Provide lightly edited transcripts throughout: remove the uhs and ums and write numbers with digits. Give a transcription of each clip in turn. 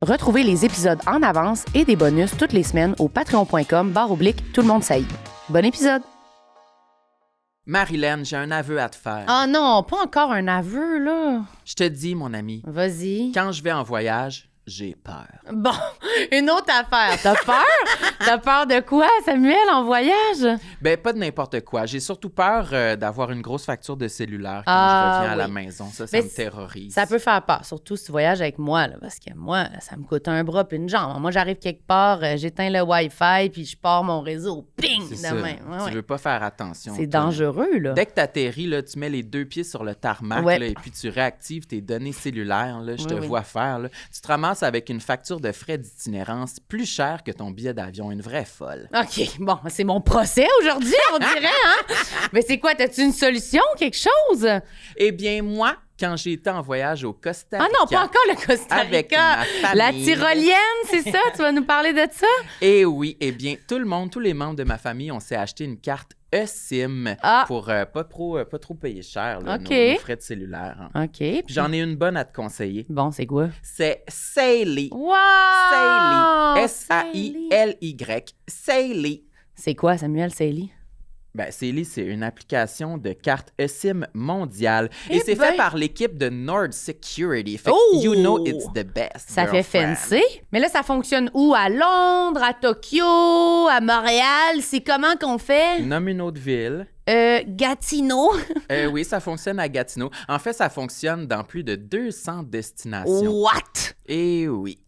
Retrouvez les épisodes en avance et des bonus toutes les semaines au patreon.com/tout le monde sait. Bon épisode! Marilyn, j'ai un aveu à te faire. Ah non, pas encore un aveu, là. Je te dis, mon ami, Vas-y. quand je vais en voyage, j'ai peur. Bon, une autre affaire. T'as peur? T'as peur de quoi, Samuel, en voyage? Ben, pas de n'importe quoi. J'ai surtout peur d'avoir une grosse facture de cellulaire quand je reviens à la maison. Ça Mais me terrorise. Ça peut faire peur, surtout si tu voyages avec moi, là, parce que moi, ça me coûte un bras puis une jambe. Moi, j'arrive quelque part, j'éteins le Wi-Fi puis je pars mon réseau. Ping! C'est de ça. même. Tu veux pas faire attention. C'est toi. dangereux, là. Dès que tu atterris, là, tu mets les 2 pieds sur le tarmac Ouais. là, et puis tu réactives tes données cellulaires. Là, je te Oui. vois faire. Là. Tu te ramasses avec une facture de frais d'itinérance plus chère que ton billet d'avion. Une vraie folle. OK, bon, c'est mon procès aujourd'hui, on dirait, hein? Mais c'est quoi, t'as-tu une solution, quelque chose? Eh bien, moi, quand j'ai été en voyage au Costa Rica... Ah non, pas encore le Costa Rica. Avec ma famille. La tyrolienne, c'est ça? Tu vas nous parler de ça? Eh oui, eh bien, tout le monde, tous les membres de ma famille, on s'est acheté une carte eSIM pour pas trop payer cher là, OK. nos frais de cellulaire. Hein. OK. Puis J'en ai une bonne à te conseiller. bon, c'est quoi? C'est Saily. Wow! Saily. S-A-I-L-Y. Saily. C'est quoi, Samuel Saily? Ben, Saily, c'est une application de carte eSIM mondiale. Eh Et c'est ben. fait par l'équipe de Nord Security. Fait que Oh! you know it's the best. Ça fait girlfriend. fancy. Mais là, ça fonctionne où? À Londres, à Tokyo, à Montréal? C'est comment qu'on fait? Nomme une autre ville. Gatineau. Oui, ça fonctionne à Gatineau. En fait, ça fonctionne dans plus de 200 destinations. What? Eh oui.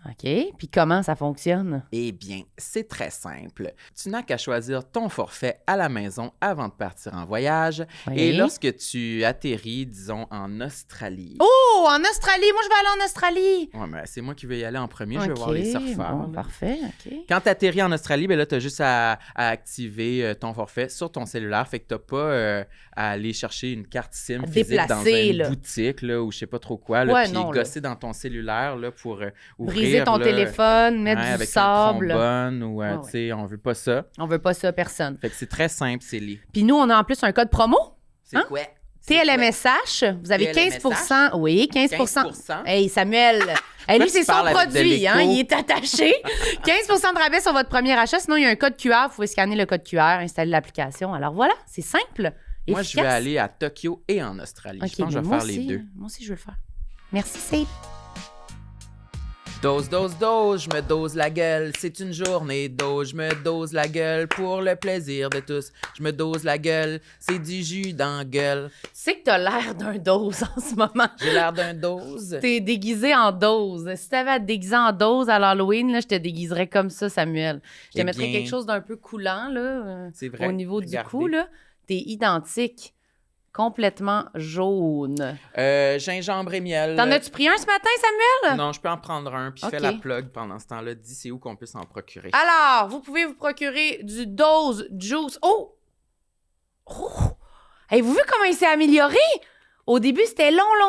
OK. Puis comment ça fonctionne? Eh bien, c'est très simple. Tu n'as qu'à choisir ton forfait à la maison avant de partir en voyage. Oui. Et lorsque tu atterris, disons, en Australie. Oh, en Australie! Moi, je vais aller en Australie! Ouais, mais c'est moi qui vais y aller en premier. Je vais OK, voir les surfeurs. bon, là. parfait, OK. Quand tu atterris en Australie, ben là, tu as juste à activer ton forfait sur ton cellulaire. Fait que tu n'as pas à aller chercher une carte SIM À physique dans déplacer, une là. boutique là, ou je sais pas trop quoi. Là, Ouais, puis non, là. gosser dans ton cellulaire là, pour ouvrir. Briser ton là, téléphone, mettre ouais, du avec sable. un trombone ou, Ouais, tu sais, on veut pas ça. On veut pas ça, personne. Fait que c'est très simple, Célie. Puis nous, on a en plus un code promo. C'est Hein? quoi? TLMSH, vous avez TLMSH? 15 Oui, 15 15%? Hey, Samuel. Hey, lui, c'est tu son parles avec de produit, hein? l'écho? Il est attaché. 15 de rabais sur votre premier achat. Sinon, il y a un code QR. Vous pouvez scanner le code QR, installer l'application. Alors voilà, c'est simple. Moi, je vais efficace. aller à Tokyo et en Australie. OK, je pense que je vais moi faire les aussi, deux. Moi aussi, je veux le faire. Merci, Save. Dose, je me dose la gueule. C'est une journée dose, je me dose la gueule pour le plaisir de tous. Je me dose la gueule, c'est du jus dans la gueule. Tu sais que t'as l'air d'un dose en ce moment. J'ai l'air d'un dose. T'es déguisé en dose. Si t'avais à te déguiser en dose à l'Halloween, là, je te déguiserais comme ça, Samuel. Je te Eh mettrais bien, quelque chose d'un peu coulant, là, c'est vrai. au niveau Regardez. du cou, là. T'es identique. Complètement jaune. Gingembre et miel. T'en as-tu pris un ce matin, Samuel? Non, je peux en prendre un, puis Ok. fais la plug pendant ce temps-là. Dis c'est où qu'on peut s'en procurer. Alors, vous pouvez vous procurer du Dose Juice. Oh! Oh! Avez-vous vu comment il s'est amélioré? Au début, c'était long, Mais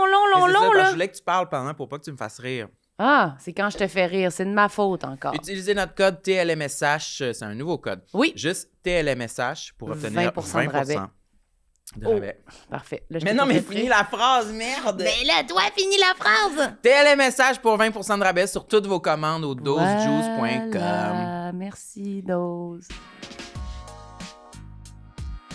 c'est ça, parce que là. je voulais que tu parles pendant pour pas que tu me fasses rire. Ah, c'est quand je te fais rire. C'est de ma faute encore. Utilisez notre code TLMSH, c'est un nouveau code. Oui. Juste TLMSH pour obtenir 20% de rabais. de Oh. rabais. Parfait. Là, je Mais t'ai non, pas mais fait finis rire. la phrase, merde! Mais là, toi, finis la phrase! TLMSH pour 20% de rabais sur toutes vos commandes au dosejuice.com. Voilà. Merci, Dose.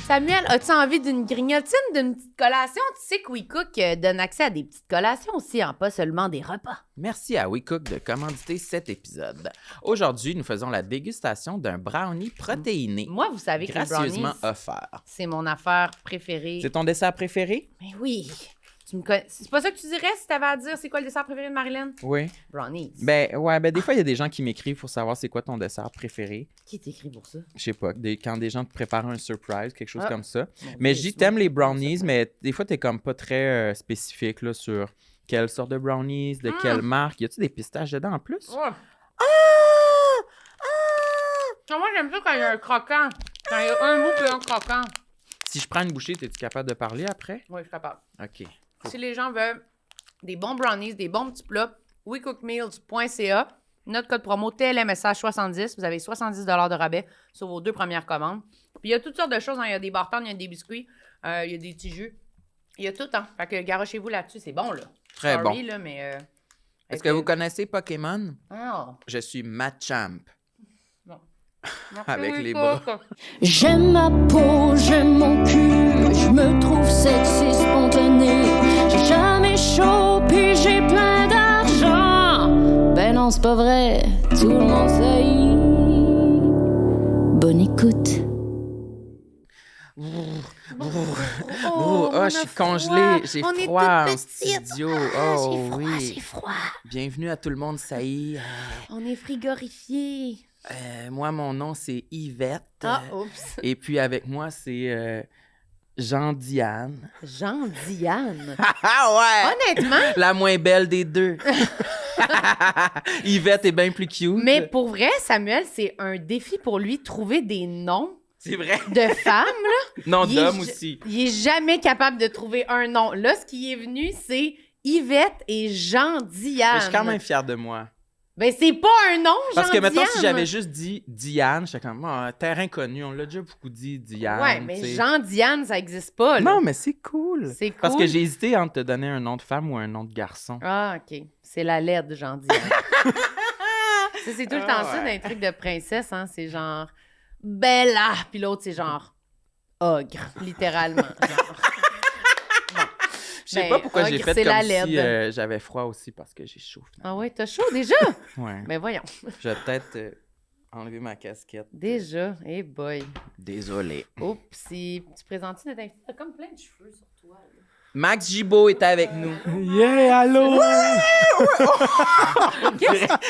Samuel, as-tu envie d'une grignotine, d'une petite collation? Tu sais que WeCook donne accès à des petites collations aussi, hein, pas seulement des repas. Merci à WeCook de commanditer cet épisode. Aujourd'hui, nous faisons la dégustation d'un brownie protéiné, Moi, vous savez que les gracieusement brownies, offert. c'est mon affaire préférée. C'est ton dessert préféré? Mais oui! Tu me connais. C'est pas ça que tu dirais si t'avais à dire c'est quoi le dessert préféré de Marilyn? Oui. Brownies. Ben, des fois, il y a des gens qui m'écrivent pour savoir c'est quoi ton dessert préféré. Qui t'écrit pour ça? Je sais pas, quand des gens te préparent un surprise, quelque chose Ah. comme ça. Mon Mais Dieu, je dis, c'est t'aimes bon. les brownies, mais des fois, t'es comme pas très spécifique là, sur quelle sorte de brownies, de quelle marque. Y a-tu des pistaches dedans en plus? Ouais. Moi, j'aime ça quand il y a un croquant. Quand il y a un mou et un croquant. Si je prends une bouchée, es-tu capable de parler après? Oui, je suis capable. OK. Si les gens veulent des bons brownies, des bons petits plats, wecookmeals.ca, notre code promo TLMSH70, vous avez 70 de rabais sur vos 2 premières commandes. Puis il y a toutes sortes de choses, hein. Il y a des bartons, il y a des biscuits, il y a des petits jus. Il y a tout, hein. Fait que garochez-vous là-dessus, c'est bon, là. Très Sorry, bon. là, mais Est-ce que vous connaissez Pokémon? Ah. Je suis Machamp. Merci, Avec les Coco. bras. J'aime ma peau, j'aime mon cul, je me trouve sexy spontané. J'ai jamais chaud, puis j'ai plein d'argent. Ben non, c'est pas vrai, tout le monde sait. Bonne écoute. Je suis congelée, j'ai froid en studio. Oh oui. J'ai froid. Bienvenue à tout le monde, ça y est. On est frigorifiés. Moi, mon nom, c'est Yvette. Oups. Et puis avec moi, c'est Jean-Diane. Jean-Diane. Ah ouais! Honnêtement, La moins belle des deux. Yvette est bien plus cute. mais pour vrai, Samuel, c'est un défi pour lui de trouver des noms C'est vrai. de femmes, là. Non, Il est d'homme ja- aussi. Il est jamais capable de trouver un nom. Là, ce qui est venu, c'est Yvette et Jean-Diane. Mais je suis quand même fière de moi. Ben, c'est pas un nom, Parce que, mettons, si Jean-Diane. j'avais juste dit Diane, j'étais comme, terrain connu, on l'a déjà beaucoup dit, Diane. Ouais, mais tu sais. Jean-Diane, ça existe pas, là. Non, mais c'est cool. C'est cool. Parce que j'ai hésité entre te donner un nom de femme ou un nom de garçon. Ah, OK. C'est la laide, Jean-Diane. Ça, c'est tout le temps ça dans les trucs de princesse, hein. C'est genre Bella, puis l'autre, c'est genre ogre, littéralement. Genre. Je sais Ben, pas pourquoi j'ai ogre, fait c'est comme la si laide. j'avais froid aussi parce que j'ai chaud. Ah ouais, t'as chaud déjà? Ouais. Ben voyons. Je vais peut-être enlever ma casquette. Déjà, hey boy. Désolé. Oupsie. Tu présentes-tu notre invité? T'as comme plein de cheveux sur toi. Là. Max Gibault est avec nous. Yeah, allô!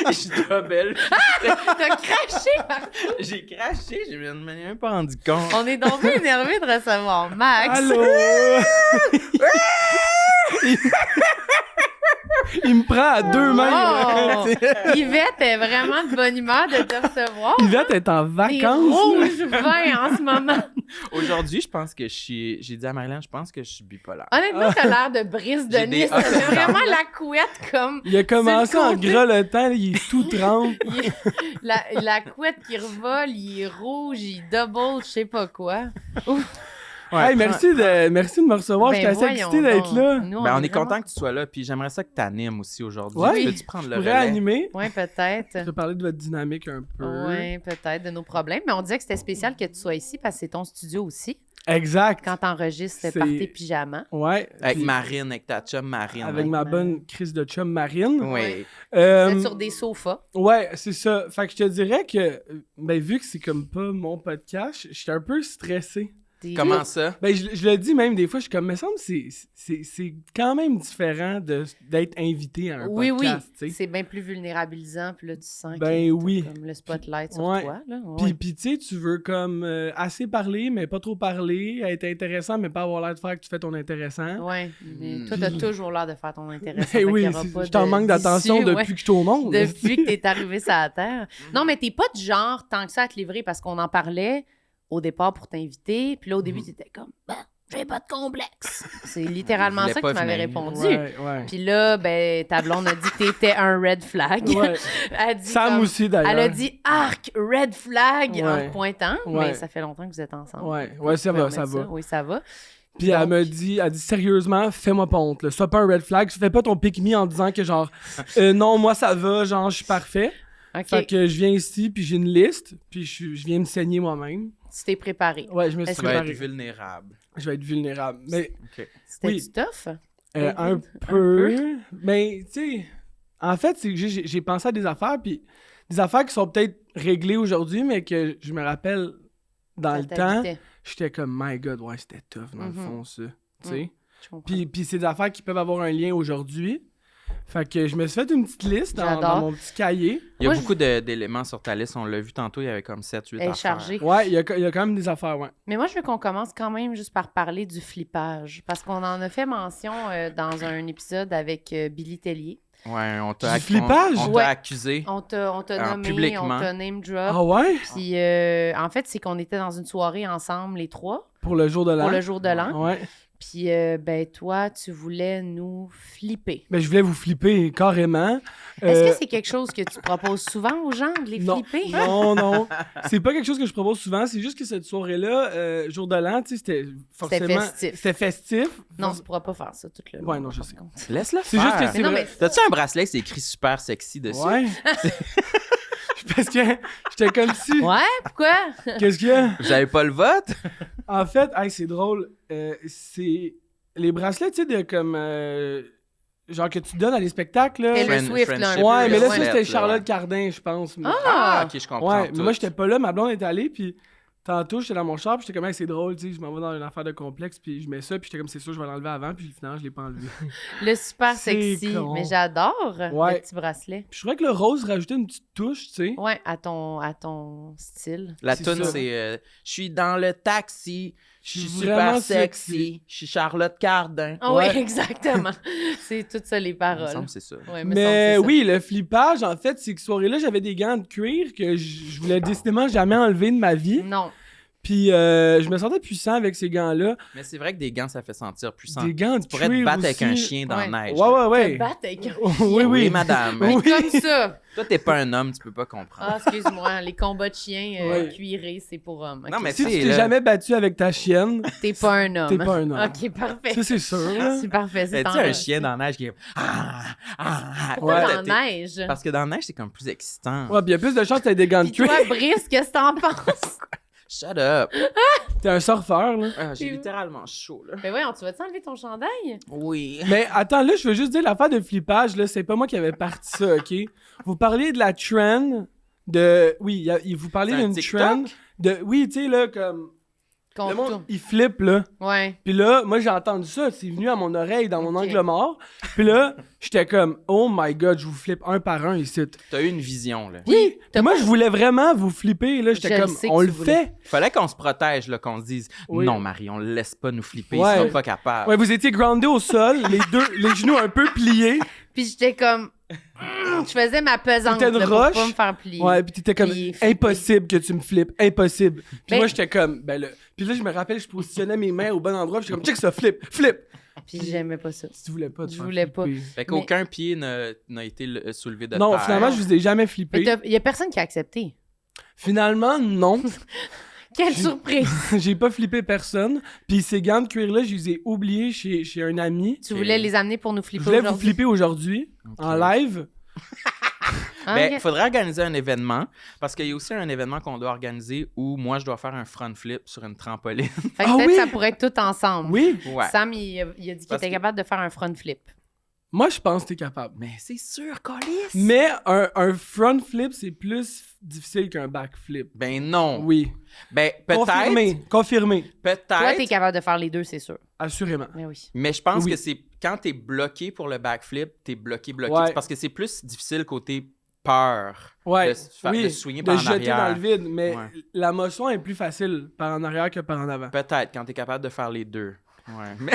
Je suis pas belle. T'as craché partout. J'ai craché, je me suis même pas rendu compte. On est donc bien énervés de recevoir Max. Allô! Il me prend à deux mains. Oh! Yvette est vraiment de bonne humeur de te recevoir. Yvette est en T'es vacances. rouge vin en ce moment. Aujourd'hui, je pense que j'ai dit à Marilyn, je pense que je suis bipolaire. Honnêtement, t'as l'air de Brice de J'ai des Nice. T'as ups and vraiment downs. la couette comme... Il a commencé Sur le en côté. gras le temps, là, il est tout trempe. La couette qui revole, il est rouge, il double, je sais pas quoi. Ouais, Hey, merci de me recevoir. Ben J'étais assez voyons excité d'être donc. là. Nous, Ben, on est vraiment- content que tu sois là, puis j'aimerais ça que tu animes aussi aujourd'hui. Ouais. Peux-tu prendre le Je pourrais relais? animer. Ouais, Je peut-être. vais parler de votre dynamique un peu. Ouais, peut-être, de nos problèmes. Mais on disait que c'était spécial que tu sois ici parce que c'est ton studio aussi. Exact. Quand t'enregistres C'est- par tes pyjamas. Ouais. Avec Puis Marine, avec ta chum Marine. avec ma bonne crise de chum Marine. Oui. Vous Euh, êtes sur des sofas. Ouais, c'est ça. Fait que je te dirais que, ben, vu que c'est comme pas mon podcast, j'étais un peu stressé. Comment ça? Ben, je le dis même des fois, je suis comme, me semble que c'est quand même différent d'être invité à un Oui, podcast, tu oui. sais. C'est bien plus vulnérabilisant. Puis là, tu sens Ben que oui. t'as comme le spotlight sur Ouais. toi. Là. Ouais. Puis tu sais, tu veux comme assez parler, mais pas trop parler, être intéressant, mais pas avoir l'air de faire que tu fais ton intéressant. Ouais. Mais Hmm. toi, t'as toujours l'air de faire ton intéressant. Ben fait oui, qu'il y aura pas je t'en de- manque d'attention d'issue, depuis ouais. que je suis au monde. Depuis que t'es arrivé sur la Terre. Non, mais t'es pas de genre tant que ça à te livrer parce qu'on en parlait au départ pour t'inviter. Puis là, au début, t'étais comme, ben, j'ai pas de complexe. C'est littéralement Je voulais ça que pas tu m'avais venir. répondu. Ouais, ouais. Puis là, ben, ta blonde a dit que t'étais un red flag. Ouais. Elle a dit Sam comme- aussi, d'ailleurs. Elle a dit arc, red flag en Ouais. te pointant. Ouais. Mais ça fait longtemps que vous êtes ensemble. Ouais, ça va, Permettre ça va. Oui, ça va. Puis elle Donc- m'a dit, sérieusement, fais-moi pas honte. Là. Sois pas un red flag. Fais pas ton pick-me en disant que genre, non, moi ça va, genre, je suis parfait. OK. Fait que je viens ici, puis j'ai une liste, puis je viens me saigner moi-même. Tu t'es préparé. Ouais, je me suis Est-ce Tu vas être préparé. vulnérable. Je vais être vulnérable. Mais OK. C'était Oui. du tough? un peu. Mais tu sais, en fait, c'est que j'ai pensé à des affaires, puis des affaires qui sont peut-être réglées aujourd'hui, mais que je me rappelle dans Ça le temps, t'habitait. j'étais comme, my God, ouais, c'était tough dans le Mhm. fond, ça. Tu sais? Je comprends. Puis c'est des affaires qui peuvent avoir un lien aujourd'hui. Fait que je me suis fait une petite liste dans J'adore. mon petit cahier. Il y a Moi, beaucoup d'éléments sur ta liste. On l'a vu tantôt, il y avait comme 7-8 Elle est affaires. chargée. Ouais, il y a quand même des affaires, ouais. Mais moi, je veux qu'on commence quand même juste par parler du flippage. Parce qu'on en a fait mention dans un épisode avec Billy Tellier. Ouais, on t'a Du flippage? on Ouais. t'a accusé. On t'a Alors, nommé, publiquement. on t'a name drop. Ah ouais? Puis en fait, c'est qu'on était dans une soirée ensemble, les trois, Pour le jour de l'an. pour le jour de l'an. Ouais. Puis, ben, toi, tu voulais nous flipper. Ben, je voulais vous flipper carrément. Est-ce que c'est quelque chose que tu proposes souvent aux gens, de les Non. flipper? Non. C'est pas quelque chose que je propose souvent. C'est juste que cette soirée-là, jour de l'an, tu sais, c'était forcément... festif. C'était festif. Non, tu pourras pas faire ça tout le long. Ouais, non, je par sais. contre. Laisse-le C'est juste que faire. c'est non, vrai. mais- T'as-tu un bracelet qui écrit super sexy dessus? Ouais. Parce que j'étais comme si... Ouais, pourquoi? Qu'est-ce qu'il y a? Vous avez pas le vote? En fait, hey, c'est drôle. C'est... Les bracelets, tu sais, de comme... genre que tu donnes à des spectacles, là. Taylor Swift, là, un friendship peu. Ouais, mais là, ça, bracelet, c'était là, Charlotte ouais. Cardin, je pense. Mais- Ah, ok, je comprends. Ouais, mais tout. moi, j'étais pas là, ma blonde était allée, puis tantôt, j'étais dans mon char, puis j'étais comme, hey, c'est drôle, tu sais, je m'en vais dans une affaire de complexe, puis je mets ça, puis j'étais comme, c'est sûr, je vais l'enlever avant, puis finalement, je l'ai pas enlevé. Le super C'est sexy. con. Mais j'adore Ouais. le petit bracelet. Puis je trouvais que le rose rajoutait une petite touche, tu sais. Ouais, à ton style. La C'est toune, ça. c'est Je suis dans le taxi, je suis vraiment super sexy. sexy, je suis Charlotte Cardin. Ah oui, Ouais. exactement. C'est tout ça, les Il me paroles. semble que c'est ça. Ouais, me semble Mais que c'est oui, le flippage, en fait, c'est que ce soirée-là, j'avais des gants de cuir que je voulais décidément jamais enlever de ma ça. vie. Non. Puis je me sentais puissant avec ces gants-là. Mais c'est vrai que des gants, ça fait sentir puissant. Des gants de Tu pourrais te cuir battre avec aussi. un chien dans Ouais. la neige. Ouais, là. ouais, Te ouais. battre avec un Oui, chien. oui. Oui, madame. Oui. Comme ça. Toi, t'es pas un homme, tu peux pas comprendre. Ah, excuse-moi, les combats de chiens Ouais. cuirés, c'est pour hommes. Non, Ok. mais Si tu tu sais, t'es là- jamais battu avec ta chienne, T'es pas un homme. t'es pas un homme. Ok, parfait. Ça, c'est sûr. là. C'est parfait, c'est Tu en un chien dans la neige qui est. Pourquoi Ouais. dans la neige? Parce que dans la neige, c'est comme plus excitant. Ouais, puis il y a plus de chances que t'aies des gants de Puis cuir. toi, Brice, qu'est-ce que t'en penses? Shut up. T'es un surfeur, là. Ah, j'ai Puis- littéralement chaud, là. Ben voyons, tu vas-tu enlever ton chandail? Oui. Mais attends, là, je veux juste dire, l'affaire de flippage, là, c'est pas moi qui avais parti ça, OK? Vous parliez de la trend de... Oui, vous parliez C'est un d'une TikTok? trend de... Oui, tu sais, là, comme... Le monde, Contour. il flippe, là. Ouais. Puis là, moi, j'ai entendu ça. C'est venu à mon oreille, dans mon Ok. angle mort. Puis là, j'étais comme, oh my God, je vous flippe un par un ici. T'as eu une vision, là. Oui, t'as puis moi, pas- je voulais vraiment vous flipper. Là, j'étais Je comme, sais que on tu le voulais. fait. Fallait qu'on se protège, là, qu'on se dise Oui. non, Marie, on le laisse pas nous flipper, Ouais. ils seront pas capables. Ouais, vous étiez groundé au sol, les genoux un peu pliés. Puis j'étais comme... Je faisais ma pesante C'était une là, pour roche. pas me faire plier. Ouais, puis t'étais comme, Puis flipper. impossible que tu me flippes, impossible. Puis Ben- moi, j'étais comme, ben là. Puis là, je me rappelle, je positionnais mes mains au bon endroit, puis j'étais comme, check ça, flip. Puis j'aimais pas ça. Si tu voulais pas te Je faire voulais pas. flipper. Fait qu'aucun pied n'a été soulevé de Non, terre. finalement, je vous ai jamais Mais flippé. il y a personne qui a accepté. Finalement, non. Quelle surprise! J'ai pas flippé personne. Puis ces gants de cuir-là, je les ai oubliés chez un ami. Tu voulais les amener pour nous Je flipper voulais vous aujourd'hui? flipper aujourd'hui, en live. Ah, Ben, ok. faudrait organiser un événement, parce qu'il y a aussi un événement qu'on doit organiser où moi, je dois faire un front flip sur une trampoline. Fait que Ah peut-être oui? ça pourrait être tout ensemble. Oui, Ouais. Sam, il a dit qu'il Parce était que- capable de faire un front flip. moi, je pense que t'es capable. Mais c'est sûr, Colis! Mais un front flip, c'est plus difficile qu'un back flip. Ben non. Oui. Ben Confirmé, confirmé. Toi, t'es peut-être, capable de faire les deux, c'est sûr. Assurément. Mais oui. mais je pense Oui. que c'est quand t'es bloqué pour le backflip, t'es bloqué. Ouais. C'est parce que c'est plus difficile côté peur. Ouais. De se faire- oui, de se swinguer de par en jeter arrière. dans le vide. Mais Ouais. la motion est plus facile par en arrière que par en avant. Peut-être quand t'es capable de faire les deux. Ouais. Mais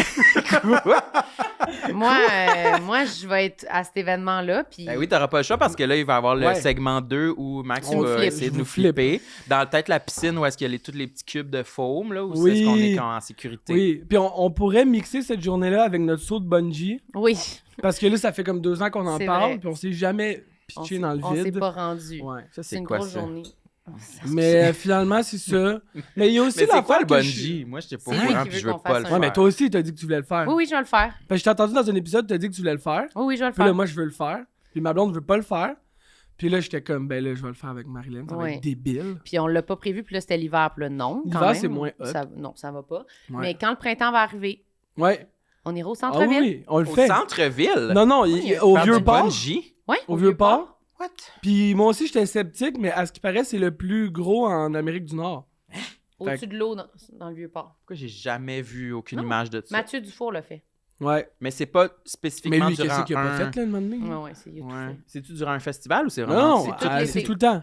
Moi, je vais être à cet événement-là. Puis ben oui, t'auras pas le choix parce que là, il va y avoir le Ouais. segment 2 où Max On va flippe. essayer Je de nous vous flippe. flipper. Dans peut-être la piscine où est-ce qu'il y a tous les petits cubes de foam, là, où Oui. est-ce qu'on est en sécurité. Oui. Puis on pourrait mixer cette journée-là avec notre saut de bungee. oui, Parce que là, ça fait comme 2 ans qu'on en C'est parle. vrai. Puis on s'est jamais on pitché s'est- dans le on s'est vide. pas rendu. Ouais. Ça, C'est une quoi, grosse ça? journée. Mais finalement, c'est ça. Mais il y a aussi Mais c'est l'affaire quoi le que bungee? Moi, j'étais pas au C'est lui courant, qui puis veut je veux qu'on pas fasse le un- faire. Ouais, mais toi aussi, t'as dit que tu voulais le faire. Oui, je vais le faire. Parce que je t'ai entendu dans un épisode, t'as dit que tu voulais le faire. Oui, je vais le Puis là, faire. moi, je veux le faire. Puis ma blonde veut pas le faire. Puis là, j'étais comme, ben là, je vais le faire avec Marilyn. Ça va Ouais. être débile. Puis on l'a pas prévu, puis là, c'était l'hiver, puis là, non. quand L'hiver, même. c'est moins hot. Non, ça va pas. Ouais. Mais quand le printemps va arriver, Ouais. on ira au Ah centre-ville. oui, on le Au fait. centre-ville? Non, non, au Faire du vieux port. bungee? Ouais, Au vieux port. What? Puis moi aussi, j'étais sceptique, mais à ce qui paraît, c'est le plus gros en Amérique du Nord. Au-dessus de l'eau dans le vieux port. Pourquoi j'ai jamais vu aucune Non. image de ça? Mathieu Dufour l'a fait. Ouais. Mais c'est pas Mais spécifiquement lui, qu'est-ce durant qu'il a pas un... fait, là, le moment donné? Ouais, ouais, c'est YouTube. Ouais. C'est-tu durant un festival ou c'est vraiment... Non, C'est tout c'est l'été. tout le temps.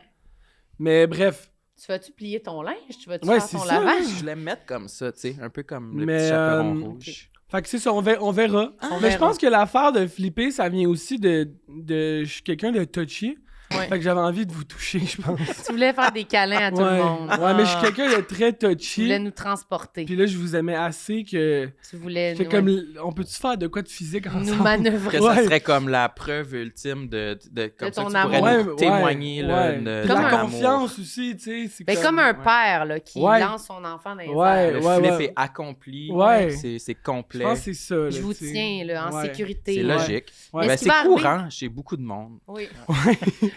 Mais bref. Tu vas-tu plier ton linge? Tu vas-tu Ouais, faire c'est ton ça, lavage? Je voulais me mettre comme ça, tu sais, un peu comme le Mais, petit chaperon euh, rouge. Fait que c'est ça, on verra. On Mais je verra. pense que l'affaire de flipper, ça vient aussi de je suis quelqu'un de touchy. Ouais. Fait que j'avais envie de vous toucher, je pense. Tu voulais faire des câlins à tout le monde. Ouais, mais je suis Ah, quelqu'un de très Tu voulais touchy. nous transporter. Puis là, je vous aimais assez que... Tu voulais C'est nous, comme... On peut-tu faire de quoi de physique nous ensemble? manœuvrer. Après, ça Ouais. serait comme la preuve ultime comme ça ton que tu pourrais amour. nous témoigner là, ouais. de Puis Comme la un ton amour. confiance aussi, tu sais. c'est Ben, comme un Ouais. père là, qui Ouais. lance son enfant dans les Ouais. airs. Le Ouais, flip ouais. est accompli. Ouais. C'est Je complet. pense que c'est ça. là, Je vous tu sais. tiens là, en Ouais. sécurité. C'est Ouais. logique. Ouais. Mais Ben, ce qui c'est va arriver- courant chez beaucoup de monde. Oui.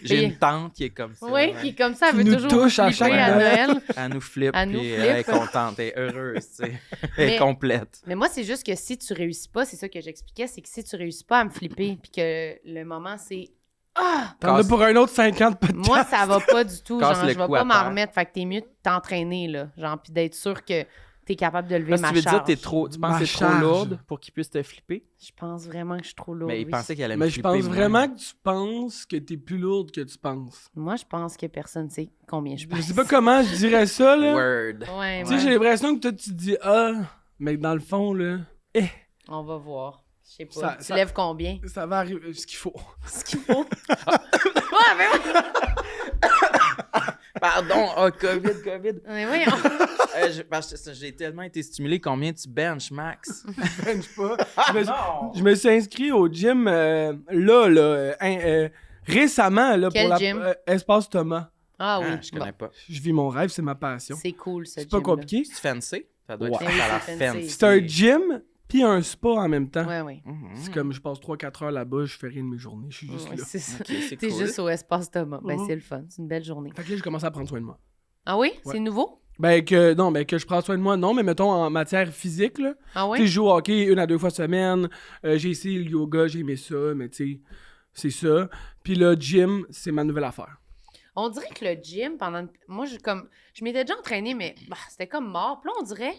J'ai Et- une tante qui est comme ça. Oui, ouais. qui comme ça, elle Qui veut nous toujours touche à flipper chaque à Noël. Elle nous flippe, Elle nous puis flippe. elle est contente, elle est heureuse, tu sais. Elle Mais- est complète. Mais moi, c'est juste que si tu réussis pas, c'est ça que j'expliquais, c'est que si tu réussis pas à me flipper, puis que le moment, c'est ah! T'en as Casse- pour un autre 50 podcast. Moi, ça va pas du tout. Casse Genre, le je vais cou pas à m'en terre. remettre. Fait que t'es mieux de t'entraîner, là. Genre, puis d'être sûr que t'es capable de lever Parce que ma tu veux charge. dire tu penses Ma que c'est trop charge. lourde pour qu'il puisse te flipper? Je pense vraiment que je suis trop lourde. Mais il oui. pensait qu'elle allait me Mais je flipper. pense moi. vraiment que tu penses que t'es plus lourde que tu penses. Moi, je pense que personne sait combien je Je pèse. sais pas comment je dirais ça, là. Word. Ouais, Tu sais, ouais. j'ai l'impression que toi, tu te dis « Ah! » Mais dans le fond, là, On va voir. Je sais pas. Ça- Tu ça- lèves combien? ça va arriver ce qu'il faut. Ce qu'il faut. Ouais, mais oui. Pardon, oh, COVID. Mais voyons. Parce que j'ai tellement été stimulé. Combien tu benches, Max? Je pas. Je me suis inscrit au gym récemment là, Quel pour gym? Espace Thomas. Ah oui. Ah, je connais pas. Je vis mon rêve, c'est ma passion. C'est cool, ce C'est pas gym-là. compliqué. C'est fancy? Ça doit Ouais. être Ben oui, fait à la c'est fancy. fancy. C'est un gym puis un spa en même temps. Ouais, oui. Mhm. C'est comme je passe 3-4 heures là-bas, je fais rien de mes journées, je suis juste Ouais, là. c'est ça. Ok, c'est T'es cool. juste au espace Thomas. Ben, Mhm. c'est le fun. C'est une belle journée. Fait que là, j'ai commencé à prendre soin de moi. Ah oui? Ouais. C'est nouveau? Ben que je prends soin de moi, non, mais mettons en matière physique, là. Ah Tu sais, oui? je joue au hockey 1 à 2 fois semaine. J'ai essayé le yoga, j'ai aimé ça, mais tu sais, c'est ça. Puis le gym, c'est ma nouvelle affaire. On dirait que le gym, moi, je m'étais déjà entraînée, mais c'était comme mort. Puis là, on dirait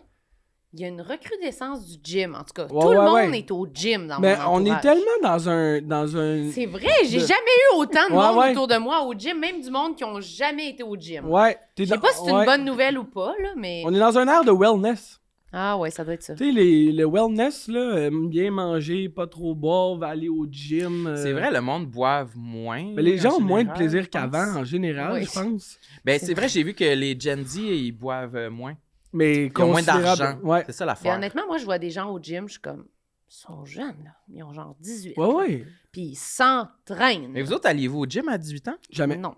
il y a une recrudescence du gym, en tout cas. Ouais, Tout le ouais, monde ouais. est au gym dans Mais mon on est entourage. tellement dans un... C'est vrai, j'ai de- jamais eu autant de Ouais, monde ouais. autour de moi au gym, même du monde qui ont jamais été au gym. Ouais. Je sais pas si c'est une bonne nouvelle ou pas, là, mais... On est dans un air de wellness. Ah ouais, ça doit être ça. Tu sais, le wellness, là, bien manger, pas trop boire, va aller au gym. C'est vrai, le monde boive moins. Mais les en gens ont moins de général, plaisir je qu'avant, pense. en général, Oui. je pense. Ben, c'est vrai, j'ai vu que les Gen Z, ils boivent moins. Mais Ils ont moins considérable. d'argent. Ouais. C'est ça Mais l'affaire. honnêtement, moi, je vois des gens au gym, je suis comme... Ils sont jeunes, là. Ils ont genre 18. Ouais, ouais. Puis ils s'entraînent. Mais vous autres, alliez-vous au gym à 18 ans? Jamais. Non.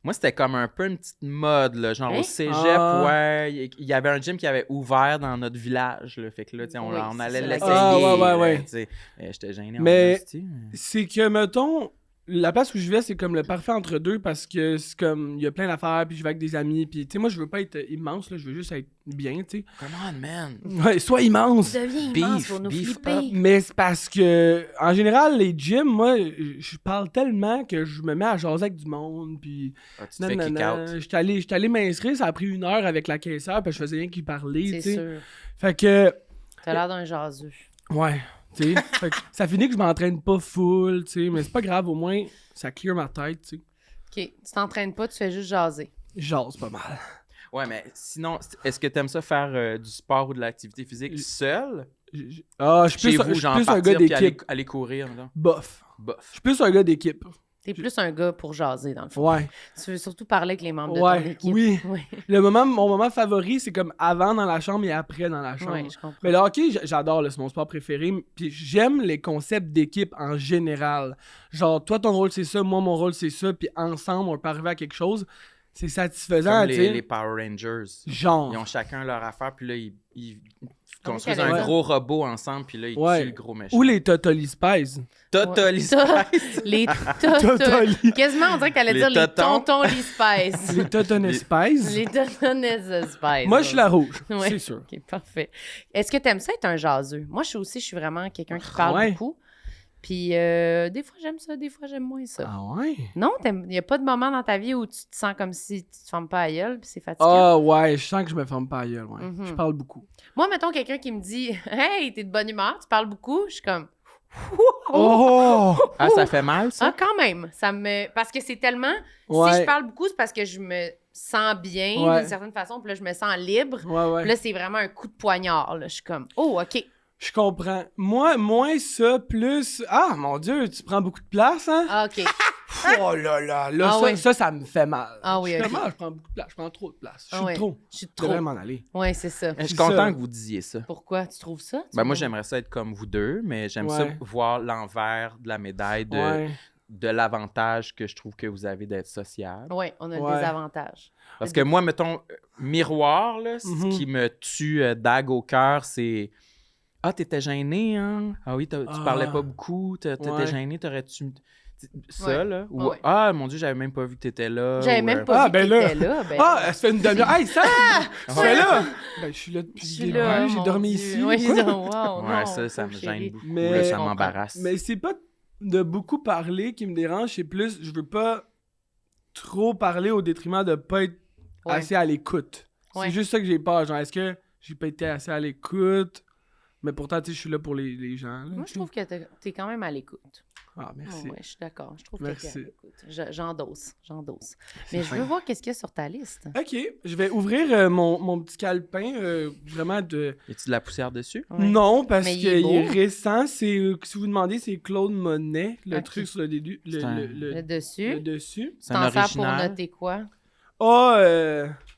Moi, c'était comme un peu une petite mode, là, genre Hein? au cégep, Ah. ouais. Il y avait un gym qui avait ouvert dans notre village, là. Fait que là, tu sais, on, Oui, on c'est allait ça, l'essayer. Ah, ouais, ouais, là, ouais. tu sais. J'étais gêné Mais- en hostie, C'est que, mettons, la place où je vais, c'est comme le parfait entre deux parce que c'est comme, il y a plein d'affaires, puis je vais avec des amis, puis tu sais, moi, je veux pas être immense, là, je veux juste être bien, tu sais. Come on, man. Ouais, sois immense! Deviens Beef, immense pour nous beef flipper. Mais c'est parce que, en général, les gyms, moi, je parle tellement que je me mets à jaser avec du monde, puis Ah, tu te fais kick out. J'étais allé m'inscrire, ça a pris 1 heure avec la caissière, puis je faisais rien qu'il parlait, tu C'est sais. sûr. Fait que, T'as l'air d'un jaseux. ouais, tu sais. Fait que ça finit que je m'entraîne pas full, tu sais, mais c'est pas grave, au moins, ça clear ma tête, tu sais. OK. Tu t'entraînes pas, tu fais juste jaser. Je jase pas mal. Ouais, mais sinon, est-ce que t'aimes ça faire du sport ou de l'activité physique seul? Ah, je suis Chez plus, vous, je genre suis plus un partir gars puis aller, d'équipe. aller courir, là. Bof. Bof. Je suis plus un gars d'équipe. T'es plus un gars pour jaser, dans le fond. Ouais. Tu veux surtout parler avec les membres de Ouais, ton équipe. oui. Ouais, Mon moment favori, c'est comme avant dans la chambre et après dans la chambre. ouais, je comprends. Mais le hockey, j'adore, là, c'est mon sport préféré. Puis j'aime les concepts d'équipe en général. Genre, toi, ton rôle, c'est ça, moi, mon rôle, c'est ça. Puis ensemble, on peut arriver à quelque chose. C'est satisfaisant, Comme tu sais. les Power Rangers. Genre. Ils ont chacun leur affaire, puis là, ils Ah oui, construisent t'as un raison. gros robot ensemble, puis là, ils Ouais. tuent le gros méchant. Ou les Totally Spies. Totally Ça, Spice. les Totally. Quasiment, on dirait que t'allais Les dire les totons. tontons les spice. Les Totally Spies. Les tontonnaises spice. Moi, je suis la rouge, Ouais. c'est sûr. OK, parfait. Est-ce que t'aimes ça être un jaseux? Moi, je suis vraiment quelqu'un qui parle Ouais. beaucoup. Puis des fois, j'aime ça, des fois, j'aime moins ça. Ah ouais? Non, il n'y a pas de moment dans ta vie où tu te sens comme si tu te fermes pas à gueule, puis c'est fatigant. Ah ouais, je sens que je me ferme pas la gueule, ouais. Mhm. Je parle beaucoup. Moi, mettons quelqu'un qui me dit « Hey, t'es de bonne humeur, tu parles beaucoup », je suis comme Oh! Ah, ça fait mal, ça? Ah, quand même. Parce que c'est tellement... Si Ouais. je parle beaucoup, c'est parce que je me sens bien Ouais. d'une certaine façon, puis là, je me sens libre. Ouais, ouais. Puis là, c'est vraiment un coup de poignard. Là. Je suis comme « Oh, OK. Je comprends. Moi, moins ça, plus... Ah, mon Dieu, tu prends beaucoup de place, hein? Ah, OK. Oh là là, là, Ah ça, oui. ça me fait mal. Ah oui, Je suis ok. comme, ah, je prends beaucoup de place, je prends trop de place. Je Ah suis ouais. trop. Je suis Je devrais trop. m'en aller. Ouais, c'est ça. Je suis ça. content que vous disiez ça. Pourquoi? Tu trouves ça? Ben, moi, j'aimerais ça être comme vous deux, mais j'aime ça Ouais. voir l'envers de la médaille Ouais. de l'avantage que je trouve que vous avez d'être sociable. Oui, on a Ouais. des avantages. Parce que moi, mettons, miroir, là, ce Mhm. qui me tue dague au cœur, c'est « Ah, t'étais gêné, hein? Ah oui, tu parlais pas beaucoup, t'étais Ouais. gêné, t'aurais-tu... » Ça, Ouais. là. Ou Ouais. « Ah, mon Dieu, j'avais même pas vu que t'étais là. » J'avais ou, même pas Ah, vu ben que là. t'étais là. Ben, Ah, ça fait une demi-heure. Hey, ça! Tu Ouais. es là? Ben, je suis là depuis je le suis début. là, J'ai mon dormi Dieu. ici. Ouais, j'ai Quoi? dit, wow, Ouais, non, ça me pauvre gêne chérie. beaucoup. Mais- là, Je ça comprends. m'embarrasse. Mais c'est pas de beaucoup parler qui me dérange, c'est plus, je veux pas trop parler au détriment de pas être Ouais. assez à l'écoute. Ouais. C'est juste ça que j'ai peur. Genre, est-ce que j'ai pas été assez à l'écoute? Mais pourtant, tu sais, je suis là pour les gens. Là, Moi, tu je trouve que t'es quand même à l'écoute. Ah, merci. Ouais, je suis d'accord. Je trouve que Merci. t'es à l'écoute. J'endosse. C'est Mais je fin. veux voir qu'est-ce qu'il y a sur ta liste. Ok, je vais ouvrir mon petit calepin, vraiment de... Y a-tu de la poussière dessus? Ouais. Non, parce Mais il qu'il est est beau. récent. C'est, si vous demandez, c'est Claude Monet, le Ok. truc sur le, début, C'est un- Le dessus. le dessus. C'est Tu un t'en sers pour original? noter quoi?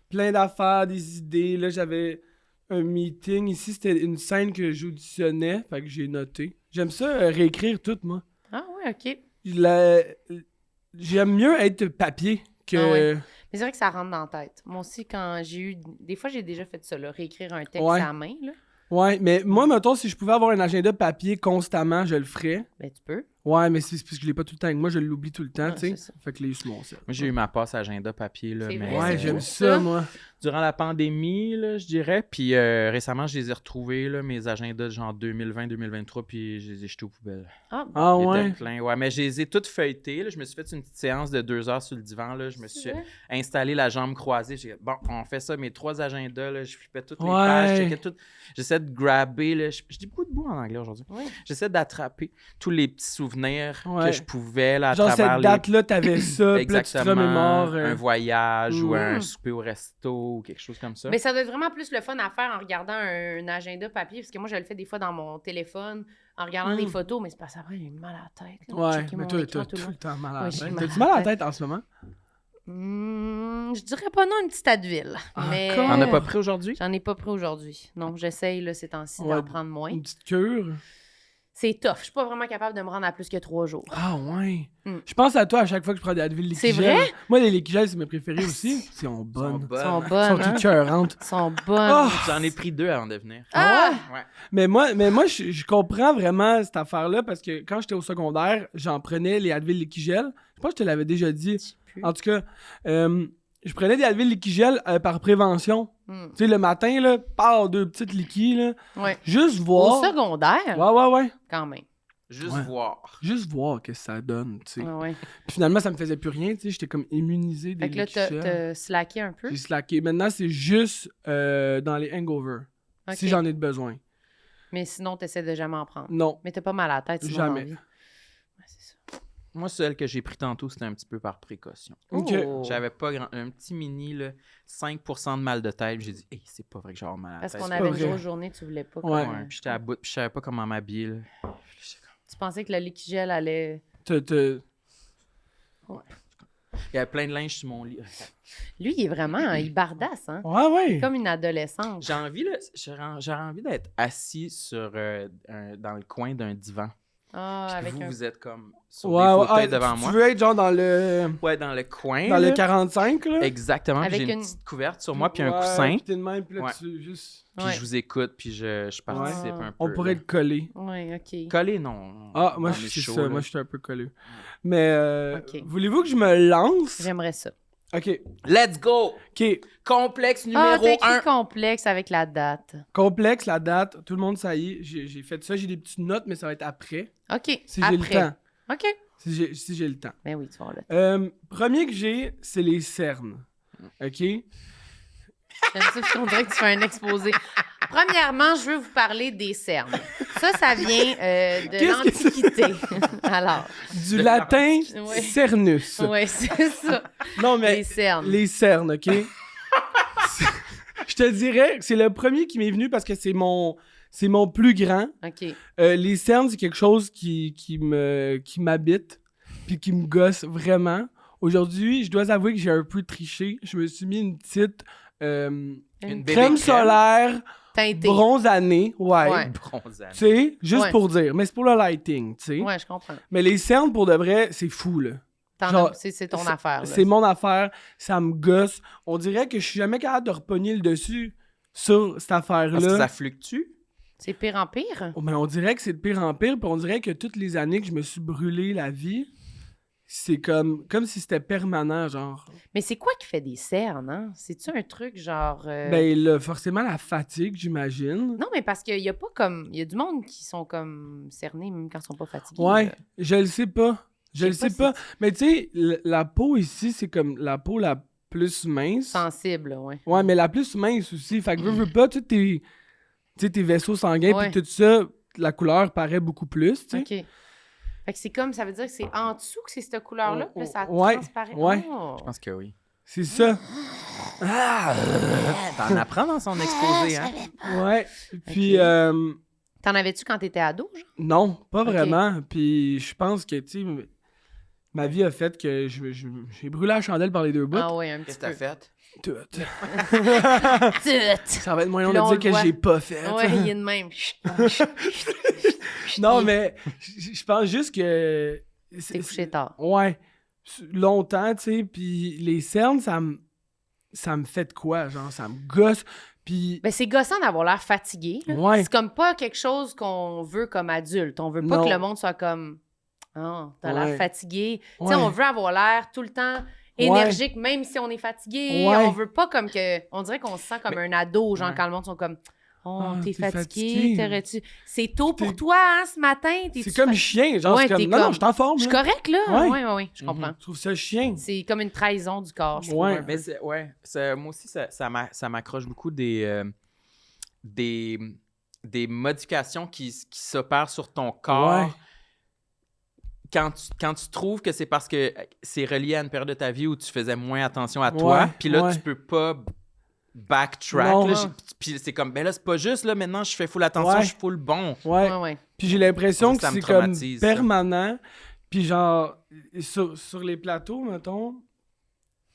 Plein d'affaires, des idées. Là, j'avais un meeting. Ici, c'était une scène que j'auditionnais, fait que j'ai noté. J'aime ça, réécrire tout, moi. Ah oui, OK. La- J'aime mieux être papier que... Ah ouais. Mais c'est vrai que ça rentre dans la tête. Moi aussi, quand j'ai eu... Des fois, j'ai déjà fait ça, là, réécrire un texte Ouais. à la main, là. Ouais, mais moi, mettons, si je pouvais avoir un agenda papier constamment, je le ferais. Ben, tu peux. Ouais, mais c'est parce que je l'ai pas tout le temps avec moi, je l'oublie tout le temps, Ah, tu sais. c'est ça. Fait que les sur mon sel. Moi, j'ai eu ma passe agenda papier, là, C'est mais... vrai, Ouais, c'est j'aime beau, ça, ça. moi. Durant la pandémie, là, je dirais. Puis récemment, je les ai retrouvés, là, mes agendas de genre 2020-2023, puis je les ai jetés aux poubelles. Ah, Ah Ils ouais? étaient pleins. Ouais, mais je les ai toutes feuilletées. Là. Je me suis fait une petite séance de 2 heures sur le divan. Là. Je me suis vrai? installé la jambe croisée. J'ai dit, bon, on fait ça, mes 3 agendas. Là. Je flippais toutes les Ouais. pages. Je checkais tout. J'essaie de grabber. Là. Je dis beaucoup de mots en anglais aujourd'hui. Oui. J'essaie d'attraper tous les petits souvenirs Ouais. que je pouvais là, à Genre, travers cette les... date-là, t'avais ça, puis là, tu te Exactement. remémores. Un voyage ou un Mm. souper au resto ou quelque chose comme ça. Mais ça doit être vraiment plus le fun à faire en regardant un agenda papier, parce que moi, je le fais des fois dans mon téléphone, en regardant des photos, mais c'est parce que après, j'ai mal à la tête. Là, Ouais, checker mais mon toi, écran t'as tout le tout le long. temps mal à la Ouais, j'ai tête. mal à T'as-tu la mal à la tête. tête en ce moment? Je dirais pas non, une petite Advil. Mais Encore? T'en as pas pris aujourd'hui? j'en ai pas pris aujourd'hui. Non, j'essaye là, ces temps-ci Ouais. d'en prendre moins. Une petite cure? C'est tough. Je suis pas vraiment capable de me rendre à plus que 3 jours. Ah ouais. Mm. Je pense à toi à chaque fois que je prends des Advil C'est Liquigel. vrai? Moi, les Liquigel, c'est mes préférés aussi. Ils sont bonnes. Elles sont Ils bonnes. sont hein? écœurantes. Elles sont bonnes. Ah! J'en ai pris 2 avant de venir. Ah! Ouais. Mais moi je comprends vraiment cette affaire-là parce que quand j'étais au secondaire, j'en prenais les Advil Liquigel. Je pense que je te l'avais déjà dit. Je sais plus. En tout cas, je prenais des Advil Liquigel par prévention. Hmm. Tu sais, le matin, là, par 2 petites liquides, là. Ouais. Juste Au voir. secondaire, Ouais. quand même. Juste Ouais. voir. Juste voir ce que ça donne, tu sais. Ah ouais. Puis finalement, ça me faisait plus rien, tu sais. J'étais comme immunisé des Fait que là, Liquigel. t'as slacké un peu. J'ai slacké. Maintenant, c'est juste dans les hangovers. Ok. Si j'en ai de besoin. Mais sinon, t'essaies de jamais en prendre. Non, Mais t'as pas mal à la tête, sinon, jamais. dans la vie. Ouais, c'est ça. Moi, celle que j'ai pris tantôt, c'était un petit peu par précaution. Ok. Oh. J'avais pas un petit mini, là, 5% de mal de tête. J'ai dit, hey, c'est pas vrai que j'ai avoir mal à la Parce tête. qu'on pas avait une vrai. grosse journée, tu voulais pas. Ouais. comme, Ouais, puis j'étais à bout, puis je savais pas comment m'habiller. Là. J'étais comme- Tu pensais que le liquigel allait. Te- Il y avait plein de linge sur mon lit. Lui, il est vraiment. Il bardasse, hein? Ouais. Comme une adolescente. J'ai envie, là, j'aurais envie d'être assis sur, dans le coin d'un divan. Ah, Puis que avec vous, un. vous êtes comme sur Ouais, des ouais. fauteuils Ah, devant tu moi. veux être genre dans le Ouais, dans le coin. dans là. le 45, là? Exactement. Puis Avec j'ai une une- petite couverte sur moi, puis un Ouais, coussin. Puis t'es de même, puis là, Ouais. tu juste... Puis Ouais. je vous écoute, puis je participe Ouais. un peu. On pourrait là. être collé. Ouais, OK. Collé, non. Ah, moi, On je est suis chaud, ça. là. Moi, je suis un peu collé. Mais, Ok. voulez-vous que je me lance? J'aimerais ça. OK. Let's go! OK. Complexe Ah, numéro t'as écrit 1. complexe avec la date. Complexe, la date. Tout le monde, ça y est. J'ai fait ça. J'ai des petites notes, mais ça va être après. OK. Si j'ai le Après. temps. OK. Si j'ai le temps. Ben oui, tu vas là. Premier que j'ai, c'est les cernes. OK? J'aime ça parce qu'on dirait que tu fais un exposé. Premièrement, je veux vous parler des cernes. Ça vient de Qu'est-ce que c'est? l'Antiquité. Alors, Du latin Ouais. cernus. ouais, c'est ça. Non, mais Les cernes. les cernes, OK? Je te dirais que c'est le premier qui m'est venu parce que c'est mon plus grand. OK. Les cernes, c'est quelque chose qui m'habite. puis qui me gosse vraiment. Aujourd'hui, je dois avouer que j'ai un peu triché. Je me suis mis une petite Une bébé crème solaire Teinté. bronzanée. Ouais. Bronzane. Tu sais, juste Ouais. pour dire. Mais c'est pour le lighting, tu sais. Ouais, je comprends. Mais les cernes, pour de vrai, c'est fou, là. Genre, C'est ton affaire. là. C'est mon affaire. Ça me gosse. On dirait que je suis jamais capable de repogner le dessus sur cette affaire-là. Parce que ça fluctue. C'est pire en pire. Oh, mais on dirait que c'est de pire en pire, puis on dirait que toutes les années que je me suis brûlé la vie, c'est comme si c'était permanent, genre. Mais c'est quoi qui fait des cernes, hein? C'est-tu un truc genre... Ben là, forcément la fatigue, j'imagine. Non, mais parce qu'il y a pas comme... Il y a du monde qui sont comme cernés même quand ils sont pas fatigués. Ouais, là. je le sais pas. Je le sais pas. Mais tu sais, la peau ici, c'est comme la peau la plus mince. Sensible, ouais. Ouais, mais la plus mince aussi. Fait que veux pas, tous tes vaisseaux sanguins Ouais. puis tout ça, la couleur paraît beaucoup plus, tu sais. OK. Fait que c'est comme... Ça veut dire que c'est en dessous que c'est cette couleur-là, puis là, ça Ouais, transparaît. ouais. Oh. Je pense que oui. C'est ça. T'en apprends dans son exposé, hein? Ouais. Puis, Ok. T'en avais-tu quand t'étais ado, genre? non, pas Ok. vraiment. Puis, je pense que, tu sais, ma vie a fait que j'ai brûlé la chandelle par les deux bouts. Ah ouais, un petit Qu'est-ce que t'as peu. fait? Tout. Tout. Ça va être moyen Puis là, de on dire le que voit. j'ai pas fait. Ouais, il est de même. Non, mais je pense juste que... T'es couché tard. Ouais. Longtemps, tu sais. Puis les cernes, ça me fait de quoi? Genre, ça me gosse. Puis... Ben, c'est gossant d'avoir l'air fatigué. là. Ouais. C'est comme pas quelque chose qu'on veut comme adulte. On veut pas Non. que le monde soit comme « Oh, t'as Ouais. l'air fatigué. Tu Ouais. sais, on veut avoir l'air tout le temps énergique, même si on est fatigué. Ouais. On veut pas comme que... On dirait qu'on se sent comme un ado, genre Ouais. quand le monde sont comme « Oh, Ah, t'es t'es fatigué, fatigué. t'aurais-tu... » C'est tôt pour T'es- toi, hein, ce matin? C'est comme chien. Genre, Ouais, c'est comme... t'es Non, non, comme- je t'en forme. Je suis là. correct, là? Ouais. Oui, je comprends. Je trouve ça chien. C'est comme une trahison du corps, je trouve. Ouais. un peu. Mais moi aussi, ça m'accroche beaucoup des modifications qui s'opèrent sur ton corps. Ouais. Quand tu trouves que c'est parce que c'est relié à une période de ta vie où tu faisais moins attention à toi, Ouais, puis là, ouais. tu peux pas backtrack. Non. Là, puis c'est comme, ben là, c'est pas juste, là, maintenant, je fais full attention, Ouais. je suis full bon. Ouais. Ouais. Puis j'ai l'impression Ça que me c'est comme traumatise, ça. permanent. Puis genre, sur les plateaux, mettons,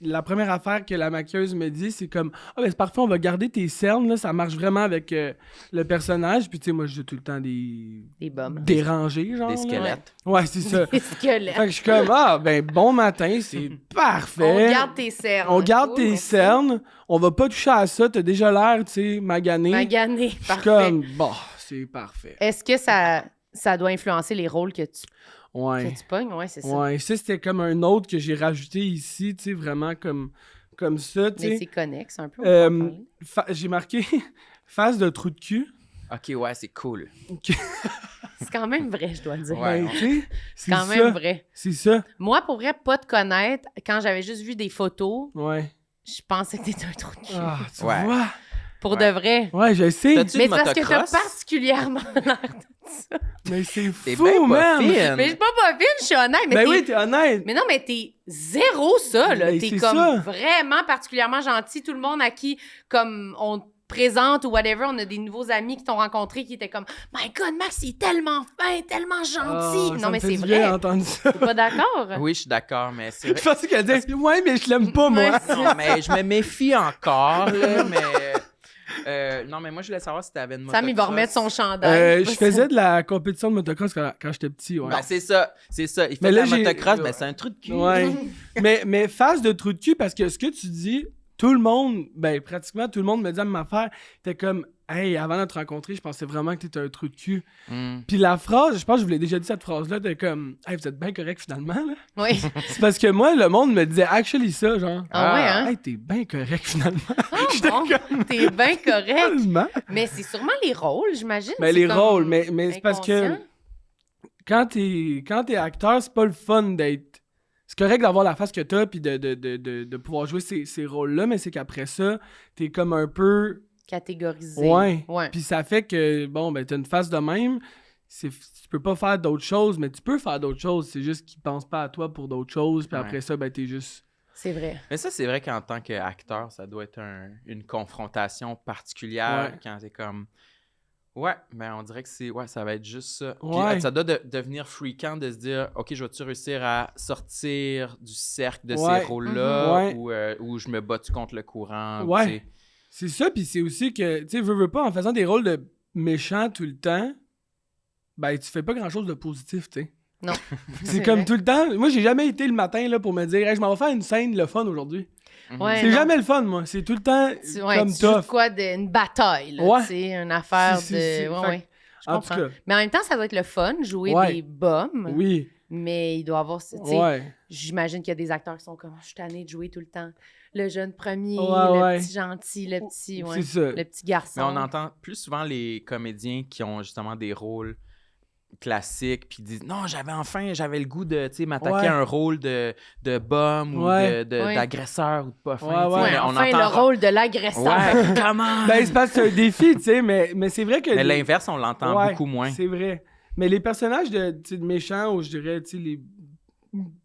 la première affaire que la maquilleuse me dit, c'est comme « Ah, ben c'est parfait, on va garder tes cernes, là, ça marche vraiment avec le personnage. » Puis tu sais, moi, j'ai tout le temps des bums. dérangés, genre. Des là. squelettes. Ouais, c'est ça. Des squelettes. Fait que je suis comme « Ah, ben bon matin, c'est parfait. On garde tes cernes. On garde Cool, tes merci. cernes. On va pas toucher à ça. T'as déjà l'air, tu sais, magané. Magané, Je suis parfait. comme « Bon, c'est parfait. Est-ce que ça doit influencer les rôles que tu Ouais. pognes? Ouais, c'est ça. Ouais, ça, c'était comme un autre que j'ai rajouté ici, tu sais, vraiment comme ça, tu Mais sais. c'est connexe un peu. On peut en parler. J'ai marqué face de trou de cul. OK, ouais, c'est cool. C'est quand même vrai, je dois le dire. Ouais. Ben, tu sais, C'est quand même vrai. C'est ça, Moi, pour vrai, pas te connaître, quand j'avais juste vu des photos, ouais. je pensais que t'étais un trou de cul. Ah, tu Ouais. vois? Pour Ouais. de vrai. Ouais, je sais, T'as-tu Mais une c'est parce que t'as motocross? particulièrement l'air de ça. mais c'est T'es fou, bien pas man! fine. Mais je suis pas fine, je suis honnête. Mais Ben t'es- oui, t'es honnête! Mais non, mais t'es zéro ça, là. Ben, T'es c'est comme ça. vraiment particulièrement gentil. Tout le monde à qui, comme, on te présente ou whatever, on a des nouveaux amis qui t'ont rencontré qui étaient comme « My God, Max, il est tellement fin, tellement gentil! Ah, ça non, me mais fait c'est du bien vrai. d'entendre ça. T'es pas d'accord? Oui, je suis d'accord, mais c'est Je vrai. pensais qu'elle disait « Ouais, mais je l'aime pas, moi! Ouais, » Non, mais je me méfie encore, là, mais... non, mais moi, je voulais savoir si t'avais une motocross. Sam, il va remettre son chandail. Je faisais de la compétition de motocross quand j'étais petit, ouais. Ben, c'est ça. Il fait Mais de là, la j'ai- motocross, ben, c'est un trou de cul. Ouais. mais face de trou de cul, parce que ce que tu dis, tout le monde, ben pratiquement tout le monde me dit la même affaire. T'es comme, hey, avant de te rencontrer, je pensais vraiment que t'étais un trou de cul. Mm. Puis la phrase, je pense que je vous l'ai déjà dit cette phrase-là, t'es comme, hey, vous êtes bien correct finalement, là. Oui. C'est parce que moi, le monde me disait actually ça, genre. Ah ouais, hein? Hey, t'es bien correct finalement. Ah, J'étais bon, comme, t'es bien correct. tellement. Mais c'est sûrement les rôles, j'imagine. Mais c'est les comme rôles, mais c'est parce que inconscient. quand t'es acteur, c'est pas le fun d'être. C'est correct d'avoir la face que t'as puis de pouvoir jouer ces rôles-là, mais c'est qu'après ça, t'es comme un peu. Catégorisé. Ouais. Ouais. Puis ça fait que, bon, ben, t'as une face de même. Tu peux pas faire d'autres choses, mais tu peux faire d'autres choses. C'est juste qu'ils pensent pas à toi pour d'autres choses. Puis Ouais. après ça, ben, t'es juste. C'est vrai. Mais ça, c'est vrai qu'en tant qu'acteur, ça doit être une confrontation particulière Ouais. quand c'est comme... Ouais, ben on dirait que ça va être juste ça. Puis, Ouais. ça doit devenir fréquent de se dire, OK, je vais-tu réussir à sortir du cercle de Ouais. ces rôles-là Ouais. ou je me bats-tu contre le courant? Ouais. Tu sais. C'est ça, puis c'est aussi que, tu sais, veux pas, en faisant des rôles de méchant tout le temps, ben, tu fais pas grand-chose de positif, tu sais. Non. C'est comme vrai. tout le temps. Moi, j'ai jamais été le matin là, pour me dire, hey, je m'en vais faire une scène, le fun aujourd'hui. Ouais, C'est non. jamais le fun, moi. C'est tout le temps comme tu joues de tough. quoi une bataille, là, Ouais. tu sais, une affaire Si, de... si. Ouais, Fait ouais. Je En tout comprends. cas, Mais en même temps, ça doit être le fun, jouer Ouais. des bombes. oui. Mais il doit y avoir... tu sais, Ouais. j'imagine qu'il y a des acteurs qui sont comme, je suis tannée de jouer tout le temps. Le jeune premier, Ouais, le ouais. petit gentil, le petit... Ouais, C'est ça. le petit garçon. Mais on entend plus souvent les comédiens qui ont justement des rôles classiques puis disent non, j'avais le goût de m'attaquer Ouais. à un rôle de bum ou Ouais. Ouais. d'agresseur ou de pas fin. Ouais, tu sais, Ouais, mais enfin, le rôle de l'agresseur. Ouais, comment? Ben, c'est parce que c'est un défi, tu sais, mais c'est vrai que... Mais l'inverse, on l'entend Ouais, beaucoup moins. C'est vrai. Mais les personnages tu sais, de méchants, ou je dirais, tu sais, les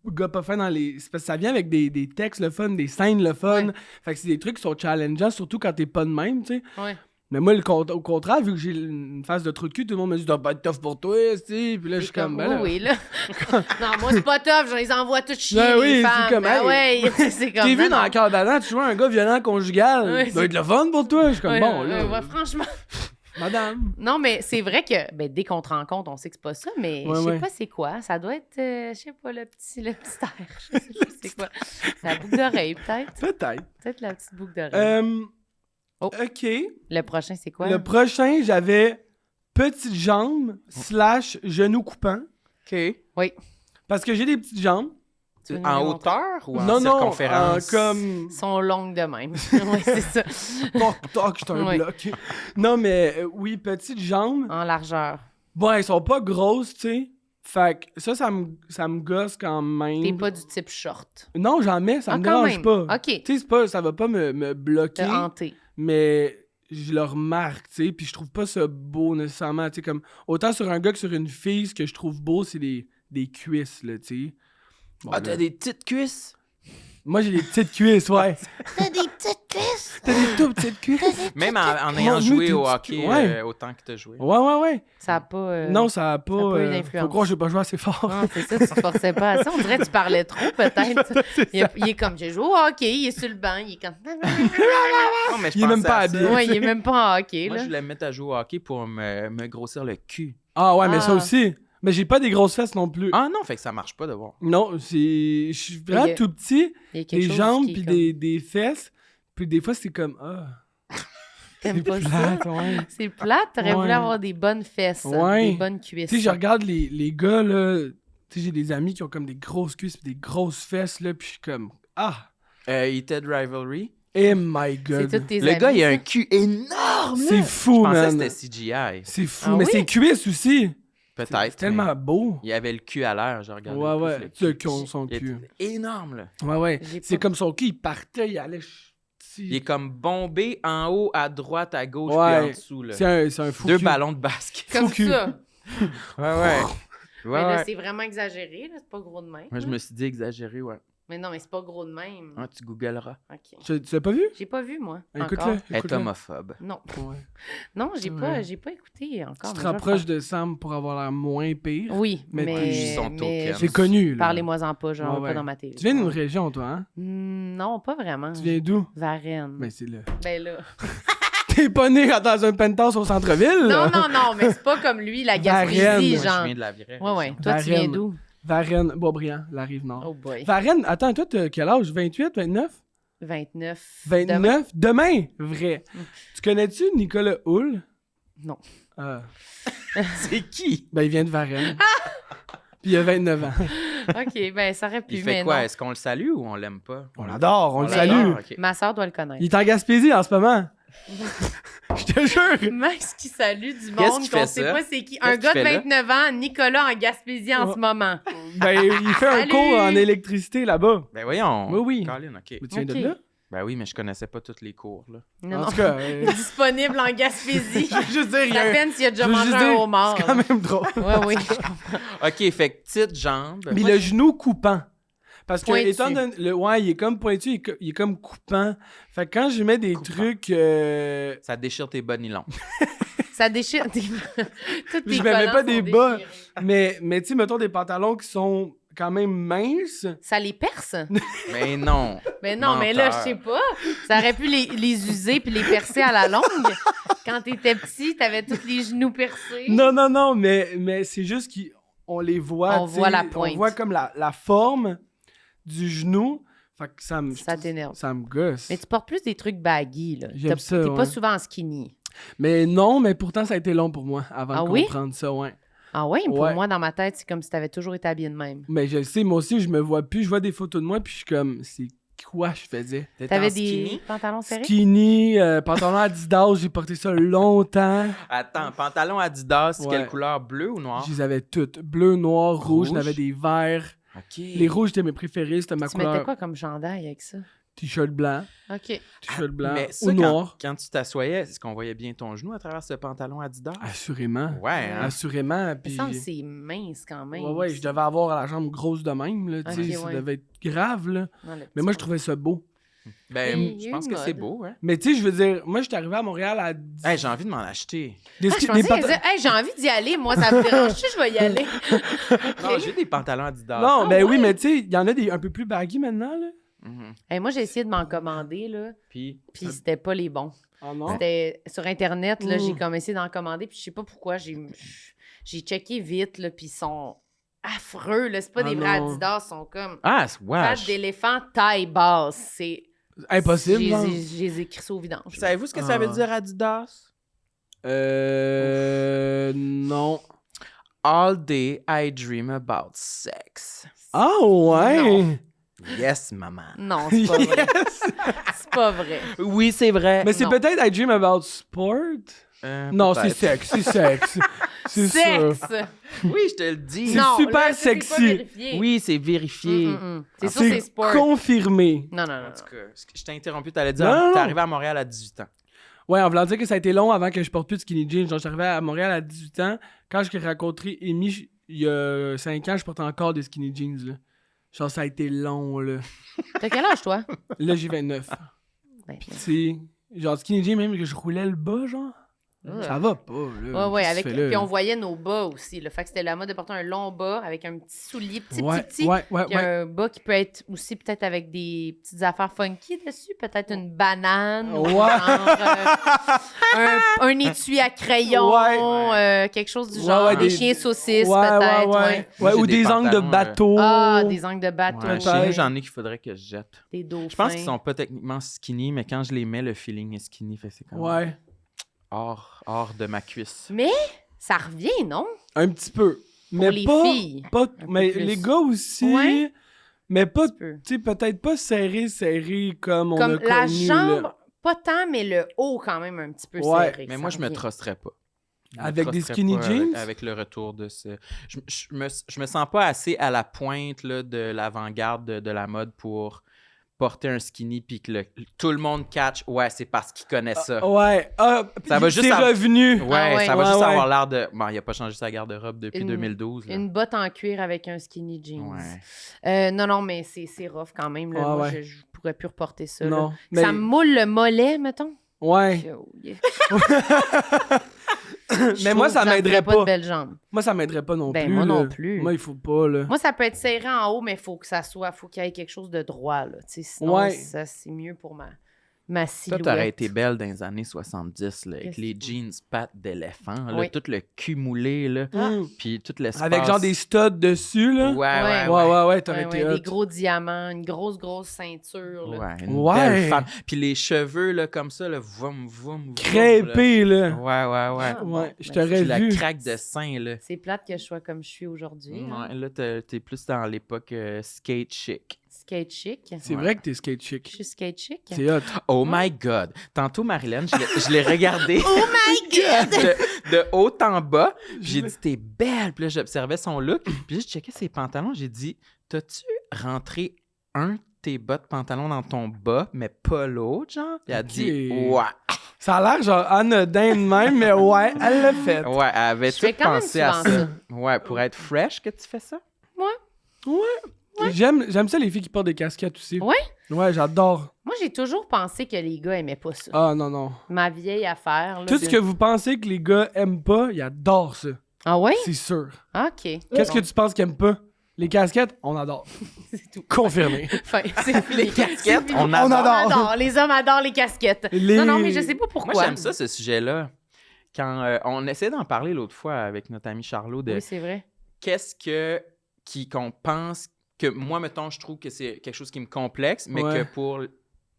gars pas fins dans les... C'est parce que ça vient avec des textes le fun, des scènes le fun. Ouais. Fait que c'est des trucs qui sont challengeants, surtout quand t'es pas de même, tu sais. Ouais. Mais moi, au contraire, vu que j'ai une face de trou de cul, tout le monde me dit « Ça doit pas être tough pour toi, tu sais. » Puis là, je suis comme... ben là, Oui, là. Non, moi, c'est pas tough, je les envoie toutes chier, Ben oui, les c'est femmes. comme, Ben hey, ouais, c'est comme... T'es vu non, dans non. la carte d'Adam, tu joues un gars violent conjugal. Ouais, ça doit c'est- être le fun pour toi. Je suis comme, Ouais, bon, là, ouais, franchement... madame. Non, mais c'est vrai que ben, dès qu'on te rencontre, on sait que c'est pas ça, mais Ouais, je sais ouais. pas c'est quoi. Ça doit être, je sais pas, le petit air. Je sais pas c'est quoi. La boucle d'oreille, peut-être. Peut-être. Peut-être la petite boucle d'oreille. OK. Le prochain, c'est quoi? Le prochain, j'avais petites jambes / genoux coupants. OK. Oui. Parce que j'ai des petites jambes. Tu veux nous En les montrer? hauteur ou en Non, circonférence? comme... Ils sont longues de même. oui, c'est ça. Toc, toc, j'étais un Oui. bloc. Non, mais oui, petites jambes. En largeur. Bon, elles sont pas grosses, tu sais. Fait que ça me gosse quand même. T'es pas du type short. Non, j'en mets, ça Ah, me quand dérange même. pas. OK. Tu sais, c'est pas, ça va pas me bloquer, T'as hanté. mais je le remarque, tu sais, puis je trouve pas ça beau nécessairement, tu sais, comme autant sur un gars que sur une fille, ce que je trouve beau, c'est des cuisses, là, tu sais. Bon, Ah, là, t'as des petites cuisses? moi, j'ai des petites cuisses, ouais. T'as des petites cuisses. T'as des tout petites cuisses? Même en ayant Mon joué Dieu, au t'es- hockey ouais. autant que t'as joué. Ouais. Ça a pas... Non, ça a pas... ça a pas eu faut d'influence. croire que j'ai pas joué assez fort. Non, c'est ça, tu te forçais pas à ça. On dirait que tu parlais trop, peut-être. Il est comme, j'ai joué au hockey, il est sur le banc, il est comme... Non, mais je Il est même pensais pas à ça. habillé. Ouais, il est même pas en hockey, Moi, là. je voulais me mettre à jouer au hockey pour me grossir le cul. Ah ouais, mais ça Ah. aussi. Mais j'ai pas des grosses fesses non plus. Ah non, fait que ça marche pas de voir. Non, je suis vraiment Il y a- tout petit, Il y a quelque des chose jambes qui est puis comme- des fesses, puis des fois c'est comme T'aimes pas ça? plate, ouais. C'est plate, t'aurais voulu Ouais. avoir des bonnes fesses, Ouais. des bonnes cuisses. Tu sais, je regarde les gars là, tu sais, j'ai des amis qui ont comme des grosses cuisses puis des grosses fesses là, puis je suis comme Heated Rivalry. oh my C'est god. tous tes Le amis, gars, il a ça? un cul énorme. C'est Je fou, pensais man. que c'était CGI. C'est fou, Ah mais oui? c'est cuisses aussi. Peut-être. C'est tellement mais beau. Il avait le cul à l'air, je regardais. Ouais, plus ouais. le Le cul. cul, son Il cul. était énorme, là. Ouais. J'ai C'est pas- comme son cul, il partait, il allait. Il est comme bombé en haut, à droite, à gauche, Ouais. puis en dessous, là. C'est un fou. Deux cul. ballons de basket. Comme fou cul. ça. Ouais. Mais là, Ouais. c'est vraiment exagéré, là. C'est pas gros de même. Moi, je là. me suis dit exagéré, ouais. Mais non, mais c'est pas gros de même. Ah, tu googleras. OK. Tu l'as pas vu? J'ai pas vu, moi, Écoute-le. encore. Elle est écoute-le. homophobe. Non. Ouais. Non, j'ai Ouais. pas écouté encore. Tu te mais je vais le rapproches faire. de Sam pour avoir l'air moins pire. Oui, Mais mais... t'es- son token. C'est connu, là. Parlez-moi-en pas, genre, Ouais. pas dans ma télé. Tu viens d'une région, toi, hein? Non, pas vraiment. Tu viens d'où? Varennes. Ben, c'est là. Ben là... T'es pas né dans un penthouse au centre-ville? Non, là? non, mais c'est pas comme lui, la Varennes. Gaspésie, Moi, je genre. viens de la vraie Ouais. région. Toi, tu viens Varennes. d'où? Varennes, Boisbriand, la Rive-Nord. Oh boy. Varennes, attends, toi, t'as quel âge? 28, 29? 29. 29? Demain? Demain? Vrai. Tu connais-tu Nicolas Hull? Non. Ah. C'est qui? Ben, il vient de Varennes. Puis il a 29 ans. OK, ben ça aurait pu, Il mais fait quoi? non. Est-ce qu'on le salue ou on l'aime pas? On l'adore, on le l'adore, salue. ok. Ma soeur doit le connaître. Il est en Gaspésie en ce moment. Je te jure. Max qui salue du Qu'est-ce monde qu'il qu'on fait sait ça? pas c'est qui. Qu'est-ce Un gars de qu'il fait là? 29 ans, Nicolas en Gaspésie en Ouais. ce moment. Ben, il fait un Salut. cours en électricité là-bas. Ben voyons. Oui. Colin, OK. Mais tu viens Ok. de là? Ben oui, mais je connaissais pas tous les cours, là. Non, En non. tout cas, Disponible en Gaspésie. je veux juste dire, il y a La un- peine s'il a déjà je veux mangé juste un dire, homard. c'est quand même drôle. Oui. OK, fait que petite jambe. Mais le genou coupant. Parce que, Pointu. étant donné, ouais, il est comme pointu, il est comme coupant. Fait que quand je mets des Coupant. trucs. Ça déchire tes bas nylons. Ça déchire. Tous tes Je mets collants pas sont des bas. déchirés. Mais tu sais, mettons des pantalons qui sont quand même minces. Ça les perce? Mais non. Mais non, mais là, je sais pas. Ça aurait pu les user puis les percer à la longue. Quand t'étais petit, t'avais tous les genoux percés. Non, mais c'est juste qu'on les voit. On tu sais, voit la pointe. On voit comme la forme du genou. Fait que Ça t'énerve. Ça me gosse. Mais tu portes plus des trucs baggy, là. J'aime ça, T'es ouais. pas souvent en skinny. Mais non, mais pourtant, ça a été long pour moi avant Ah de oui? comprendre ça, ouais. Ah ouais? Pour Ouais. moi, dans ma tête, c'est comme si t'avais toujours été habillé de même. Mais je le sais, moi aussi, je me vois plus. Je vois des photos de moi, puis je suis comme, c'est quoi je faisais? T'avais en des skinny? pantalons serrés? Skinny, pantalon Adidas, j'ai porté ça longtemps. Attends, pantalon Adidas, c'est Ouais. quelle couleur? Bleu ou noir? Je les avais toutes. Bleu, noir, rouge, j'en Rouge? avais des verts. OK. Les rouges étaient mes préférés, c'était ma Tu mettais couleur. quoi comme chandail avec ça? T-shirt blanc, OK. t-shirt blanc Mais ça, ou noir. quand tu t'assoyais, est-ce qu'on voyait bien ton genou à travers ce pantalon Adidas? Assurément. Ouais, hein? Assurément. Il Puis... me semble que c'est mince quand même. Ouais, je devais avoir la jambe grosse de même, là, tu sais, Ok, ça ouais. devait être grave, là. Non, le Mais petit moi, je pas. trouvais ça beau. Ben, Il y a je eu pense une que c'est mode. beau, hein? Mais tu sais, je veux dire, moi, je suis arrivé à Montréal à... Hey, j'ai envie de m'en acheter. des Ah, ski- je des pensais qu'elle panta- disait, hey, j'ai envie d'y aller. Moi, ça me dérange-tu? Je vais y aller. Non, j'ai des pantalons Adidas. Non, ben oui, ouais? mais tu sais, il y en a des un peu plus baggy maintenant, là. Mhm. Hey, moi, j'ai essayé de m'en commander, là, Puis, puis c'était pas les bons. Oh non? C'était sur Internet, là, j'ai Mm. comme essayé d'en commander, puis je sais pas pourquoi, j'ai checké vite, là, puis ils sont affreux, là. C'est pas Ah des vrais non. Adidas, ils sont comme ah, pattes wesh. d'éléphant taille basse. C'est Impossible, J'ai genre. j'ai écrit ça au vidange. Savez-vous ce que ça veut Ah. dire Adidas? Non. All day I dream about sex. Ah ouais! Non. Yes, maman. Non, c'est pas vrai. Yes! C'est pas vrai. Oui, c'est vrai. Mais c'est Non. peut-être I dream about sport? Non, c'est peut-être. sexe, c'est sexe. C'est sûr. Sexe! Oui, je te le dis. C'est Non, super là, ça, c'est pas sexy. vérifié. Oui, c'est vérifié. C'est sûr, c'est sport. confirmé. Non, non, non. En tout cas, je t'ai interrompu, t'allais dire, Non, non, t'es non. arrivé à Montréal à 18 ans. Ouais, en voulant dire que ça a été long avant que je porte plus de skinny jeans. Genre, je suis arrivé à Montréal à 18 ans. Quand j'ai rencontré Amy, il y a 5 ans, je portais encore des skinny jeans, là. Genre, ça a été long, là. T'as quel âge, toi? Là, j'ai 29. Ben, Tu sais, genre, skinny jeans, même que je roulais le bas, genre. Ça va pas, là. Ouais, Qu'est-ce avec... que tu fais là? Puis on voyait nos bas aussi. Là. Fait que c'était la mode de porter un long bas avec un petit soulier, petit. Ouais. Puis Ouais. un bas qui peut être aussi peut-être avec des petites affaires funky dessus. Peut-être une banane. Ou Ouais. genre, un étui à crayon. Quelque chose du genre. ouais, des des- chiens saucisses, Ouais, peut-être. ouais. Ouais. Moi, j'ai Ou des des angles de pantalons, bateau. Ah, des angles de bateau. Ouais, chez nous, j'en ai qu'il faudrait que je jette. Des dauphins. Je pense qu'ils sont pas techniquement skinny, mais quand je les mets, le feeling est skinny. Fait que c'est comme Ouais. hors de ma cuisse. Mais ça revient, non? Un petit peu. Mais les pas, filles, pas un mais peu plus. les gars aussi. Ouais. Mais pas, Un peu. tu sais, peut-être pas serré comme on Comme a la connu, jambe, là. pas tant, mais le haut quand même un petit peu Ouais. serré. Mais ça moi, je me revient. trusterais pas. Je me Avec des trusterais skinny pas jeans? Avec le retour de ce... Je me sens pas assez à la pointe là, de l'avant-garde de la mode pour porter un skinny puis que tout le monde catch. Ouais, c'est parce qu'il connaît ça. Ouais. Ah, Ça va juste c'est à- revenu. Ouais, Ah ouais. ça va Ouais, juste ouais. avoir l'air de... Bon, il a pas changé sa garde-robe depuis Une- 2012. là. Une botte en cuir avec un skinny jeans. Ouais. Non, mais c'est rough quand même. Là. Ouais, Moi, ouais. je pourrais plus reporter ça. Non. là. Mais, Ça me moule le mollet, mettons. ouais. Oh, yeah. Mais moi, Je ça trouve que m'aiderait me ferait pas. de belles jambes. Moi, ça m'aiderait pas non Ben, plus. moi non là. plus. Moi, il faut pas, là. Moi, ça peut être serré en haut, mais il faut que ça soit, faut qu'il y ait quelque chose de droit. Là. Tu sais, sinon, Ouais. ça, c'est mieux pour ma Toi, silhouette. t'aurais été belle dans les années 70, là, avec Qu'est-ce les que- jeans pattes d'éléphant, là, Oui. tout le cul moulé, là, Mm. puis tout l'espace. Avec genre des studs dessus, là. Ouais, Ouais, t'aurais Ouais, été des hot. gros diamants, une grosse ceinture. Là. Ouais, une Ouais. belle femme. Puis les cheveux, là, comme ça, là, vroom, vroom, vroom, Crêpé, là. là. Ouais. Ah, bon, Ouais, je ben, t'aurais Puis la vu. craque de sein, là. C'est plate que je sois comme je suis aujourd'hui. hein. Ouais, là, t'es plus dans l'époque skate chic. Skate chic. C'est Ouais. vrai que t'es skate Je chic. suis skate chic. C'est hot. Oh my God! Tantôt, Marilyn, je l'ai regardée Oh my God! de haut en bas. Puis j'ai dit, t'es belle. Puis là, j'observais son look. Puis j'ai checké ses pantalons. J'ai dit, t'as-tu rentré un de tes bas de pantalon dans ton bas, mais pas l'autre, genre? Puis elle a Ok. dit, ouais. Ça a l'air genre anodin de même, mais ouais, elle l'a fait. Ouais, elle avait Je fais tout quand même pensé à souvent ça. ça. Ouais, pour être fresh que tu fais ça? J'aime ça les filles qui portent des casquettes aussi. Ouais? Ouais, j'adore. Moi, j'ai toujours pensé que les gars aimaient pas ça. Ah, non. Ma vieille affaire. Là, Tout ce que vous pensez que les gars aiment pas, ils adorent ça. Ah ouais? C'est sûr. OK. Qu'est-ce que tu penses qu'ils aiment pas? Les casquettes, on adore. C'est tout. Confirmé. Enfin, c'est Les casquettes, c'est on fini. adore. Les hommes adorent les casquettes. Les- Non, mais je sais pas pourquoi. Moi, j'aime ça, ce sujet-là. Quand on essayait d'en parler l'autre fois avec notre ami Charlot, de Oui, c'est vrai. qu'est-ce qu'on pense que moi, mettons, je trouve que c'est quelque chose qui me complexe, mais Ouais. que pour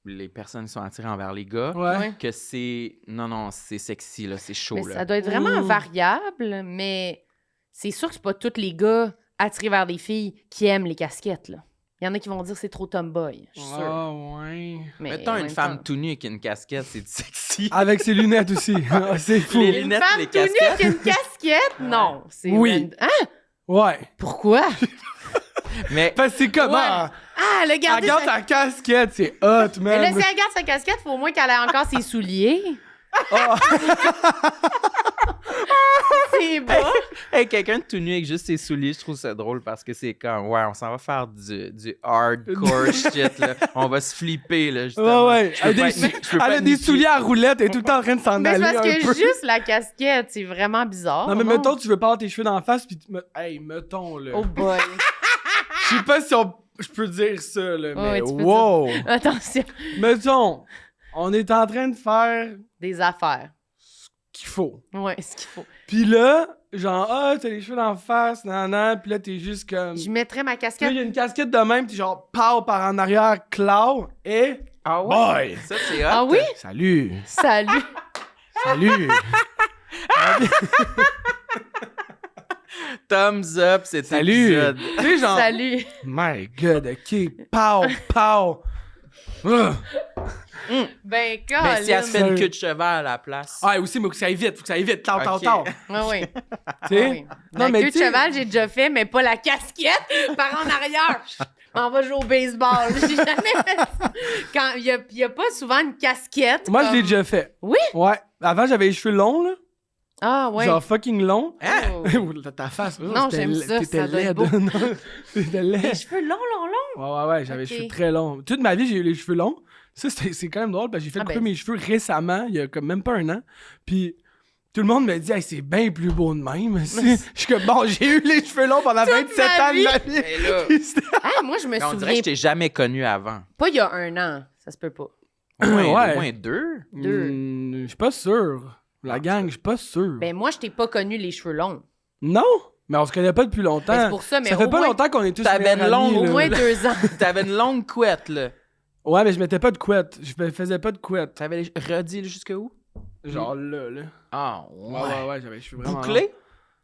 les personnes qui sont attirées envers les gars, Ouais. que c'est... Non, c'est sexy, là, c'est chaud, Mais là. ça doit être vraiment Ouh. variable, mais c'est sûr que c'est pas tous les gars attirés vers des filles qui aiment les casquettes, là. Il y en a qui vont dire que c'est trop tomboy, je suis sûre. Ah, ouais. Mais Mettons en une même femme temps- tout nue avec une casquette, c'est du sexy. Avec ses lunettes aussi. Ah, c'est fou. Les Une lunettes, femme les tout nue casquettes. avec une casquette? Non. C'est Oui. Hein? Ouais. Pourquoi? Mais Parce que c'est comment? Ouais. Ah, le garder Regarde sa... ta casquette, c'est hot, Mais là, man. si elle garde sa casquette, faut au moins qu'elle ait encore ses souliers. Ah. C'est bas. hey, quelqu'un de tout nu avec juste ses souliers, je trouve ça drôle parce que c'est comme, ouais, on s'en va faire du hardcore shit, là. On va se flipper, là, justement. Ouais. Je peux Elle pas a être des, nu- je peux pas elle a être des nu- souliers à roulettes, elle est tout le temps en train de s'en Mais c'est aller parce un que peu. juste la casquette, c'est vraiment bizarre. Non, mais mettons, tu veux pas avoir tes cheveux dans la face, pis hey, mettons, là. Oh boy. Je sais pas si je peux dire ça, là, mais Ouais, tu peux wow! Attention. Mettons, on est en train de faire Des affaires. ce qu'il faut. Ouais, ce qu'il faut. Pis là, genre, t'as les cheveux dans la face, nan, pis là, t'es juste comme... Je mettrais ma Là, casquette. il y a une casquette de même, t'es genre, pow par en arrière, claw, et... Ah ouais? Boy! Ça, c'est hot. Ah oui? Salut! Salut. Salut! Thumbs up, cet Salut! épisode. Tu sais, genre... Salut. My God, OK, pow! Ben, Mais si elle se fait Colin. une queue de cheval à la place. Ah, aussi, mais faut que ça aille vite, tard, Ok. Oui. Tu sais? Ah oui. Non, La mais queue de tu sais- cheval, j'ai déjà fait, mais pas la casquette par en arrière. Je m'en vais jouer au baseball. J'ai jamais fait ça. Quand il y a pas souvent une casquette. Moi, je l'ai comme- déjà fait. Oui? Ouais. Avant, j'avais les cheveux longs, là. Ah, ouais. Genre fucking longs. Oh. Ta face, Non, c'était j'aime laid- ça, T'étais ça doit être laide. beau. Non, t'étais laid. Les cheveux longs. Ouais, j'avais Ok. les cheveux très longs. Toute ma vie, j'ai eu les cheveux longs. Ça, c'est quand même drôle, parce que j'ai fait Ah, couper ben. mes cheveux récemment, il y a comme même pas un an. Puis tout le monde me dit, hey, c'est bien plus beau de même. Je suis comme, bon, j'ai eu les cheveux longs pendant 27 ma ans de vie. ma vie. Mais là, Puis c'était- Ah, moi, je me on dirait souviens que je t'ai jamais connu avant. pas il y a un an. Ça se peut pas. Au moins, Ouais. au moins deux. Deux. Je suis pas sûr. La gang, je suis pas sûr. Ben, moi, je t'ai pas connu les cheveux longs. Non, mais on se connaît pas depuis longtemps. Ben, c'est pour ça, mais ça fait au pas moins- longtemps qu'on est tous T'avais meilleurs une longue- amis, Au là. moins 2 ans. T'avais une longue couette, là. Ouais, mais je mettais pas de couette. Je me faisais pas de couette. T'avais redit jusqu'où? Genre là. Ah, Ouais, j'avais les cheveux vraiment Bouclé?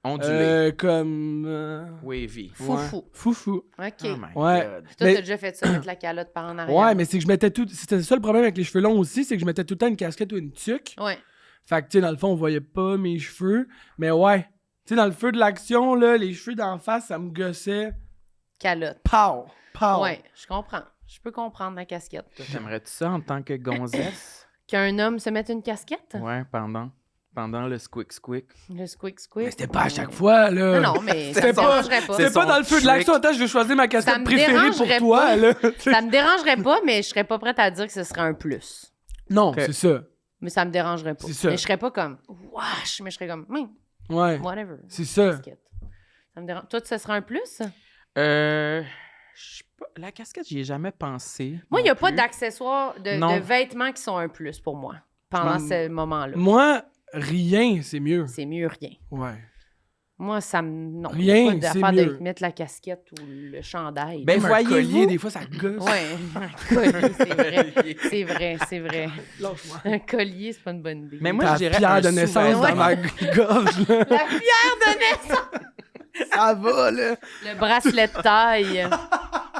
Ondulé. longs. Comme... Wavy. Foufou. Foufou. OK. Oh my Ouais. God. Toi, Mais- t'as déjà fait ça, mettre la calotte par en arrière. Ouais, mais c'est que je mettais tout... C'était ça le problème avec les cheveux longs aussi, c'est que je mettais tout le temps une casquette ou une tuque. Ouais. Fait que, tu sais, dans le fond, on voyait pas mes cheveux. Mais ouais. Tu sais, dans le feu de l'action, là, les cheveux d'en face, ça me gossait. Calotte. Pow! Ouais, je comprends. Je peux comprendre la casquette. T'aimerais-tu ça en tant que gonzesse? Qu'un homme se mette une casquette? Ouais, pendant le squick. Le squick. Mais c'était pas à chaque fois, là. Non, mais ça C'était me pas- dérangerait pas. c'est C'était pas son dans le feu de trick. l'action. Attends, je vais choisir ma Ça casquette me préférée pour dérangerait toi, pas. là. Ça me dérangerait pas, mais je serais pas prête à dire que ce serait un plus. Non, Ok. c'est ça. Mais ça me dérangerait pas. C'est ça. Mais je serais pas comme wesh, mais je serais comme Ouais. whatever. C'est ça. Casquette. Ça me dérange. Toi, ça serait un plus? Je sais pas. La casquette, j'y ai jamais pensé. Moi, il n'y a non pas plus. d'accessoires, Non. de vêtements qui sont un plus pour moi pendant Ben, ce moment-là. Moi, rien, c'est mieux. C'est mieux rien. Ouais. Moi, ça me. Non, Rien, y a pas d'affaire c'est de mieux. mettre la casquette ou le chandail. Ben, Même un voyez-vous- collier, des fois, ça gosse. Ouais, un collier, c'est vrai. C'est vrai, c'est vrai. Lâche-moi. Un collier, c'est pas une bonne idée. Mais moi, Ta je dirais pierre un de naissance sous-vêtement. dans ma gorge, là. La pierre de naissance! Ça va, là. Le bracelet de taille.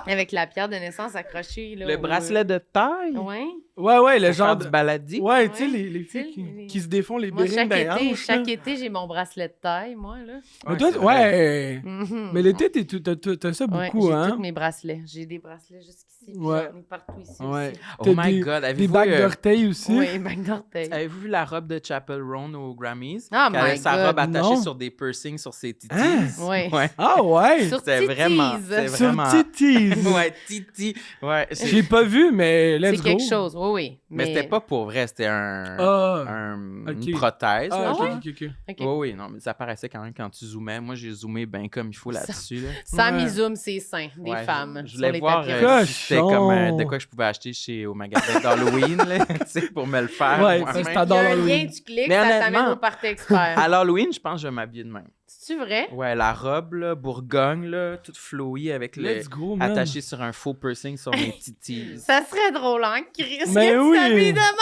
Avec la pierre de naissance accrochée. Là, Le bracelet de taille? Ouais. Ouais, le Pour genre faire de... du baladi. Ouais, tu sais, Ouais, les filles tu sais, les- qui se défont les Moi, bérines d'un hanche. chaque été, j'ai mon bracelet de taille, moi, là. Mais toi, c'est vrai. ouais. Mhm. Mais l'été, t'as ça Ouais, beaucoup, j'ai hein? tous mes bracelets. J'ai des bracelets jusqu'ici, puis Ouais. j'en ai partout ici Ouais. aussi. Oh T'as my des- God, Des avez-vous bagues d'orteil aussi. Oui, bague d'orteil. avez-vous vu la robe de Chapel Roan aux Grammys? Oh Qui avait my sa God, robe attachée non. sur des piercings sur ses titis. Hein? Ouais. Ouais. Ah ouais! Sur C'est titties. vraiment... C'est Sur vraiment... titties! Ouais, titi. Ouais, J'ai pas vu, mais let's C'est go. quelque chose, oui, oui. Mais c'était pas pour vrai, c'était Ah, une ok. prothèse. ah, là, ok, genre. ok. OK. Oui, oui, non, mais ça paraissait quand même quand tu zoomais. Moi, j'ai zoomé bien comme il faut là-dessus. Là. Sam, Ouais. il zoome ses seins des Ouais, femmes Je sur voulais les voir tapis. si c'était comme de Cochon. quoi que je pouvais acheter au magasin d'Halloween, là, tu sais, pour me le faire. Ouais, moi-même. parce que Il y a t'adores un lien, l'Halloween. tu cliques, Mais ça honnêtement, t'amène au party expert. À l'Halloween, je pense que je vais m'habiller de même. C'est-tu vrai? Ouais, la robe, là, Bourgogne, là, toute flowy avec le Let's go, man. attaché sur un faux piercing sur mes titis. Ça serait drôle, hein, Chris? Mais Que tu oui. t'habilles de même,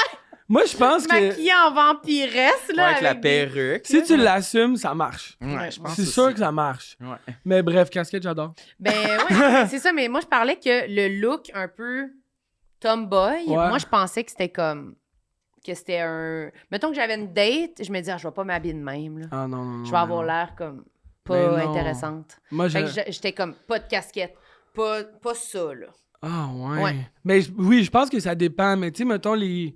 Moi, je pense que maquillée en vampiresse, là, Ouais, avec la des- perruque. si tu l'assumes, ça marche. Ouais, je pense C'est aussi. sûr que ça marche. Ouais. Mais bref, casquette, j'adore. Ben ouais, c'est ça, mais moi, je parlais que le look un peu tomboy, Ouais. moi, je pensais que c'était comme... que c'était un... Mettons que j'avais une date, je me disais, ah, je vais pas m'habiller de même, là. Ah non, non, non. Je vais avoir non. l'air comme Mais pas non. intéressante. Moi, Fait j'ai... que j'étais comme, pas de casquette, pas ça, là. Ah ouais. Ouais. Mais oui, je pense que ça dépend. Mais tu sais, mettons les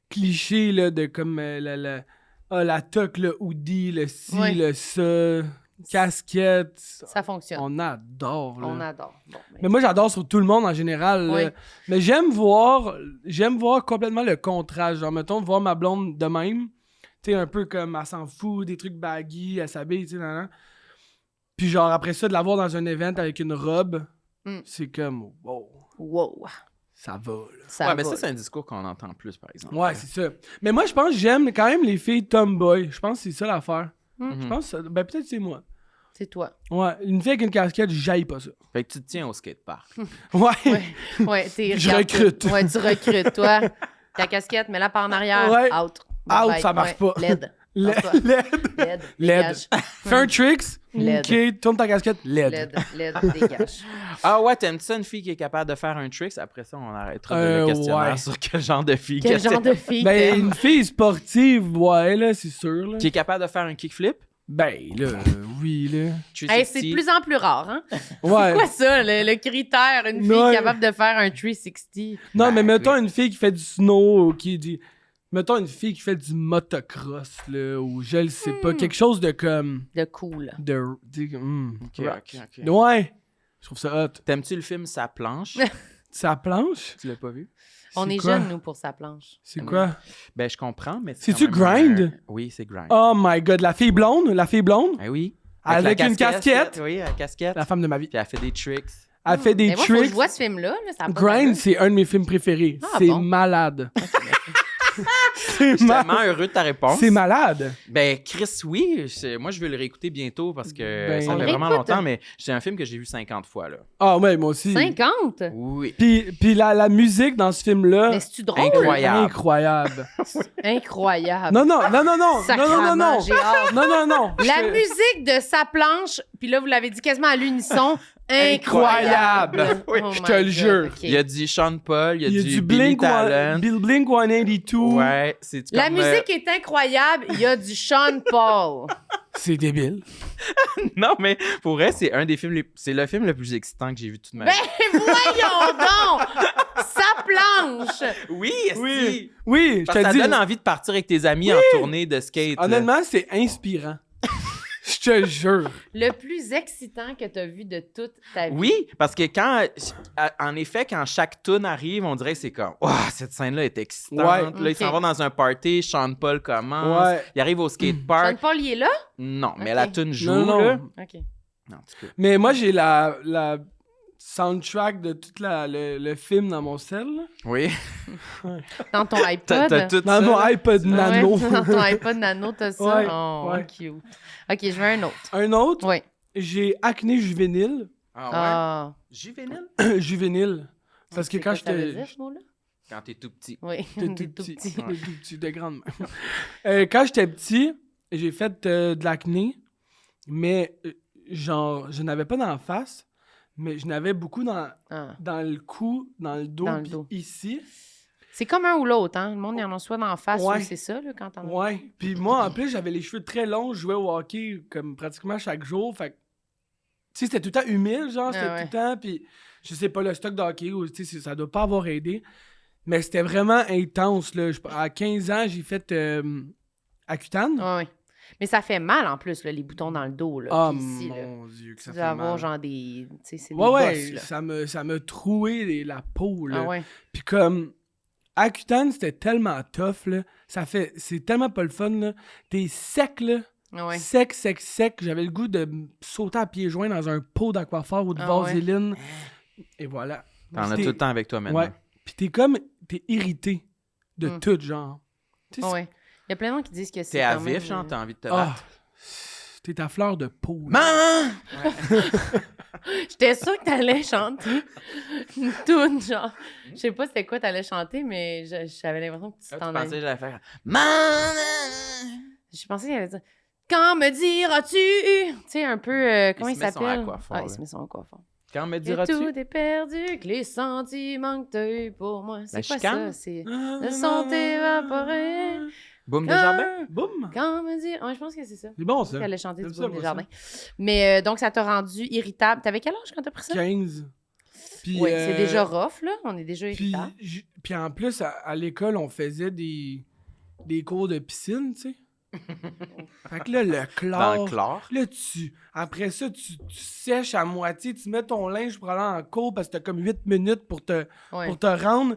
clichés là, de comme la toque, le hoodie, le ci, Ouais. le ça, casquette. Ça fonctionne. On adore. Là. On adore. Bon, ben, Mais moi, j'adore sur tout le monde en général. là. Oui. Mais j'aime voir complètement le contraste. Genre, mettons, voir ma blonde de même. Tu sais, un peu comme elle s'en fout, des trucs baggy, elle s'habille, tu sais, nan, nan. Puis genre, après ça, de la voir dans un event avec une robe, Mm. c'est comme, wow, wow, ça va, là. ça Ouais, mais va. ça, c'est un discours qu'on entend plus, par exemple. Ouais, c'est ça. Mais moi, je pense que j'aime quand même les filles tomboy. Je pense que c'est ça l'affaire. Mm. Je pense que ça... Ben, peut-être c'est moi. C'est toi. Ouais, une fille avec une casquette, j'aille pas ça. Fait que tu te tiens au skatepark. Ouais. Ouais, ouais, t'es... Je regarde recrute. tout. Ouais, tu recrutes, toi. Ta casquette, mets-la par en arrière. Ouais. Out. Out, Bye. ça marche Ouais. pas. LED. LED. Lance-toi. LED. LED. Dégage. Fais un tricks. LED. OK, tourne ta casquette. LED. LED. Dégage. Ah ouais, t'aimes ça une fille qui est capable de faire un trick? Après ça, on arrêtera le questionnaire ouais. sur quel genre de fille Quel que genre t'aimes. de fille Ben, t'aimes? une fille sportive, ouais, là, c'est sûr, là. Qui est capable de faire un kickflip? Ben, là, oui, là. Hey, c'est de plus en plus rare, hein? Ouais. C'est quoi ça, le critère? Une fille Ouais. capable de faire un 360? Non, mais Ben, mettons oui. une fille qui fait du snow ou qui dit... Mettons une fille qui fait du motocross, là, ou je le sais pas, quelque chose de comme... De cool. Ok, Rock. ok, ok. Ouais. Je trouve ça hot. T'aimes-tu le film Sa planche? Sa planche? Tu l'as pas vu? On est quoi? jeunes, nous, pour sa planche. C'est quoi? Ben, je comprends, mais C'est-tu quand même Grind? Oui, c'est Grind. Oh my God, la fille blonde? La fille blonde? Ah oui. Avec la une casquette? Oui, la casquette. La femme de ma vie. Puis elle fait des tricks. Elle fait des Mais moi, faut que tricks. je vois ce film-là. Là, ça a pas Grind, d'allure. c'est un de mes films préférés. Ah, c'est bon? malade. C'est Je suis ma- tellement heureux de ta réponse. C'est malade. Ben, Chris, oui. Moi, je veux le réécouter bientôt parce que Ben, ça On fait le vraiment réécoute. longtemps, mais c'est un film que j'ai vu 50 fois, là. Ah ouais, moi aussi. 50? Oui. Puis la musique dans ce film-là, Mais c'est-tu drôle? Incroyable. incroyable. Incroyable. Non, non, non, non, non, non, non, non, Sacrement, non. j'ai hâte. Non, non, non. La Je- musique de sa planche, puis là, vous l'avez dit quasiment à l'unisson, Incroyable. incroyable. Oui, Oh je my te le God, jure. ok. Il y a du Sean Paul, il y a, Il y a du du Billy Talent. Blink 182. Ouais, c'est La comme, musique est incroyable, il y a du Sean Paul. C'est débile. Non, mais pour vrai, c'est un des films c'est le film le plus excitant que j'ai vu toute ma vie. Ben voyons donc! Sa planche! Oui, Oui. Oui, je Parce que te ça dis. donne envie de partir avec tes amis en tournée de skate. là. Honnêtement, c'est inspirant. Je te jure. Le plus excitant que tu as vu de toute ta vie. Oui, parce que en effet, quand chaque tune arrive, on dirait que c'est comme, oh, cette scène-là est excitante. Ouais. Là, ils Ok. s'en vont dans un party, Sean Paul commence, Ouais. il arrive au Sean skatepark. Paul, il est là? Non, mais Ok. la tune joue, Non, non. là. OK. Non, en tout cas. Mais moi, j'ai la soundtrack de tout le film dans mon cell. là. Oui. Dans ton T'as iPod? tout Dans ça. mon là. iPod Nano. Ouais, dans ton iPod Nano, t'as ça? Ouais, Oh, ouais. cute. OK, je veux un autre. Un autre, Oui. j'ai acné juvénile. Ah ouais? Ah. Juvénile? Juvénile. Parce que C'est quand quoi ça veut j'étais... dire, ce mot-là? Quand t'es tout petit. Oui, J'étais t'es tout petit. J'étais tout petit, de grande main. Quand j'étais petit, j'ai fait de l'acné, mais genre, je n'avais pas dans la face, mais je n'avais beaucoup dans Ah. le cou, dans le dos, Dans le puis dos. ici. C'est comme un ou l'autre, hein. Le monde, il en a soit dans la face Ouais. ou c'est ça, là, quand t'en as. Ouais. Puis moi, en plus, j'avais les cheveux très longs. Je jouais au hockey comme pratiquement chaque jour. Fait que, tu sais, c'était tout le temps humide, genre. C'était ouais. tout le temps. Puis, je sais pas, le stock de hockey, tu sais, ça doit pas avoir aidé. Mais c'était vraiment intense, là. À 15 ans, j'ai fait Accutane. Ouais, ouais. Mais ça fait mal, en plus, là, les boutons dans le dos, là. Ah, puis ici, là. mon Dieu, que ça Tu fait dois avoir, mal. genre, des... Tu sais, c'est des Ouais, bosses, ouais, là. ça me troué la peau, là. Ah ouais. Puis comme, Accutane, c'était tellement tough, là. C'est tellement pas le fun, là. T'es sec, là. Ah ouais. Sec. J'avais le goût de sauter à pieds joints dans un pot d'aquaphore ou de Ah ouais. vaseline. Et voilà. T'en as Puis tout le temps avec toi maintenant. Ouais. Puis t'es irrité de tout, genre. Tu sais, Ah ouais. Il y a plein de gens qui disent que c'est T'es à quand même, vif, genre, t'as envie de te Ah, battre. t'es ta fleur de peau. là. Maman! J'étais sûre que t'allais chanter une toune, genre. Je sais pas c'était quoi t'allais chanter, mais j'avais l'impression que tu Ah, t'en tu pensais que allais. j'allais faire Maman! Je pensais qu'il allait dire « Quand me diras-tu? » Tu sais, un peu... comment il se met son s'appelle? aquaphore, Ah, il là. se met son aquaphore. Quand me Que diras-tu? tout est perdu, que les sentiments que t'as eu pour moi. C'est La quoi chicane? ça? C'est... Ne sont évaporés. Boum de jardin? Boum! Quand me dire... Ouais, je pense que c'est ça. C'est bon, ça. Elle allait chanter J'aime du ça, Boum des moi, Jardins. Mais donc, ça t'a rendu irritable. T'avais quel âge quand t'as pris ça? 15. Puis, Oui, c'est déjà rough, là. On est déjà Puis, irritable. puis en plus, à l'école, on faisait des cours de piscine, tu sais. Fait que là, le chlore... Dans le chlore. Là, après ça, tu sèches à moitié, tu mets ton linge pour aller en cours parce que t'as comme 8 minutes pour te Ouais. rendre.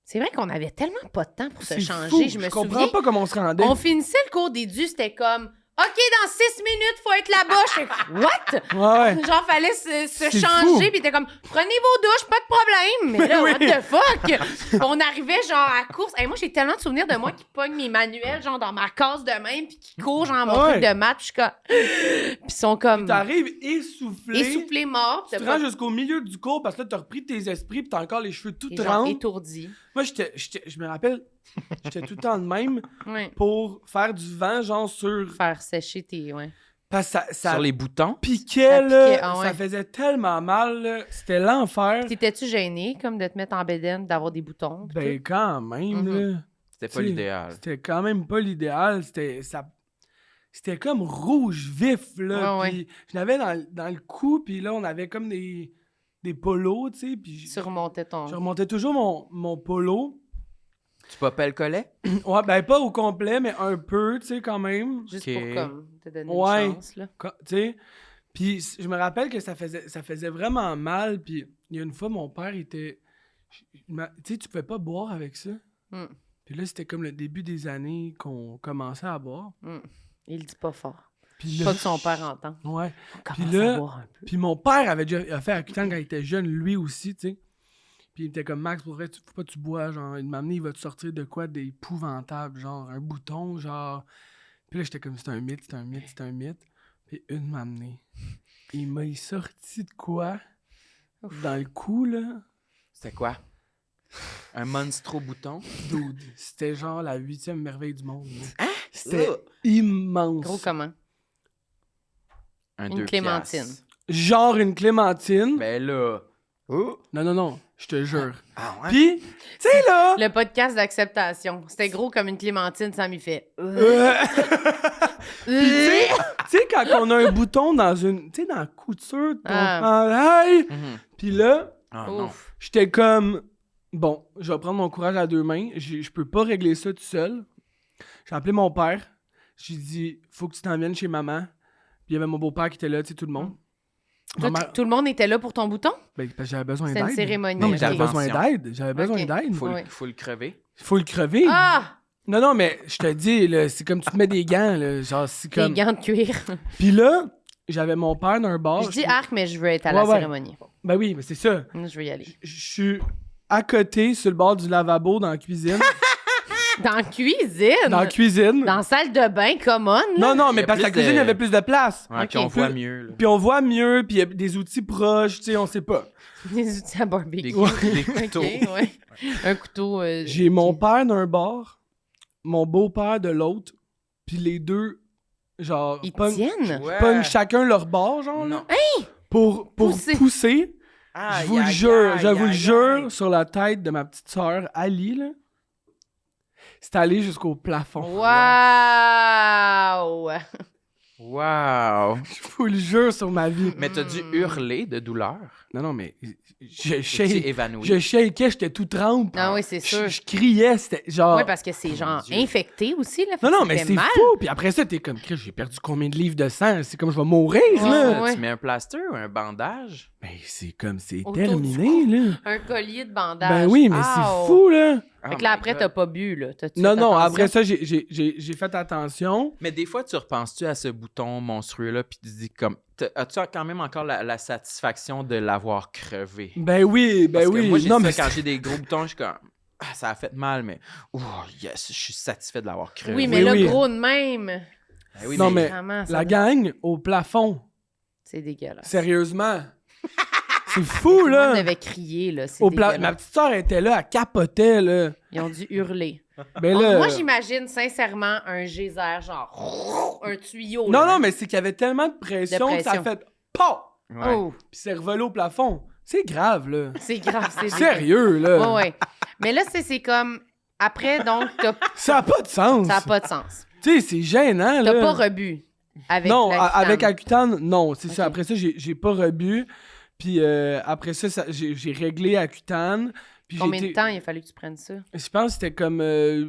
C'est vrai qu'on avait tellement pas de temps pour se C'est changer. fou. Je me comprends souviens, pas comment on se rendait. on finissait le cours des dieux, c'était comme « OK, dans 6 minutes, faut être là-bas. » Je fais « What? » Ouais. Genre, fallait se C'est changer, fou. puis t'es comme « Prenez vos douches, pas de problème. » Mais là, Oui. what the fuck? Puis on arrivait genre à course. Hey, moi, j'ai tellement de souvenirs de moi qui pogne mes manuels, genre dans ma case de même, puis qui court, genre, mon Ouais. truc de maths. Puis je suis comme... Puis ils sont comme... T'arrives essoufflé. Essoufflés, morts. Tu te rends jusqu'au milieu du cours parce que là, t'as repris tes esprits pis t'as encore les cheveux tout Et genre trempés. étourdis. Moi, je me rappelle, j'étais tout le temps de même Ouais. pour faire du vent, genre sur. Faire sécher tes... Ouais. Parce que ça Sur les boutons. piquait, Ça là. piquait, ah ouais. Ça faisait tellement mal, là. C'était l'enfer. T'étais-tu gêné, comme de te mettre en bédaine, d'avoir des boutons? pis Ben, tout? quand même, Mhm. là. C'était pas T'sais, l'idéal. C'était quand même pas l'idéal. C'était comme rouge vif, là. Ouais, Puis je l'avais dans le cou, puis là, on avait comme des polos, tu sais. Puis Tu remontais ton... je remontais toujours mon polo. Tu popais le collet? Ouais, ben pas au complet, mais un peu, tu sais, quand même. Juste Ok. pour comme te donner Ouais. une chance, là. Tu sais. Puis je me rappelle que ça faisait vraiment mal. Puis il y a une fois, mon père était... Tu sais, tu pouvais pas boire avec ça. Mm. Puis là, c'était comme le début des années qu'on commençait à boire. Il le dit pas fort. Puis Pas là, que son père entend. ouais. On Puis commence là- à boire un peu. Puis mon père avait déjà fait Accutane quand il était jeune, lui aussi, tu sais. Puis il était comme, Max, pour vrai, faut pas que tu bois, genre, il m'a amené, il va te sortir de quoi d'épouvantable, genre, un bouton, genre. Puis là, j'étais comme, c'est un mythe. Puis une m'a amené. Il m'a sorti de quoi Ouf. dans le cou, là. C'était quoi? Un monstro bouton? Dude, c'était genre la 8e merveille du monde. là. Hein? C'était immense. Gros comment? Un Une 2 clémentine. piastres. Genre une clémentine. Ben là. Oh. Non, je te jure. Ah ouais? Puis, tu sais, là. Le podcast d'acceptation. C'était gros comme une clémentine, ça m'y fait. Puis, tu sais, quand on a un bouton dans une. Tu sais, dans la couture de ton Ah. chandail. Mhm. Puis là, Ah non. Ouf. j'étais comme. Bon, je vais prendre mon courage à deux mains. Je peux pas régler ça tout seul. J'ai appelé mon père. J'ai dit, faut que tu t'en viennes chez maman. Puis il y avait mon beau-père qui était là, tu sais, tout le monde. Toi, Maman- tout le monde était là pour ton bouton? Ben, parce que j'avais besoin C'était d'aide. une cérémonie. Non, mais j'avais ok. besoin d'aide. J'avais besoin Ok. d'aide. Faut, Ouais. faut le crever. Faut le crever. Ah! Non, mais je te dis, là, c'est comme tu te mets des gants, là. Genre, c'est Des comme. gants de cuir. Puis là, j'avais mon père d'un bar. Je dis arc, mais je veux être à la Ouais, ouais. cérémonie. Ben oui, mais c'est ça. Je veux y aller. Je suis à côté, sur le bord du lavabo, dans la cuisine. Dans la cuisine? Dans la cuisine. Dans la salle de bain, come on, là. Non, non, Il y mais a parce que la plus cuisine, il y de- avait plus de place. Ouais, Ok. puis on voit Puis- mieux. Là. Puis on voit mieux, puis il y a des outils proches, tu sais, on sait pas. Des outils à barbecue. Des, Ouais. des couteaux. Ok, ouais. Un couteau. J'ai mon qui- père d'un bord, mon beau-père de l'autre, puis les deux, genre, Ils pognent tiennent? pognent chacun leur bord, genre, là, Non. pour Pousser. pousser. Aïe, Je vous le aïe, jure, aïe, je vous le aïe, jure, aïe. sur la tête de ma petite sœur Ali, là, C'est allé jusqu'au plafond. Wow! Wow! Je vous le jure sur ma vie. Mais t'as dû hurler de douleur? Non, mais je T'es shake. évanoui? Je shakeais, j'étais tout trempe. Ah oui, c'est sûr. Je criais, c'était genre... Oui, parce que c'est genre Dieu. infecté aussi, là. Non, Fait que mais ça fait c'est mal. fou. Puis après ça, t'es comme, Chris, j'ai perdu combien de livres de sang? C'est comme, je vais mourir, là. Ouais. Tu mets un plaster ou un bandage? Mais c'est comme, c'est Autour terminé, là. Un collier de bandage. Ben oui, mais Ow. c'est fou, là. Fait que là, après, t'as pas bu, là. T'as-tu Non, fait non, attention? après ça, j'ai fait attention. Mais des fois, tu repenses-tu à ce bouton monstrueux-là, puis tu te dis comme... As-tu quand même encore la satisfaction de l'avoir crevé? Ben oui, ben Parce que oui. moi, j'ai non, ça, mais quand j'ai des gros boutons, je suis comme... Ah, ça a fait mal, mais... Oh, yes, je suis satisfait de l'avoir crevé. Oui, mais Oui, là, oui. gros de même. Ben oui, Non, mais Vraiment, ça la doit- gang au plafond, C'est dégueulasse. sérieusement. C'est fou, Tout le monde là. devait crier, là. C'est Ma dégueulasse. petite soeur était là, elle capotait, là. Ils ont dû hurler. Ben là... Moi, j'imagine sincèrement un geyser, genre un tuyau. Non, là. non, mais c'est qu'il y avait tellement de pression, que ça a fait POW! Ouais. Oh, Puis c'est revolé au plafond. C'est grave, là. c'est grave, c'est Sérieux, là. Ouais, ouais. Mais là, c'est comme... Après, donc, Ça n'a pas de sens. ça n'a pas de sens. Tu sais, c'est gênant, là. T'as pas rebu avec Non, l'Aquitaine. avec Accutane, non. C'est ça. Ok. Après ça, j'ai pas rebu. Puis après ça, j'ai réglé Accutane. Puis j'ai Combien de été- temps il a fallu que tu prennes ça? Je pense que c'était comme...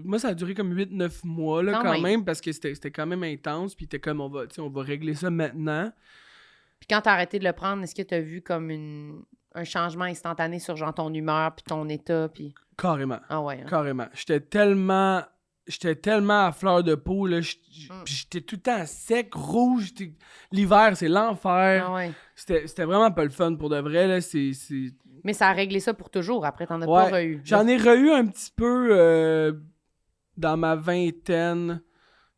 moi, ça a duré comme 8-9 mois, là, Quand quand même. même, parce que c'était quand même intense. Puis t'es comme, on va régler ça maintenant. Puis quand t'as arrêté de le prendre, est-ce que t'as vu comme un changement instantané sur genre ton humeur puis ton état? Puis... Carrément. Ah ouais. Hein? Carrément. J'étais tellement à fleur de peau, là. Mm. Puis j'étais tout le temps sec, rouge. L'hiver, c'est l'enfer. Ah ouais. C'était vraiment pas le fun pour de vrai, là. Mais ça a réglé ça pour toujours. Après, t'en as Ouais. pas re-eu. J'en ai re-eu un petit peu dans ma vingtaine.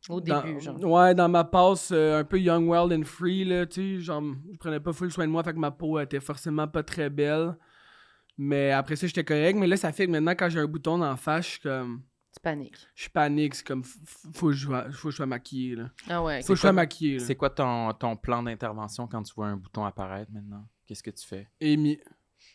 Au début, genre. Ouais, dans ma passe un peu young, wild and free, là, tu sais. Genre, je prenais pas full soin de moi, fait que ma peau était forcément pas très belle. Mais après ça, j'étais correct. Mais là, ça fait que maintenant, quand j'ai un bouton d'en face, je suis comme... Tu paniques. Je panique, c'est comme... Faut que je sois maquillé, là. Ah ouais. Faut que je sois maquillé, là. C'est quoi ton plan d'intervention quand tu vois un bouton apparaître maintenant? Qu'est-ce que tu fais? Amy.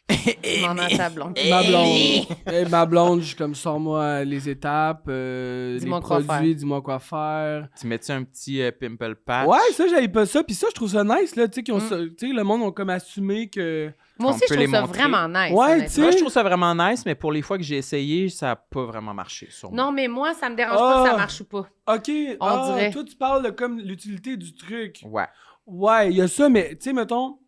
Tu demandes à ta blonde. Ma blonde. Ma blonde, je suis comme, sors-moi les étapes, les Dis-moi quoi produits, faire. dis-moi quoi faire. Tu mets-tu un petit pimple patch? Ouais, ça, j'avais pas ça. Puis ça, je trouve ça nice, là, tu sais, Mm. tu sais, le monde ont comme assumé que... Moi On aussi, je peut les trouve ça montrer. vraiment nice. Ouais, honnêtement. tu sais. Moi, je trouve ça vraiment nice, mais pour les fois que j'ai essayé, ça n'a pas vraiment marché sur moi. Non, mais moi, ça me dérange pas que ça marche ou pas. OK, dirait. toi, tu parles de comme l'utilité du truc. Ouais. Ouais, il y a ça, mais, tu sais, mettons...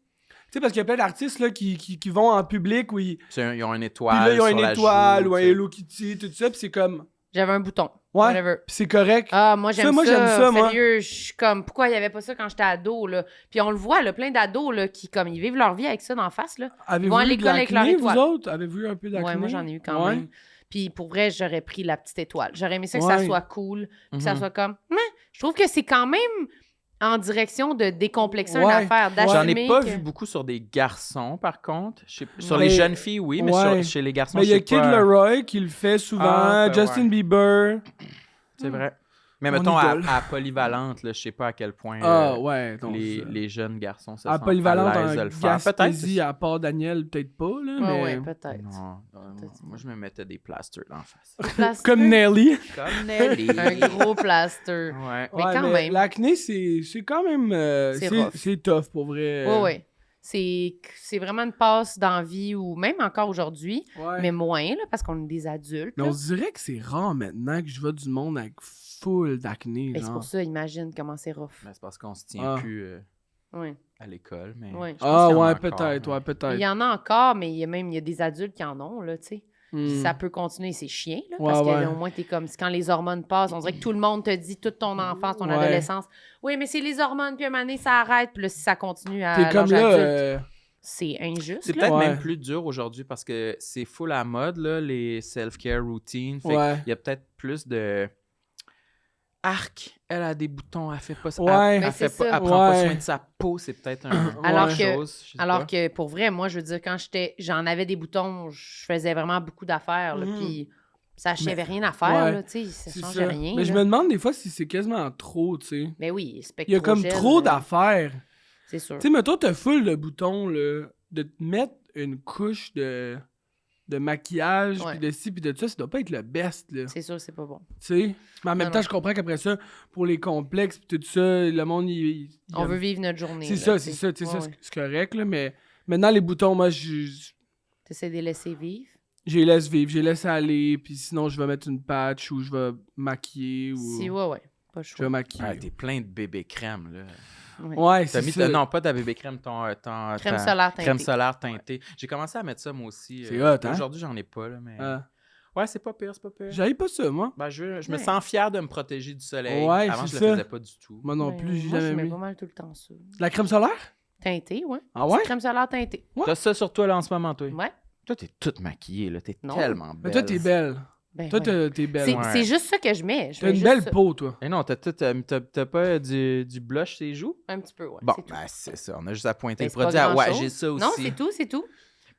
Tu sais, parce qu'il y a plein d'artistes, là, qui vont en public, où ils... Ils ont une Puis étoile. là, ils ont sur une la étoile, joue, ou un tu sais. Hello Kitty, tout ça, puis c'est comme... J'avais un bouton. Ouais, Whatever. puis c'est correct. Ah, moi, j'aime ça. moi, j'aime ça, moi. Sérieux, je suis comme, pourquoi il n'y avait pas ça quand j'étais ado, là? Puis on le voit, là, plein d'ados, là, qui, comme, ils vivent leur vie avec ça d'en face, là. Avez-vous vont à eu de l'école avec leur l'acné, vous étoile. autres? Avez-vous eu un peu d'acné? Ouais, moi, j'en ai eu quand Ouais. même. Puis pour vrai, j'aurais pris la petite étoile. J'aurais aimé ça que Ouais. ça soit cool, que ça Mhm. soit comme, je trouve que c'est quand même en direction de décomplexer une Ouais. affaire, J'en d'assumer ai pas que- vu beaucoup sur des garçons, par contre. Sur Mais- les jeunes filles, oui, mais Ouais. chez les garçons, Mais il y je a sais Kid pas. Leroy qui le fait souvent, Ah, ben Justin ouais. Bieber. C'est vrai. Mais Mon mettons, à idole. Polyvalente, là, je sais pas à quel point Ouais, donc les jeunes garçons se à sentent Polyvalente à l'aise de en le faire. Peut-être. Gaspésie, à part Daniel, peut-être pas, là, Ah mais... ouais, peut-être. Non, moi, je me mettais des plasters en face. Plaster. Comme Nelly. Comme Nelly. Un gros plaster. Ouais. Mais quand même. L'acné, c'est quand même... C'est rough. c'est tough, pour vrai. Oui, oui. C'est vraiment une passe d'envie, ou même encore aujourd'hui, Ouais. mais moins, là, parce qu'on est des adultes. Mais là. on dirait que c'est rare maintenant que je vois du monde avec full d'acné, Ben, c'est genre. pour ça, imagine comment c'est rough. Ben, c'est parce qu'on se tient Ah. plus Oui. à l'école. Mais Ouais. je pense Ah qu'il y en a ouais, encore, peut-être, mais- ouais, Il peut-être. y en a encore, mais il y a des adultes qui en ont, là, tu sais. Puis Hmm. ça peut continuer, c'est chiant, là, Ouais, parce que ouais. au moins, t'es comme, c'est quand les hormones passent, on dirait que tout le monde te dit, toute ton enfance, ton Ouais. adolescence, oui, mais c'est les hormones, puis à un moment donné, ça arrête, puis là, si ça continue à T'es comme l'âge là... adulte, c'est injuste, C'est là. peut-être Ouais. même plus dur aujourd'hui parce que c'est full à mode, là, les self-care routines. Fait Ouais. il y a peut-être plus de... Arc, elle a des boutons, elle fait pas ça. Ouais. Elle, Mais fait c'est pas, ça. elle prend pas Ouais. soin de sa peau, c'est peut-être un Alors autre que- chose, je sais Alors pas. que, pour vrai, moi, je veux dire, quand j'en avais des boutons, je faisais vraiment beaucoup d'affaires, là, Mhm. puis ça Mais- n'avait rien à faire, ouais. là, tu sais, ça C'est changeait ça. rien. Mais je là. me demande des fois si c'est quasiment trop, tu sais. Mais oui, Il y a comme trop d'affaires. C'est sûr. Tu sais, mettons, t'as full de boutons, là, de te mettre une couche de de maquillage, Ouais. puis de ci, puis de ça, ça doit pas être le best, là. C'est sûr, c'est pas bon. Tu sais? Mais en même Non, temps, non. je comprends qu'après ça, pour les complexes, puis tout ça, le monde, il On aime- veut vivre notre journée. C'est là, ça, tu c'est sais. ça, tu sais, Ouais, ça, ouais. c'est correct, là, mais maintenant, les boutons, moi, T'essaies de les laisser vivre. je les laisse vivre, je les laisse aller, puis sinon, je vais mettre une patch ou je vais maquiller ou Si, ouais. Pas le je vais choix. maquiller. Ah, t'es plein de bébé crème, là. Ouais, T'as c'est mis ça. non, pas ta bébé crème, Crème solaire teintée. crème solaire teintée. J'ai commencé à mettre ça, moi aussi. C'est hot, hein? Aujourd'hui, j'en ai pas, là, mais... Ah. Ouais, c'est pas pire, c'est pas pire. J'avais pas ça, moi. Ben, je me Ouais. sens fier de me protéger du soleil. Ouais, Avant, c'est je le ça. faisais pas du tout. Moi non Ben, plus, j'ai moi, je jamais mets mis. pas mal tout le temps ça. La crème solaire? Teintée, ouais. Ah ouais? Crème solaire teintée. Ouais. T'as ça sur toi, là, en ce moment, toi? Ouais. Toi, t'es toute maquillée, là. T'es Non. tellement belle. Mais toi, t'es belle. Ben, Toi, ouais. t'es belle. C'est Ouais. c'est juste ça que je mets. Je T'as mets une juste belle ça. peau, toi. Et non, t'as pas du blush sur les joues? Un petit peu, ouais. Bon, c'est tout. ben, c'est ça. On a juste à pointer Ben, le c'est pas produit. Ah, ouais, grand-chose. j'ai ça aussi. Non, c'est tout, c'est tout.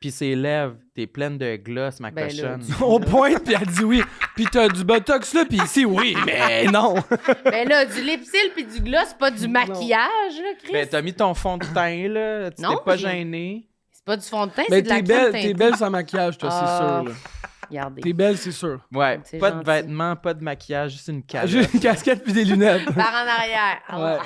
Puis ses lèvres, t'es pleine de gloss, ma Ben, là, cochonne. Au point, puis elle dit oui. Puis t'as du botox là, puis ici, oui, mais non. Ben là, du lipsil puis du gloss, pas du maquillage, là, Chris. Ben, t'as mis ton fond de teint, là. Tu Non, t'es pas j'ai- gêné. C'est pas du fond de teint, Mais c'est de la t'es crème belle, teintée. t'es belle sans maquillage, toi, Ah. c'est sûr. Là. Regardez. T'es belle, c'est sûr. Ouais, C'est pas gentil. de vêtements, pas de maquillage, juste une calotte. J'ai une casquette puis des lunettes. Par en arrière. Ouais. Ah.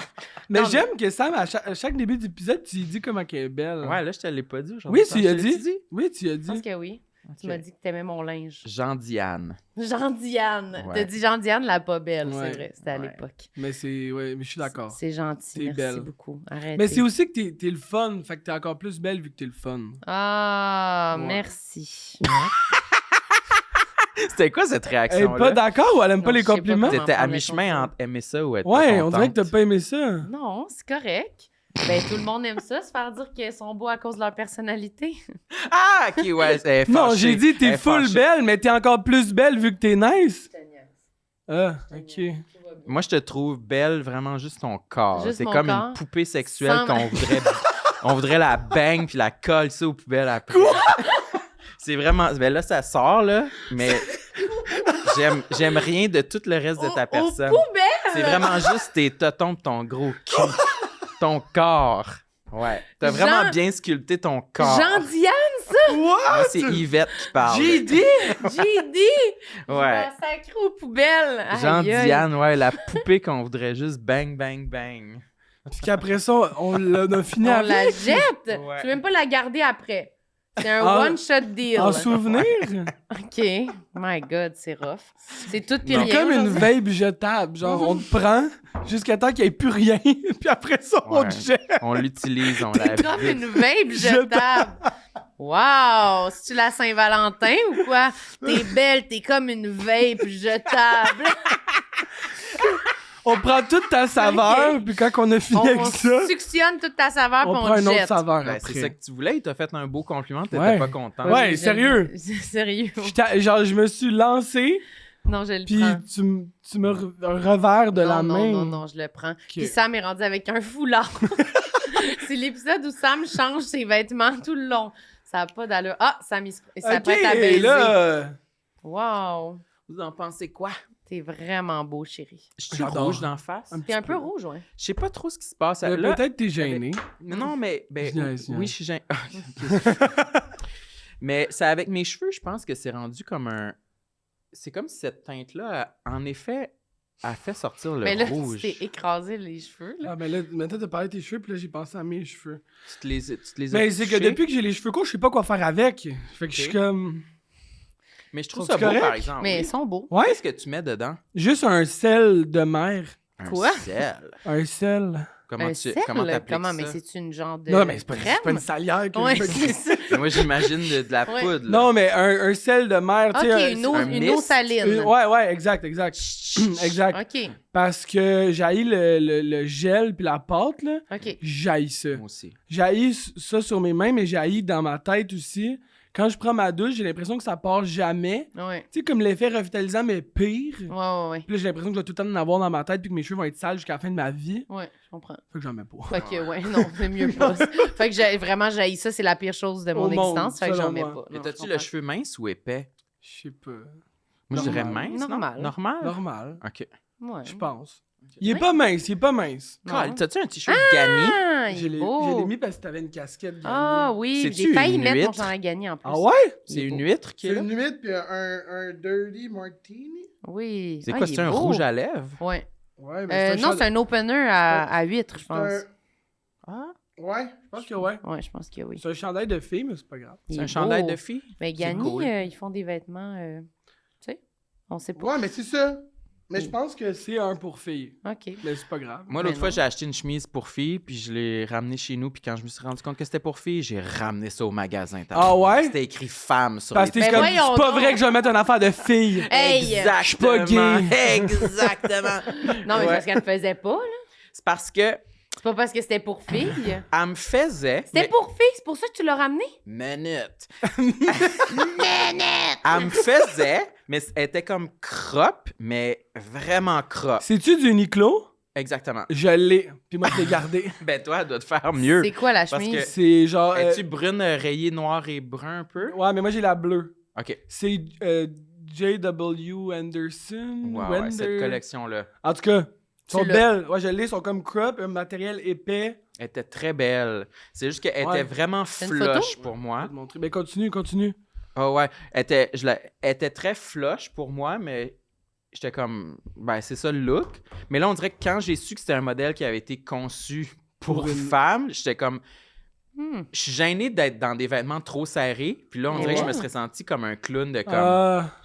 Mais Non, j'aime que Sam, à chaque début d'épisode, tu lui dis comment qu'elle est belle. Ouais, là, je te l'ai pas dit aujourd'hui. Oui, tu y as Je te l'ai dit. Oui, tu y as Je pense dit. que oui. Ok. Tu m'as dit que t'aimais mon linge. Jean-Diane. Jean-Diane. Ouais. T'as dit Jean-Diane la pas belle, Ouais. c'est vrai. C'était à Ouais. l'époque. Mais c'est. Ouais, mais je suis d'accord. C'est gentil. T'es Merci belle. beaucoup. Arrête. Mais c'est aussi que t'es le fun. Fait que t'es encore plus belle vu que t'es le fun. Ah, Ouais. merci. C'était quoi cette Elle est réaction-là? pas d'accord ou elle aime pas Non, les je sais pas compliments? comment. T'étais à prendre le mi-chemin compliment. entre aimer ça ou être Ouais, pas on dirait que t'as contente. pas aimé ça. Non, c'est correct. Ben, tout le monde aime ça, se faire dire qu'ils sont beaux à cause de leur personnalité. Ah, ok, ouais, c'est Non, fâché. j'ai dit t'es Elle est full fâchée. belle, mais t'es encore plus belle vu que t'es nice. Ah, ok. Moi, je te trouve belle, vraiment juste ton corps. Juste C'est mon comme corps. une poupée sexuelle Sans- on voudrait la bang puis la coller ça aux poubelles après. C'est vraiment... Ben là, ça sort, là, mais j'aime rien de tout le reste de ta personne. Aux poubelles! C'est vraiment juste tes totons pis ton gros cul. Ton corps. Ouais. T'as vraiment Jean- bien sculpté ton corps. Jean-Diane, Moi, c'est Yvette qui parle. J'ai dit! j'ai dit! Ouais. Sacré aux poubelles! Aïe, aïe. Jean-Diane, ouais, la poupée qu'on voudrait juste bang, bang, bang. Puis qu'après ça, on a fini On la avec. jette! Ouais. Tu veux même pas la garder après. C'est un Ah, one-shot deal. En souvenir? OK. My God, c'est rough. C'est tout pis Non. rien. C'est comme une aujourd'hui. vape jetable. Genre, on te prend jusqu'à temps qu'il n'y ait plus rien, puis après ça, on Ouais. te jette. On l'utilise, on la Comme vide. une vape jetable. Wow! C'est-tu la Saint-Valentin ou quoi? T'es belle, t'es comme une vape jetable. On prend toute ta saveur, puis quand on a fini On avec ça, suctionne toute ta saveur on puis prend on une te autre jette. saveur Ben, après. c'est ça que tu voulais, il t'a fait un beau compliment, t'étais Ouais. pas content. Ouais, Je- sérieux. Sérieux. Genre, je me suis lancé, Non, je le puis prends. tu me revers de la non, main. non, je le prends. Puis Sam est rendu avec un foulard. C'est l'épisode où Sam change ses vêtements tout le long. Ça n'a pas d'allure. Ah, Sam, ça Ok, prête à baiser. là. Wow. Vous en pensez quoi? T'es vraiment beau, chérie. Je suis J'adore. rouge d'en face. Un T'es un peu rouge, ouais. Je sais pas trop ce qui se passe. Mais Là, peut-être t'es gêné. non, mais ben, Je niaise, oui, niaise. je suis gêné. Mais c'est avec mes cheveux, je pense que c'est rendu comme un... C'est comme si cette teinte-là, en effet, a fait sortir le Mais là, rouge. tu t'es écrasé les cheveux, là. Ah, ben là, maintenant, t'as parlé de tes cheveux, puis là, j'ai pensé à mes cheveux. Tu te les as Mais c'est que touchés. depuis que j'ai les cheveux courts, je sais pas quoi faire avec. Fait que je suis Ok. comme. Mais je trouve C'est ça beau, correct? par exemple. Mais oui. ils sont beaux. Ouais, Qu'est-ce que tu mets dedans? juste un sel de mer. Un Quoi? sel. Un sel. Comment Un tu sel? comment t'appliques Comment? ça? Mais c'est une genre de Non, mais c'est pas crème? une salière que Ouais, je me c'est ça. Mais moi, j'imagine de la Ouais. poudre. là. Non, mais un sel de mer, tu sais. OK, une eau, un une eau mist. saline. Ouais, exact. Exact. OK, Parce que j'haïs le gel puis la pâte, là. OK. J'haïs ça. Moi aussi. J'haïs ça sur mes mains, mais j'haïs dans ma tête aussi. Quand je prends ma douche, j'ai l'impression que ça part jamais. Ouais, Tu sais, comme l'effet revitalisant, mais pire. ouais. Puis là, j'ai l'impression que je vais tout le temps en avoir dans ma tête puis que mes cheveux vont être sales jusqu'à la fin de ma vie. Ouais, je comprends. Fait que j'en mets pas. Fait que, ouais, non, c'est mieux pas. Fait que vraiment, j'haïs ça, c'est la pire chose de mon Au monde, existence. Fait que selon j'en mets moi. pas. Et Non, t'as-tu je le comprends. cheveu mince ou épais? Je sais pas. Moi, je dirais Normal. mince. non? Normal. Normal? Normal. OK. Ouais. Je pense. Il est pas mince, il est pas mince. Carl, t'as-tu un t-shirt Gagné? Ah, il Je est l'ai beau. mis parce que t'avais une casquette. Ah oui, C'est-tu j'ai failli une mettre mon huître? chandail gagné en plus. Ah ouais? C'est Il est une beau. huître qui est C'est là? une huître puis un Dirty Martini. Oui. C'est Ah, quoi, il c'est est un beau. rouge à lèvres? Ouais. Ouais, mais Non, c'est un opener à huître, je pense. Ah, Ouais. Je pense que ouais. Ouais, je pense que oui. C'est un chandail de fille, mais c'est pas grave. Il c'est est un chandail beau. de fille? Mais Gagny, cool. ils font des vêtements, tu sais, on sait pas. Ouais, mais c'est ça. Mais je pense que C'est un pour fille, OK. mais c'est pas grave. Moi, Mais l'autre fois, non. j'ai acheté une chemise pour fille, puis je l'ai ramenée chez nous, puis quand je me suis rendu compte que c'était pour fille, j'ai ramené ça au magasin. Ah ouais? C'était écrit femme sur Parce que les t'es Mais comme, voyons c'est pas donc. vrai que je vais mettre une affaire de fille. Hey! Exactement. Je suis pas gay. Exactement. Non, mais Ouais. parce qu'elle le faisait pas, là. C'est parce que C'est pas parce que c'était pour filles. elle me faisait... C'était mais- pour filles, c'est pour ça que tu l'as ramené? Minute. Elle me faisait, mais elle était comme crop, mais vraiment crop. C'est-tu du Uniqlo? Exactement. Je l'ai. Puis moi, je l'ai gardé. Ben toi, elle doit te faire mieux. C'est quoi la Parce chemise? que- C'est genre... Es-tu brune, rayée, noire et brun un peu? Ouais, mais moi, j'ai la bleue. OK. C'est J.W. Anderson. Ouais, cette collection-là. En tout cas, ils sont Tu l'as. belles. Ouais, je l'ai. Ils sont comme crop, un matériel épais. Elle était très belle. C'est juste qu'elle Ouais. était vraiment une flush photo? pour Je moi. vais te montrer. Ben, continue. Ah ouais. Elle était très flush pour moi, mais j'étais comme... Ben, c'est ça le look. Mais là, on dirait que quand j'ai su que c'était un modèle qui avait été conçu pour Pour une- femme, j'étais comme... Hmm. Je suis gêné d'être dans des vêtements trop serrés. Puis là, on Mais dirait que je ouais. me serais senti comme un clown de comme...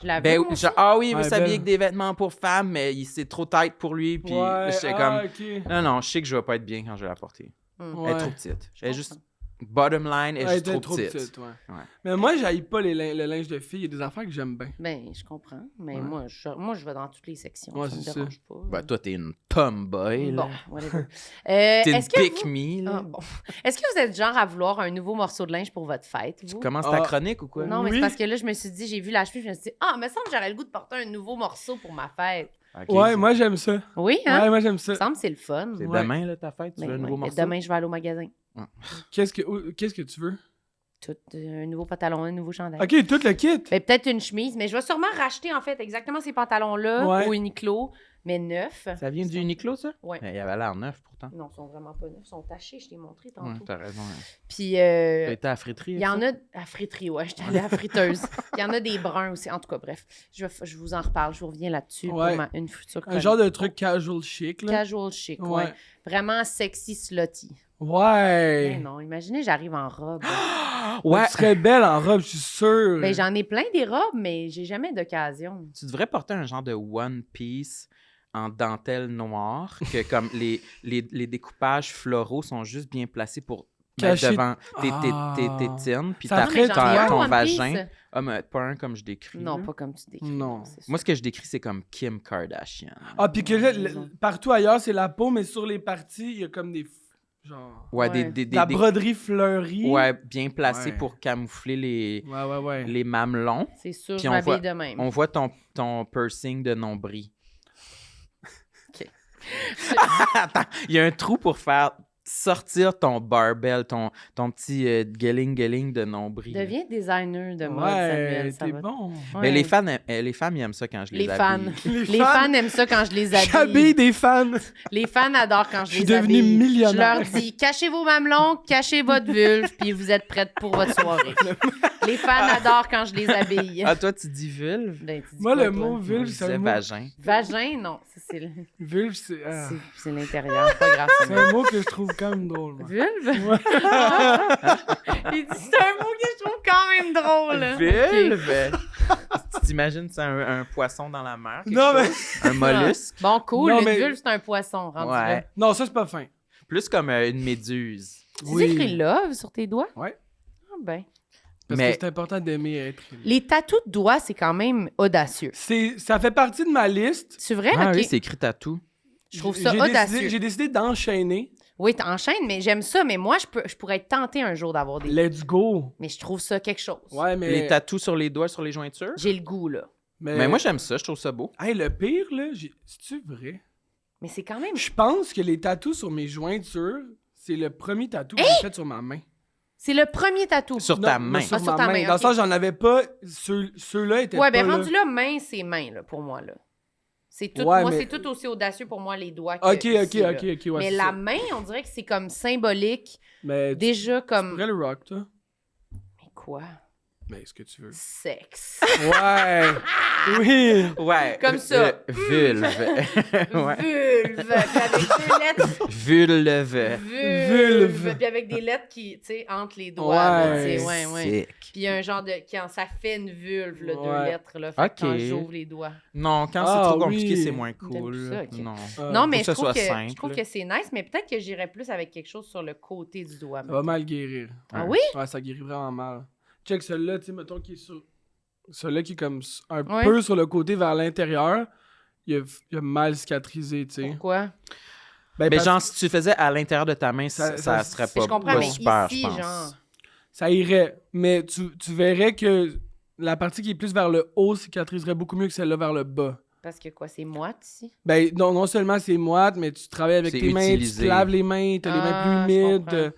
Je la veux, Ben, moi, genre, ah oui, il veut Ouais, s'habiller belle. avec des vêtements pour femmes, mais c'est trop tight pour lui. Puis ouais, j'étais comme... OK. Non, non, je sais que je vais pas être bien quand je vais la porter. Hmm. Elle est trop petite. Elle est juste... Bottom line, elle est Ouais, juste elle trop était petite. ouais. Ouais. Mais moi, j'haïs pas le linge de fille. Il y a des affaires que j'aime bien. Ben, je comprends. Mais Ouais. moi, je vais dans toutes les sections. Ouais, ça me c'est dérange pas. Ben, toi, t'es une tomboy, là. Bon, whatever. T'es une est-ce que pick vous... me, là. Ah, bon. Est-ce que vous êtes genre à vouloir un nouveau morceau de linge pour votre fête, vous? Tu commences ta Ah. chronique ou quoi? Non, mais Oui. c'est parce que là, je me suis dit, j'ai vu la chemise, je me suis dit, ah, me semble que j'aurais le goût de porter un nouveau morceau pour ma fête. Ok, Ouais, c'est- moi, j'aime ça. Oui, hein? Ouais, moi, j'aime ça. Me semble que c'est le fun. C'est Ouais. demain, là, ta fête? Tu Ben veux un nouveau oui, morceau? demain, je vais aller au magasin. Qu'est-ce que tu veux? Tout, un nouveau pantalon, un nouveau chandail. OK, tout le kit. Ben, peut-être une chemise, mais je vais sûrement racheter, en fait, exactement ces pantalons-là Ouais. au Uniqlo, mais neufs. Ça vient du Uniqlo, ça? Ouais. Ben, il avait l'air neuf, pourtant. Non, ils sont vraiment pas neufs, ils sont tachés, je t'ai montré Ouais, tantôt. t'as raison. hein. Puis, T'as été à la friterie? il y en a à friterie, ouais, j'étais allée à la friteuse. Il y en a des bruns aussi. En tout cas, bref, je vous en reparle, je vous reviens là-dessus Ouais. pour une future Un genre de truc casual chic, là. casual chic, ouais. Ouais. Vraiment sexy slutty. Ouais. Mais non, imaginez, j'arrive en robe. Ouais. Tu serais belle en robe, je suis sûr. Ben, j'en ai plein des robes, mais j'ai jamais d'occasion. Tu devrais porter un genre de One Piece en dentelle noire, que comme les découpages floraux sont juste bien placés pour mettre Cacher- devant tes Ah. tétines, puis Ça ta- ferait j'en ai ton, un ton One Piece. vagin. Ah, mais pas un comme je décris. Non, là. pas comme tu décris. Non. c'est sûr. Moi, ce que je décris, c'est comme Kim Kardashian. Ah, puis que là, partout ailleurs, c'est la peau, mais sur les parties, il y a comme des... Genre... Ouais, Ouais. La broderie fleurie. Ouais, bien placé Ouais. pour camoufler Ouais. les mamelons. C'est sûr, Puis je on m'habille voit- de même. On voit ton piercing de nombril. OK. Attends, il y a un trou pour faire sortir ton barbell, ton petit gueling de nombril. Deviens designer de mode, Ouais, Samuel. Ça t'es va. bon. Mais Ouais. les femmes, ils aiment ça quand je les Les fans. habille. Les fans aiment ça quand je les habille. J'habille des fans. Les fans adorent quand je Je suis les habille. devenu millionnaire. Je leur dis, cachez vos mamelons, cachez votre vulve, puis vous êtes prêtes pour votre soirée. Les fans adorent quand je les habille. Ah, toi, tu dis vulve? Ben, tu dis Moi, quoi, le toi? mot Je vulve, c'est disais un mot... vagin. Vagin, non. Ça, c'est le- Vulve, c'est... ah. c'est l'intérieur. C'est pas grave. C'est un mot que je trouve quand même drôle. moi. Vulve? Ouais. Il dit, c'est un mot que je trouve quand même drôle. Vulve? Tu t'imagines, c'est un poisson dans la mer? quelque Non, mais... chose? Un mollusque? Ok. Bon, cool. Non, Une mais- vulve, c'est un poisson. Rendu Ouais. là. Non, ça, c'est pas fin. Plus comme une méduse. Tu écris love sur tes doigts? Ouais. Ah ben. Parce Mais- que c'est important d'aimer être... Les tatous de doigts, c'est quand même audacieux. Ça fait partie de ma liste. C'est vrai? Ah OK. oui, c'est écrit tatou. Je trouve ça J'ai audacieux. J'ai décidé d'enchaîner. Oui, t'enchaînes, mais j'aime ça. Mais moi, je pourrais être tentée un jour d'avoir des... Let's go. Mais je trouve ça quelque chose. Ouais, mais... Les tatous sur les doigts, sur les jointures? J'ai le goût, là. Mais moi, j'aime ça, je trouve ça beau. Hey, le pire, là, c'est-tu vrai? Mais c'est quand même... Je pense que les tatous sur mes jointures, c'est le premier tatou que j'ai fait sur ma main. C'est le premier tatou. Sur Non, ta mais main. Sur Ah, sur ma ta main. main, Dans le ok. sens, j'en avais pas. Ceux-là étaient Ouais, pas ben là. rendu là, main, c'est main, là, pour moi, là. C'est tout, Ouais, moi, mais- c'est tout aussi audacieux pour moi, les doigts. Ok, ici, ok, là. ok, ouais. Mais c'est la ça. main, on dirait que c'est comme symbolique. Mais Déjà tu comme. pourrais le rock, toi? Mais quoi? Mais ce que tu veux. Sexe. Ouais! Oui! Ouais. Comme ça. Vulve. Ouais. Vulve. Puis avec deux lettres. Vulve. Vulve. Puis avec des lettres qui, tu sais, entre les doigts. là, Ouais. tu sais, ouais. Sick. Puis il y a un genre de. Ça fait une vulve, là, deux Ouais. lettres, là. Fait que quand Ok. j'ouvre les doigts. Non, quand Ah, c'est trop compliqué, oui. c'est moins T'aimes cool. plus ça, ok. Non. Non, mais que ce je trouve soit que, simple. je trouve que c'est nice, mais peut-être que j'irais plus avec quelque chose sur le côté du doigt. Ça va mal guérir. Ah oui? Ouais, ça guérit vraiment mal. Check celui-là, tu sais, mettons, qui est sur. Celui-là qui est comme un Ouais. peu sur le côté vers l'intérieur, il a mal cicatrisé, tu sais. Pourquoi? Ben, Mais parce- genre, si tu faisais à l'intérieur de ta main, Ça- ça ça- serait Je pas, comprends, pas mais super, ici, je pense. genre. Ça irait. Mais tu verrais que la partie qui est plus vers le haut cicatriserait beaucoup mieux que celle-là vers le bas. Parce que quoi, c'est moite ici? Ben, non seulement c'est moite, mais tu travailles avec C'est tes mains, tu utilisé. te laves les mains, t'as les mains Ah, plus je humides. comprends.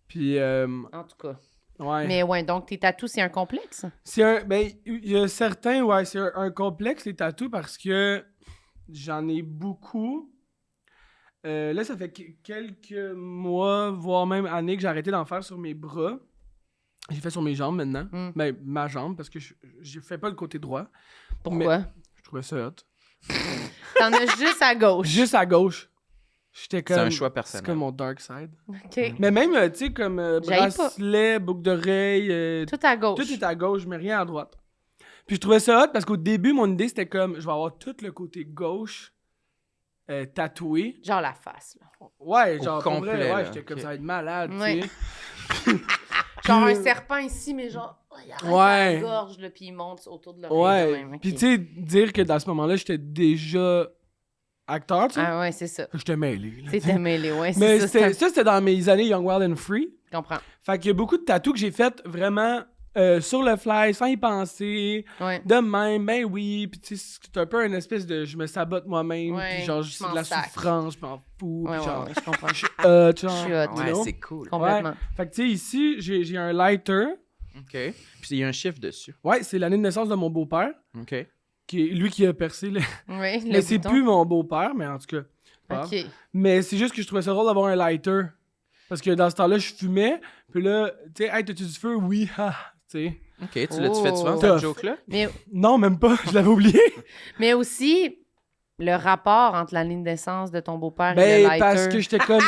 Puis, En tout cas. ouais. Mais ouais, donc tes tatous, c'est un complexe? C'est un. Ben, il y a certains, ouais, c'est un complexe, les tatous, parce que j'en ai beaucoup. Là, ça fait quelques mois, voire même années, que j'ai arrêté d'en faire sur mes bras. J'ai fait sur mes jambes maintenant. Hmm. Ben, ma jambe, parce que je fais pas le côté droit. Pourquoi? Je trouvais ça hot. T'en as juste à gauche. Juste à gauche. J'étais comme. C'est un choix C'est personnel. comme mon dark side. OK. Mais même, tu sais, comme J'haïs pas. bracelet, boucle d'oreille, Tout à gauche. tout est à gauche, mais rien à droite. Puis je trouvais ça hot parce qu'au début, mon idée, c'était comme, je vais avoir tout le côté gauche tatoué. Genre la face, là. Ouais, Au genre, pour complet, vrai, ouais, là, j'étais comme ok. ça va être malade, Ouais. tu sais. Genre un Puis- serpent ici, mais genre, oh, il arrête Ouais. la gorge, là, puis il monte autour de l'oreille. Ouais. de même, ok. Puis tu sais, dire que dans ce moment-là, j'étais déjà acteur, tu sais. Ah ouais, c'est ça. J'étais mêlé, là. C'était mêlé, ouais, Mais c'est ça. c'était dans mes années Young, Wild and Free. Je comprends. Fait qu'il y a beaucoup de tatous que j'ai fait vraiment sur le fly, sans y penser. Ouais. De même, ben oui, puis tu sais, c'est un peu une espèce de je me sabote moi-même, Ouais, puis genre je c'est m'en de la sac. souffrance, je m'en fous, Ouais, puis ouais, genre ouais, je comprends. tu sais, Je suis hot. you Ouais, know? c'est cool. Complètement. Fait que tu sais, ici, j'ai un lighter. OK. Puis il y a un chiffre dessus. Ouais, c'est l'année de naissance de mon beau-père, OK. qui est lui qui a percé le... Oui, le Mais c'est bouton. plus mon beau-père, mais en tout cas. pas grave. OK. Mais c'est juste que je trouvais ça drôle d'avoir un lighter. Parce que dans ce temps-là, je fumais, puis là, tu sais, hey, t'as-tu du feu? Oui, ha, tu sais. OK, tu l'as-tu fait souvent, Oh. cette Tough. joke-là? Non, même pas, je l'avais oublié. Mais aussi, le rapport entre la ligne de naissance de ton beau-père et le Ben, lighter. parce que j'étais comme...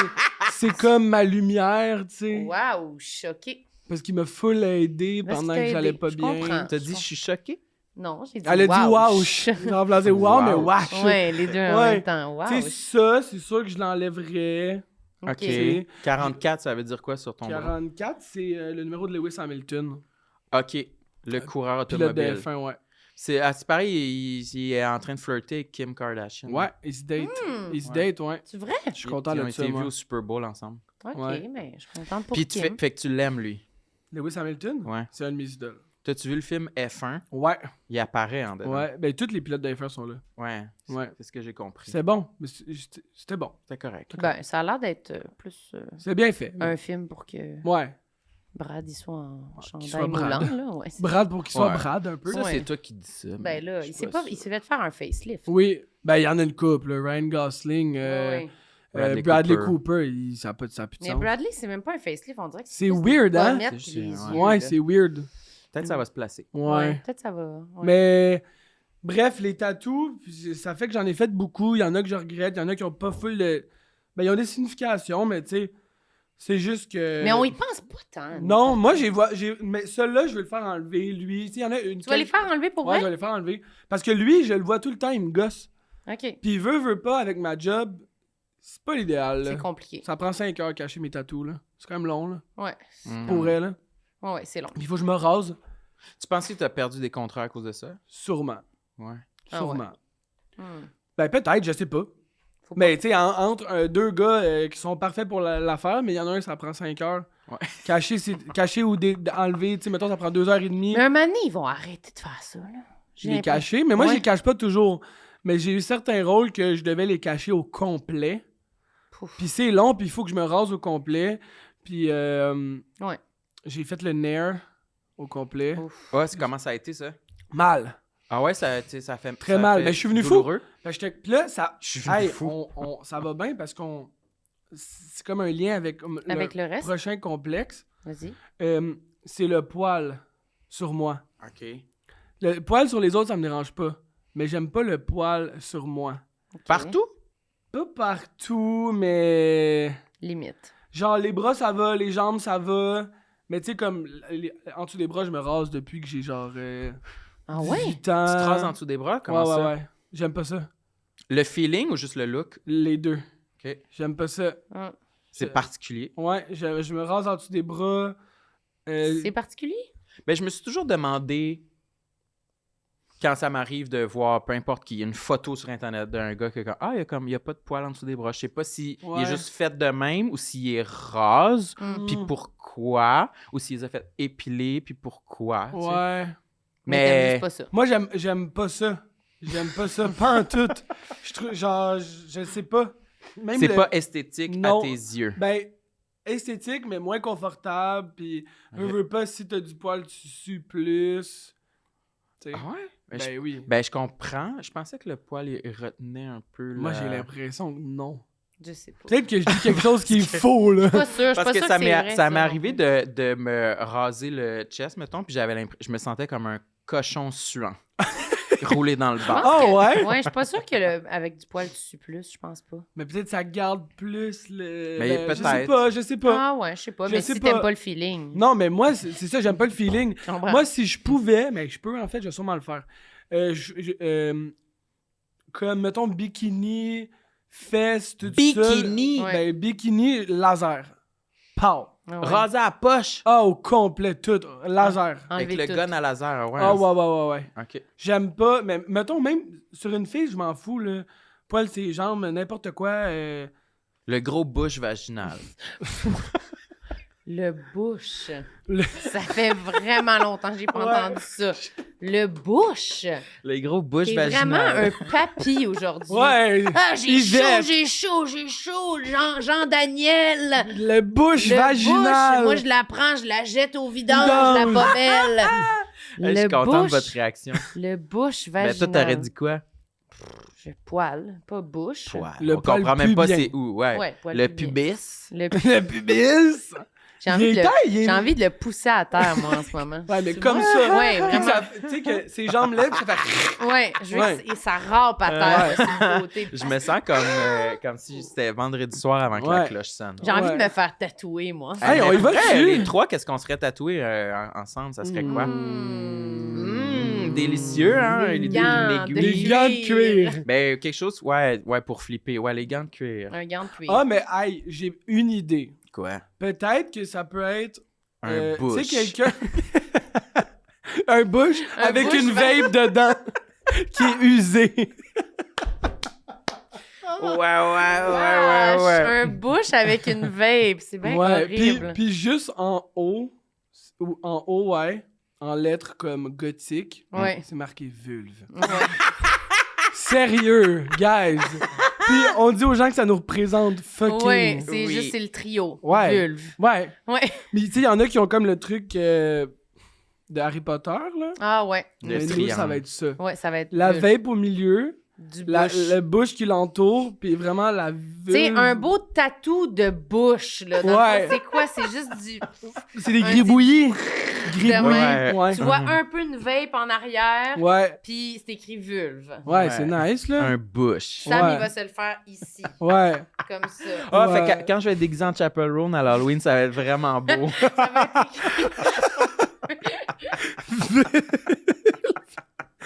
C'est comme ma lumière, tu sais. Waouh, choqué. Parce qu'il m'a full aidé Parce pendant qu'il t'a que j'allais aidé, pas je bien. comprends. T'as dit, je suis choqué? Non, j'ai dit Elle a dit wow. waouch. J'ai remplacé wow, mais wash. Ouais, les deux en Ouais. même temps. Wow. Tu sais, ça, c'est sûr que je l'enlèverais. OK. Ok. 44, ça veut dire quoi sur ton bras? 44, c'est le numéro de Lewis Hamilton. OK. Le coureur Pilote de automobile. F1, ouais. C'est pareil, il est en train de flirter avec Kim Kardashian. Ouais, ils se date. Ils se Ouais. date, ouais. C'est vrai? Je suis content Ils de ont ça, été moi. vus au Super Bowl ensemble. OK, Ouais. mais je suis contente pour Puis tu Kim. fait que tu l'aimes, lui. Lewis Hamilton? Ouais. C'est un de mes idoles. T'as-tu vu le film F1? Ouais, Il apparaît en dedans. ouais. Ben, tous les pilotes de F1 sont là. Ouais. Ouais. C'est ce que j'ai compris. C'est bon. Mais c'était bon. C'était correct. Ben, ça a l'air d'être plus C'est bien fait. un film pour que Ouais. Brad y soit en qu'il chandail soit Brad. moulant, là. Ouais, c'est- Brad pour qu'il soit Ouais. Brad un peu. Ça, Ouais. c'est toi qui dis ça. mais Ben là, je il suis s'est pas, sûr. il s'est fait faire un facelift. Oui. Ben, il y en a une couple. là. Ryan Gosling, Ouais. Bradley Cooper, ça n'a pas de Mais sens. Bradley, c'est même pas un facelift, on dirait que C'est plus weird, des hein? pommettes C'est puis les juste- yeux, Ouais, là. c'est weird. Peut-être que ça va se placer. Ouais. Peut-être ça va. ouais. Mais bref, les tatous, puis ça fait que j'en ai fait beaucoup. Il y en a que je regrette, il y en a qui ont pas full de. Ben, ils ont des significations, mais tu sais, c'est juste que. Mais on y pense pas tant. Non, moi, mais celui-là, je vais le faire enlever. Lui, tu sais, il y en a une. Tu vas les faire enlever pour Ouais, je vrai? vais les faire enlever. Parce que lui, je le vois tout le temps, il me gosse. OK. Puis il veut pas, avec ma job, c'est pas l'idéal. là. C'est compliqué. Ça prend 5 heures à cacher mes tatous, là. C'est quand même long, là. Ouais. Mm. Pour elle, là. Ouais, c'est long. Puis il faut que je me rase. Tu penses que tu as perdu des contrats à cause de ça? Sûrement. Ouais. Ah Sûrement. Hmm. Ben, peut-être, je sais pas. Faut Mais tu sais, entre deux gars qui sont parfaits pour l'affaire, mais il y en a un, ça prend 5 heures. Ouais. Cacher ou enlever, tu sais, mettons, ça prend 2h30. Mais un moment donné, ils vont arrêter de faire ça, là. J'ai Les l'impression- cacher. Mais moi, Ouais. je les cache pas toujours. Mais j'ai eu certains rôles que je devais les cacher au complet. Pouf. Puis c'est long, puis il faut que je me rase au complet. Puis Ouais. j'ai fait le nair au complet. Ouf. Ouais, c'est comment ça a été, ça? Mal. Ah ouais, ça fait Très ça mal. fait Mais je suis venu fou. douloureux. Fait que puis là, ça, Je suis venu hey, fou. ça va bien parce qu'on... C'est comme un lien avec, Avec le reste? prochain complexe. Vas-y. C'est le poil sur moi. OK. Le poil sur les autres, ça me dérange pas. Mais j'aime pas le poil sur moi. Partout? Pas partout, mais... Limite. Genre, les bras, ça va. Les jambes, ça va. Mais tu sais, comme... En dessous des bras, je me rase depuis que j'ai genre... Ah ouais? 18 ans. Tu te rases en dessous des bras? Comment ça? Ouais. J'aime pas ça. Le feeling ou juste le look? Les deux. OK. J'aime pas ça. C'est particulier. Ouais, je me rase en dessous des bras. C'est particulier? Ben, je me suis toujours demandé, quand ça m'arrive de voir, peu importe qui, une photo sur Internet d'un gars qui est comme, il y a pas de poil en dessous des bras. Je sais pas s'il Ouais. est juste fait de même ou s'il est rase, Mm. puis pourquoi, ou s'il les a fait épiler, puis pourquoi. tu sais. Ouais. Mais t'aimes Mais juste pas ça. Moi, j'aime pas ça. J'aime pas ça, pas en tout. Je trouve, genre, je sais pas. Même c'est le- pas esthétique Non. à tes yeux. Ben, esthétique, mais moins confortable. Puis, veux pas, si t'as du poil, tu sues plus. Tu sais. Ah ouais? Ben, Ben je, oui. ben, je comprends. Je pensais que le poil il retenait un peu. Moi, la- j'ai l'impression que non. Je sais pas. Peut-être que je dis quelque chose qui est faux, là. Je suis pas sûre. Je suis Parce pas que sûre ça c'est m'est vrai, ça m'est non arrivé plus. de me raser le chest, mettons, puis je me sentais comme un cochon suant. Roulé dans le bas. Ah ouais? Ouais, je suis pas sûre que avec du poil, tu sues plus. Je pense pas. Mais peut-être ça garde plus le. Mais Ben, peut-être. Je sais pas. Ah ouais, je sais pas. Je Mais sais si pas. t'aimes pas le feeling. Non, mais moi, c'est ça, j'aime pas le feeling. Je comprends. Moi, si je pouvais, mais je peux, en fait, je vais sûrement le faire. Comme, mettons, bikini, fesses, tout ça. Bikini? Ouais. Ben, bikini, laser. Pow! Ah ouais. Rasé à la poche. Ah, au complet, tout. Laser. Avec Enlever le tout. gun à laser, ouais. Ah, ouais. OK. J'aime pas, mais mettons, même sur une fille, je m'en fous, là. Poil, ses jambes, n'importe quoi. Le gros bouche vaginal. Le bush. Le- Ça fait vraiment longtemps que j'ai pas Ouais. entendu ça. Le bush. Le gros bouche T'es vraiment vaginal. un papy aujourd'hui. Ouais! Ah, j'ai Yvette. chaud. Jean-Daniel. Le bouche Le vaginal! bush, moi, je la prends, je la jette au vidange, la Vidange. poubelle. Hey, je suis content de bush. votre réaction. Le bush Ben, vaginal. toi, t'aurais dit quoi? Je poil, pas bouche. Le On poil comprend même pas pubien. c'est où. Ouais. Ouais, poil Le pubien. pubis. Le Le pubis! J'ai envie, Il de est le... taille, il est- J'ai envie de le pousser à terre, moi, en ce moment. Ouais, mais Tu comme vois? ça. Ouais, Tu sais vraiment. que tu sais que ses jambes lèvent, ça fait. Ouais, je veux Ouais. que ça râpe à terre, Ouais. sur le côté. Je me sens comme si c'était vendredi soir avant que la Ouais. cloche sonne. J'ai envie Ouais. de me faire tatouer, moi. Hey, on y va Hey, dessus. les trois, qu'est-ce qu'on serait tatoués ensemble? Ça serait quoi? Délicieux, hein? Des L'idée gants d'une de aiguille. Les gants de cuir. Ben, quelque chose, ouais, pour flipper. Ouais, les gants de cuir. Un gant de cuir. Ah, mais hey, j'ai une idée. Quoi? Peut-être que ça peut être. Un Tu bush. sais, quelqu'un. Un bush Un avec bush une vape dedans qui est usée. Ouais. Un bush avec une vape, c'est bien horrible. Puis juste en haut, ouais, en lettres comme gothique, Ouais. c'est marqué vulve. Ouais. Sérieux, guys. Puis on dit aux gens que ça nous représente fucking. Ouais, c'est Oui. juste c'est le trio. Ouais. Vulve. Ouais. Ouais. Mais tu sais, il y en a qui ont comme le truc de Harry Potter, là. Ah ouais. Le Mais nous, ça triangle. va être ça. Ouais, ça va être La vulve. vape au milieu, Du la, bush. le bush qui l'entoure, puis vraiment la vulve. Tu sais, un beau tatou de bouche, là. Dans le Ouais. fond, c'est quoi? C'est juste du... C'est des un gribouillis. Ouais. Gribouillis. Ouais. Tu vois un peu une vape en arrière, Ouais. puis c'est écrit vulve. Ouais, c'est nice, là. Un bush. Sam, Ouais. il va se le faire ici, Ouais. comme ça. Ah, Ouais. fait que quand je vais être déguisé en Chaperone à l'Halloween, ça va être vraiment beau. Ça va être écrit.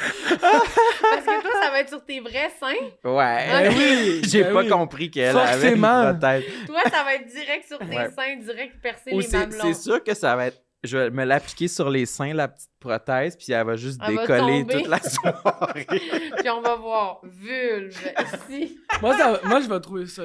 Parce que toi, ça va être sur tes vrais seins. Ouais. Ben oui. J'ai ben pas oui. compris qu'elle avait une Forcément. prothèse. Toi, ça va être direct sur tes Ouais. seins, direct percer Ou les c'est mamelons. sûr que ça va être... Je vais me l'appliquer sur les seins, la petite prothèse, puis elle va juste Elle va décoller tomber. toute la soirée. Puis on va voir vulve ici. Moi, je vais trouver ça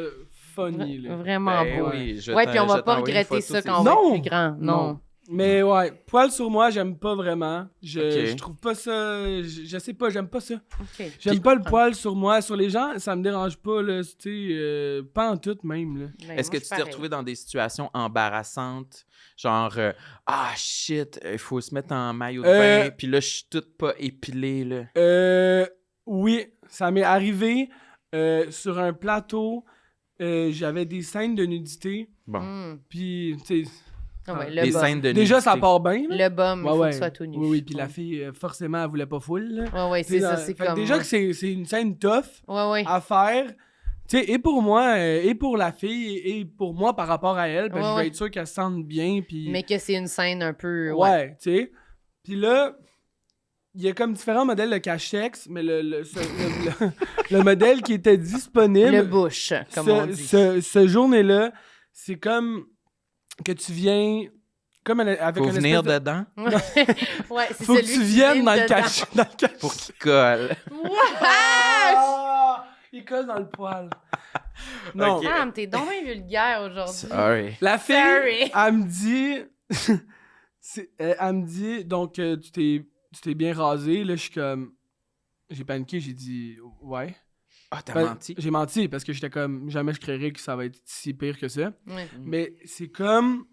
funny, là. Vraiment Ben beau. oui, je Ouais, t'en- puis on je va pas t'envoie une regretter photo, ça c'est quand on sûr. va être Non. plus grand. Non. Mais ouais, poil sur moi, j'aime pas vraiment. Je Ok. trouve pas ça. Je sais pas, j'aime pas ça. OK. J'aime pas le poil sur moi. Sur les gens, ça me dérange pas, là. Tu sais, pas en tout, même, là. Ben, Est-ce moi, que je tu t'es suis retrouvé dans des situations embarrassantes? Genre, ah shit, il faut se mettre en maillot de bain, puis là, je suis toute pas épilée, là. Oui, ça m'est arrivé sur un plateau. J'avais des scènes de nudité. Bon. pareil. Puis, tu sais, Ah ouais, Des le bum. scènes de déjà, ça nudité. part bien, là. Le bum, il faut qu'il soit tout nu. Oui, puis la fille, forcément, elle voulait pas full, là. Ouais, c'est ça, Dans- c'est fait que comme... déjà que c'est une scène tough Ouais. à faire, tu sais, et pour moi, et pour la fille, et pour moi par rapport à elle, parce que je veux être sûr qu'elle se sente bien, puis... Mais que c'est une scène un peu... Ouais, tu sais. Puis là, il y a comme différents modèles de cache-sexe, mais le modèle qui était disponible... Le bush, comme on dit. Ce journée-là, c'est comme que tu viens... Comme avec Faut une venir espèce de... dedans Ouais, c'est Faut que celui tu qui viennes vient dans le dedans. cache. pour qu'il colle. Ah! Il colle dans le poil. Non. Ok. Ah, mais t'es donc bien vulgaire aujourd'hui. Sorry. La fille, Sorry. elle me dit... elle me dit, donc, tu t'es bien rasé. Là, je suis comme... J'ai paniqué, j'ai dit, ouais. Ah, t'as Ben, menti? J'ai menti parce que j'étais comme, jamais je créerais que ça va être si pire que ça. Ouais. Mais c'est comme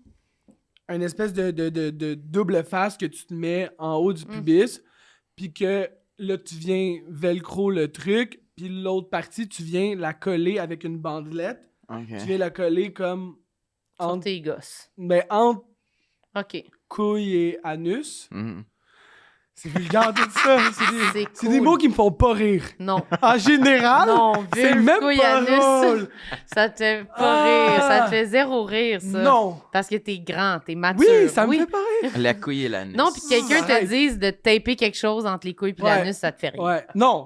une espèce de double face que tu te mets en haut du pubis, puis que là, tu viens velcro le truc, puis l'autre partie, tu viens la coller avec une bandelette. Ok. Tu viens la coller comme Sur entre, tes gosses. entre OK. couille et anus. Mhm. C'est vulgaire tout ça. C'est C'est cool. des mots qui me font pas rire. Non. En général, Non, c'est vulve, même couille, pas anus. drôle. Ça te fait pas Ah. rire. Ça te fait zéro rire, ça. Non. Parce que t'es grand, t'es mature. Oui, ça me fait pas rire. La couille et l'anus. Non, puis quelqu'un te Arrête. dise de taper quelque chose entre les couilles puis Ouais. l'anus, ça te fait rien. Ouais. Non.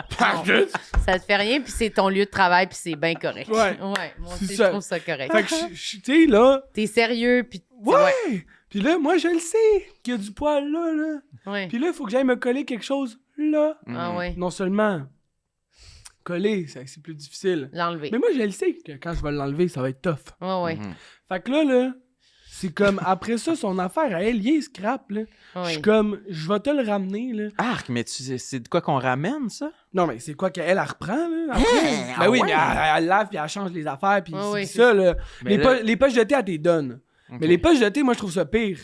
Ça te fait rien, puis c'est ton lieu de travail, puis c'est bien correct. Ouais. Moi C'est aussi, ça. je trouve ça correct. Fait que tu sais, là. T'es sérieux, puis... Ouais. Puis là, moi, je le sais qu'il y a du poil là, là. Ouais. Puis là, il faut que j'aille me coller quelque chose là. Ah ouais. Non seulement coller, c'est plus difficile. L'enlever. Mais moi, je le sais que quand je vais l'enlever, ça va être tough. Ouais. Mhm. Fait que là, c'est comme après ça, son affaire à elle, il est scrap, là. Je suis Ouais. comme, je vais te le ramener, là. Arc, mais c'est de quoi qu'on ramène, ça? Non, mais c'est quoi qu'elle reprend, là? Après? Ah Ben oui, ouais? mais elle lave puis elle change les affaires, puis Ouais, c'est ouais, ça, là. Mais là- Les poches de thé, elle t'es donne. Ok. Mais les poches de thé, moi, je trouve ça pire.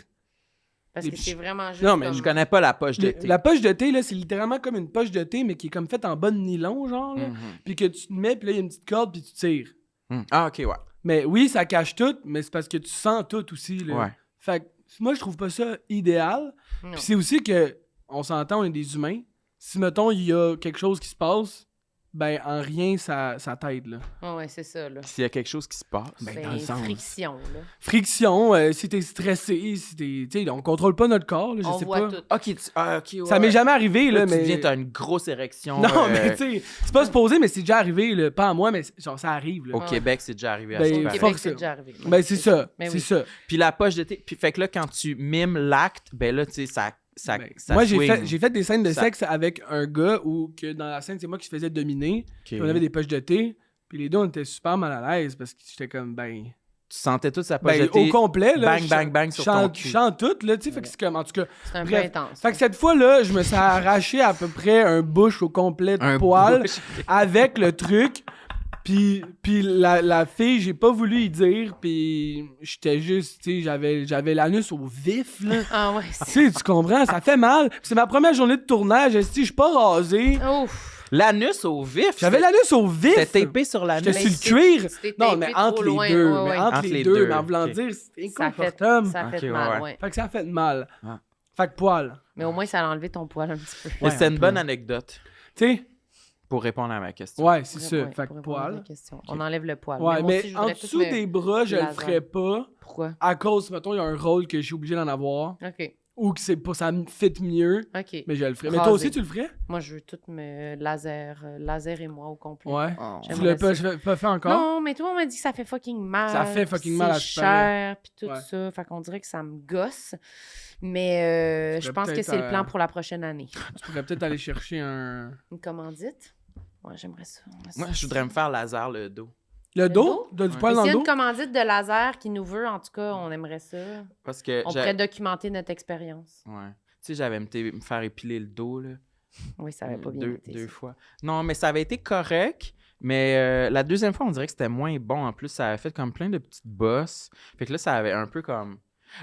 Parce que c'est vraiment juste Non, mais comme... Je connais pas la poche de thé. La poche de thé, là, c'est littéralement comme une poche de thé, mais qui est comme faite en bas de nylon, genre, là. Mhm. Puis que tu te mets, puis là, il y a une petite corde, puis tu tires. Mhm. Ah, ok, ouais. Mais oui, ça cache tout, mais c'est parce que tu sens tout aussi, là. Ouais. Fait que moi, je trouve pas ça idéal. Non. Puis c'est aussi que, on s'entend, on est des humains. Si, mettons, il y a quelque chose qui se passe, ben, en rien, ça t'aide, là. Ouais, c'est ça, là. S'il y a quelque chose qui se passe. Ben, C'est dans le sens. friction, là. Friction, si t'es stressé, si t'es... Tu sais, on contrôle pas notre corps, là, je On sais voit pas. tout. Ok, ouais. Ça m'est jamais arrivé, là, Là, mais... tu viens, t'as une grosse érection. Non, mais tu sais, c'est pas supposé, mais c'est déjà arrivé, là. Pas à moi, mais genre, ça arrive, là. Au Québec, c'est déjà arrivé à Ben, ce Au faire. Québec, fuck c'est ça. déjà arrivé. Ben, c'est ça, Ben c'est oui. ça. Puis la poche de thé. Puis fait que là, quand tu mimes l'acte, ben là, tu sais, ça Ben, ça moi, swing. j'ai fait des scènes de Ça- sexe avec un gars où que dans la scène, c'est moi qui se faisais dominer. Ok. Puis on avait des poches de thé. Puis les deux, on était super mal à l'aise parce que j'étais comme, ben... Tu sentais toute sa poche Ben, de thé. au complet, là. Bang, bang, bang sur ton chante, cul. chante tout, là, tu sais. Fait que c'est comme, en tout cas... C'est un peu Bref. intense. Fait que cette fois-là, je me suis arraché à peu près un bouche au complet de Un poil bush. avec le truc. Puis la fille, j'ai pas voulu y dire. Puis j'étais juste, tu sais, j'avais l'anus au vif, là. Ah ouais. Tu sais, tu comprends? Ça fait mal. Puis c'est ma première journée de tournage. Je suis pas rasé. Ouf. L'anus au vif. J'avais l'anus au vif. C'était tapé sur l'anus. J'étais sur Mais le cuir. tu t'es Non, tapé mais trop entre loin. les deux. Ouais, Mais ouais. entre les deux. Mais en voulant ok. dire, c'est Ça fait inconfortable. Ça fait Ok, mal, ouais. ouais. Fait que ça fait mal. Ah. Fait que poil. Mais au moins, ça a enlevé ton poil un petit peu. Mais Ouais, c'était un une peu. bonne anecdote Tu sais? pour répondre à ma question. Ouais, c'est Pour ça. répondre- Fait pour que répondre à ta poil. question. On enlève le poil. Ouais, moi mais aussi, je en voudrais tout dessous me- des bras, je le laser. ferais pas. Pourquoi? À cause, mettons, il y a un rôle que je suis obligé d'en avoir. OK. Ou que c'est pas, ça me fit mieux. OK. Mais je le ferais. Mais toi Rasé. aussi, tu le ferais? Moi, je veux tout me laser et moi au complet. Ouais. Oh. Tu J'aimerais l'as pas fait encore? Non, mais tout le monde m'a dit que ça fait fucking mal. Ça fait fucking puis mal à c'est ce paraît. cher, puis tout Ouais. ça. Fait qu'on dirait que ça me gosse. Mais Tu je pourrais pense que peut-être, c'est le plan pour la prochaine année. Tu pourrais peut-être aller chercher un... Une commandite? Ouais, j'aimerais ça. Moi, je voudrais me faire laser le dos. Le dos? Du Mais poil dans s'il y le a une dos? commandite de laser qui nous veut, en tout cas, on aimerait ça. Parce que On pourrait documenter notre expérience. Ouais. Tu sais, j'avais me faire épiler le dos, là. Oui, ça avait pas bien été. Deux ça. fois. Non, mais ça avait été correct. Mais la deuxième fois, on dirait que c'était moins bon. En plus, ça avait fait comme plein de petites bosses. Fait que là, ça avait un peu comme...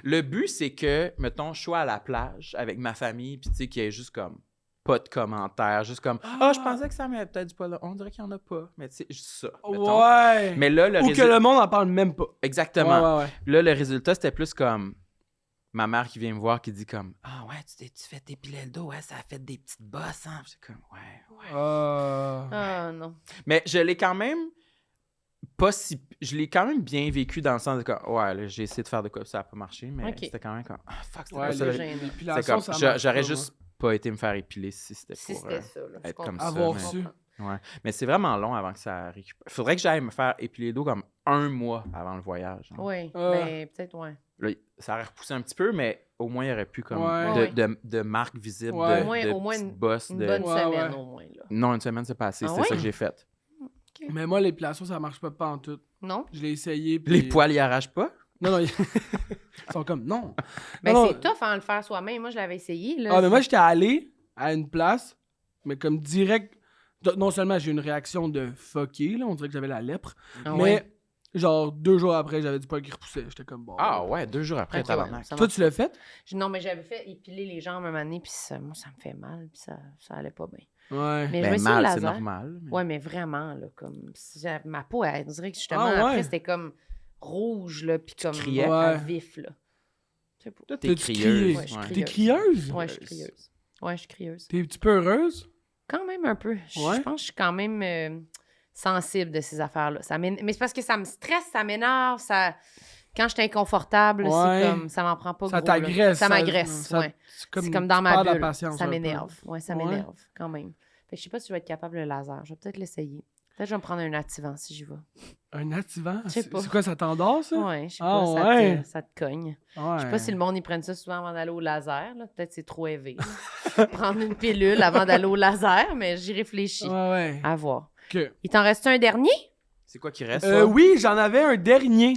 Le but, c'est que, mettons, je sois à la plage avec ma famille, puis tu sais, qu'il y ait juste comme pas de commentaires. Juste comme, je pensais que ça m'avait peut-être du poil. On dirait qu'il y en a pas. Mais tu sais, juste ça. Mettons. Ouais. Mais là, Ou que le monde en parle même pas. Exactement. Ouais. Là, le résultat, c'était plus comme ma mère qui vient me voir qui dit comme ah ouais, tu fais t'épiler le dos, ouais, ça a fait des petites bosses, hein. J'étais comme ouais. Ah non. Mais je l'ai quand même pas si. Je l'ai quand même bien vécu dans le sens de comme ouais, là, j'ai essayé de faire de quoi, ça n'a pas marché, mais Ok. c'était quand même comme fuck, c'était Ouais, pas ça. le le- gênant. C'est l'épilation, comme ça marche j'aurais pas, juste pas été me faire épiler si c'était Si pour c'était ça, là. je être comprends. comme ça, Avoir mais- su. ouais. Mais c'est vraiment long avant que ça récupère. Faudrait que j'aille me faire épiler le dos comme 1 mois avant le voyage. Hein. Oui, Ah. mais peut-être, ouais. Là, ça aurait repoussé un petit peu, mais au moins, il y aurait plus comme Ouais. de marques visibles, Ouais. Au moins petites une- bosses. Une de... bonne Ouais, semaine, ouais. au moins, là. Non, une semaine, c'est pas assez. Ah C'est ouais? ça que j'ai fait. Mais moi, l'épilation, ça marche pas en tout. Non? Je l'ai essayé. Puis... Les poils, ils arrachent pas? Non, ils sont comme non. Ben, Non, c'est tough à le faire soi-même. Moi, je l'avais essayé, là. Ah, mais moi, j'étais allé à une place, mais comme direct. Non seulement j'ai eu une réaction de fucké, là, on dirait que j'avais la lèpre, Ah mais ouais. genre 2 jours après, j'avais du poil qui repoussait. J'étais comme bon. Ah ouais, 2 jours après, Ok, tabarnak. ouais, ça Toi, marche. tu l'as fait? Non, mais j'avais fait épiler les jambes un moment donné, puis moi, ça me fait mal, puis ça allait pas bien. Ouais. Mais je me Ben, suis mal, dit c'est laser. normal. mais- Ouais, mais vraiment, là, comme... Ma peau, on dirait que justement, Ah, ouais. après, c'était comme rouge, là, puis comme criais? à Ouais. vif, là. Je sais pas. Toi, t'es T'as-tu crieuse. crié? Ouais, je ouais. crie. T'es crieuse? Ouais, je suis crieuse. Ouais, je suis crieuse. T'es un petit peu heureuse? Quand même un peu. Je Ouais. pense que je suis quand même sensible de ces affaires-là. Mais c'est parce que ça me stresse, ça m'énerve, ça... Quand je suis inconfortable, Ouais. c'est comme... Ça m'en prend pas Ça gros, là. t'agresse. Ça m'agresse, ouais. C'est C'est comme dans ma tu perds la bulle. patience Ça un peu. m'énerve. Ouais, ça Ouais. m'énerve quand même. Fait que je sais pas si je vais être capable le laser. Je vais peut-être l'essayer. Peut-être que je vais me prendre un activant si j'y vais. Un activant? Je sais C'est pas. c'est quoi, ça t'endort, ça? Ouais, je sais Ah, pas, ouais. ça te cogne. Ouais. Je sais pas si le monde, ils prennent ça souvent avant d'aller au laser. Là. Peut-être que c'est trop élevé. là. Prendre une pilule avant d'aller au laser, mais j'y réfléchis. Ouais. À voir. Ok. Il t'en reste un dernier? C'est quoi qui reste, toi? Oui, j'en avais un dernier.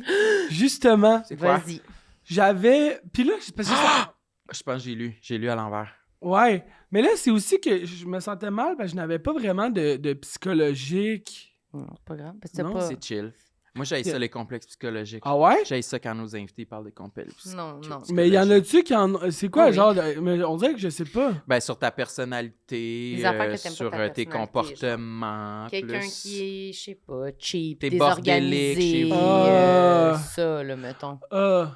Justement. C'est quoi? Vas-y. J'avais. Puis là, c'est parce que ça- Je pense que j'ai lu à l'envers. Ouais. Mais là, c'est aussi que je me sentais mal parce que je n'avais pas vraiment de psychologique. Non, c'est pas grave. Parce que t'as Non, pas... C'est chill. Moi, j'ai ça, les complexes psychologiques. Ah ouais? J'ai ça quand nos invités parlent des complexes. Non, non. Mais il y en a-tu qui en. C'est quoi, Oui. genre. Mais on dirait que je sais pas. Ben, sur ta personnalité, Les affaires que t'aimes pas sur ta tes personnalité, comportements. Quelqu'un plus... qui est, je sais pas, cheap, T'es désorganisé. bordélique chez vous. Ça, là, mettons. Ah,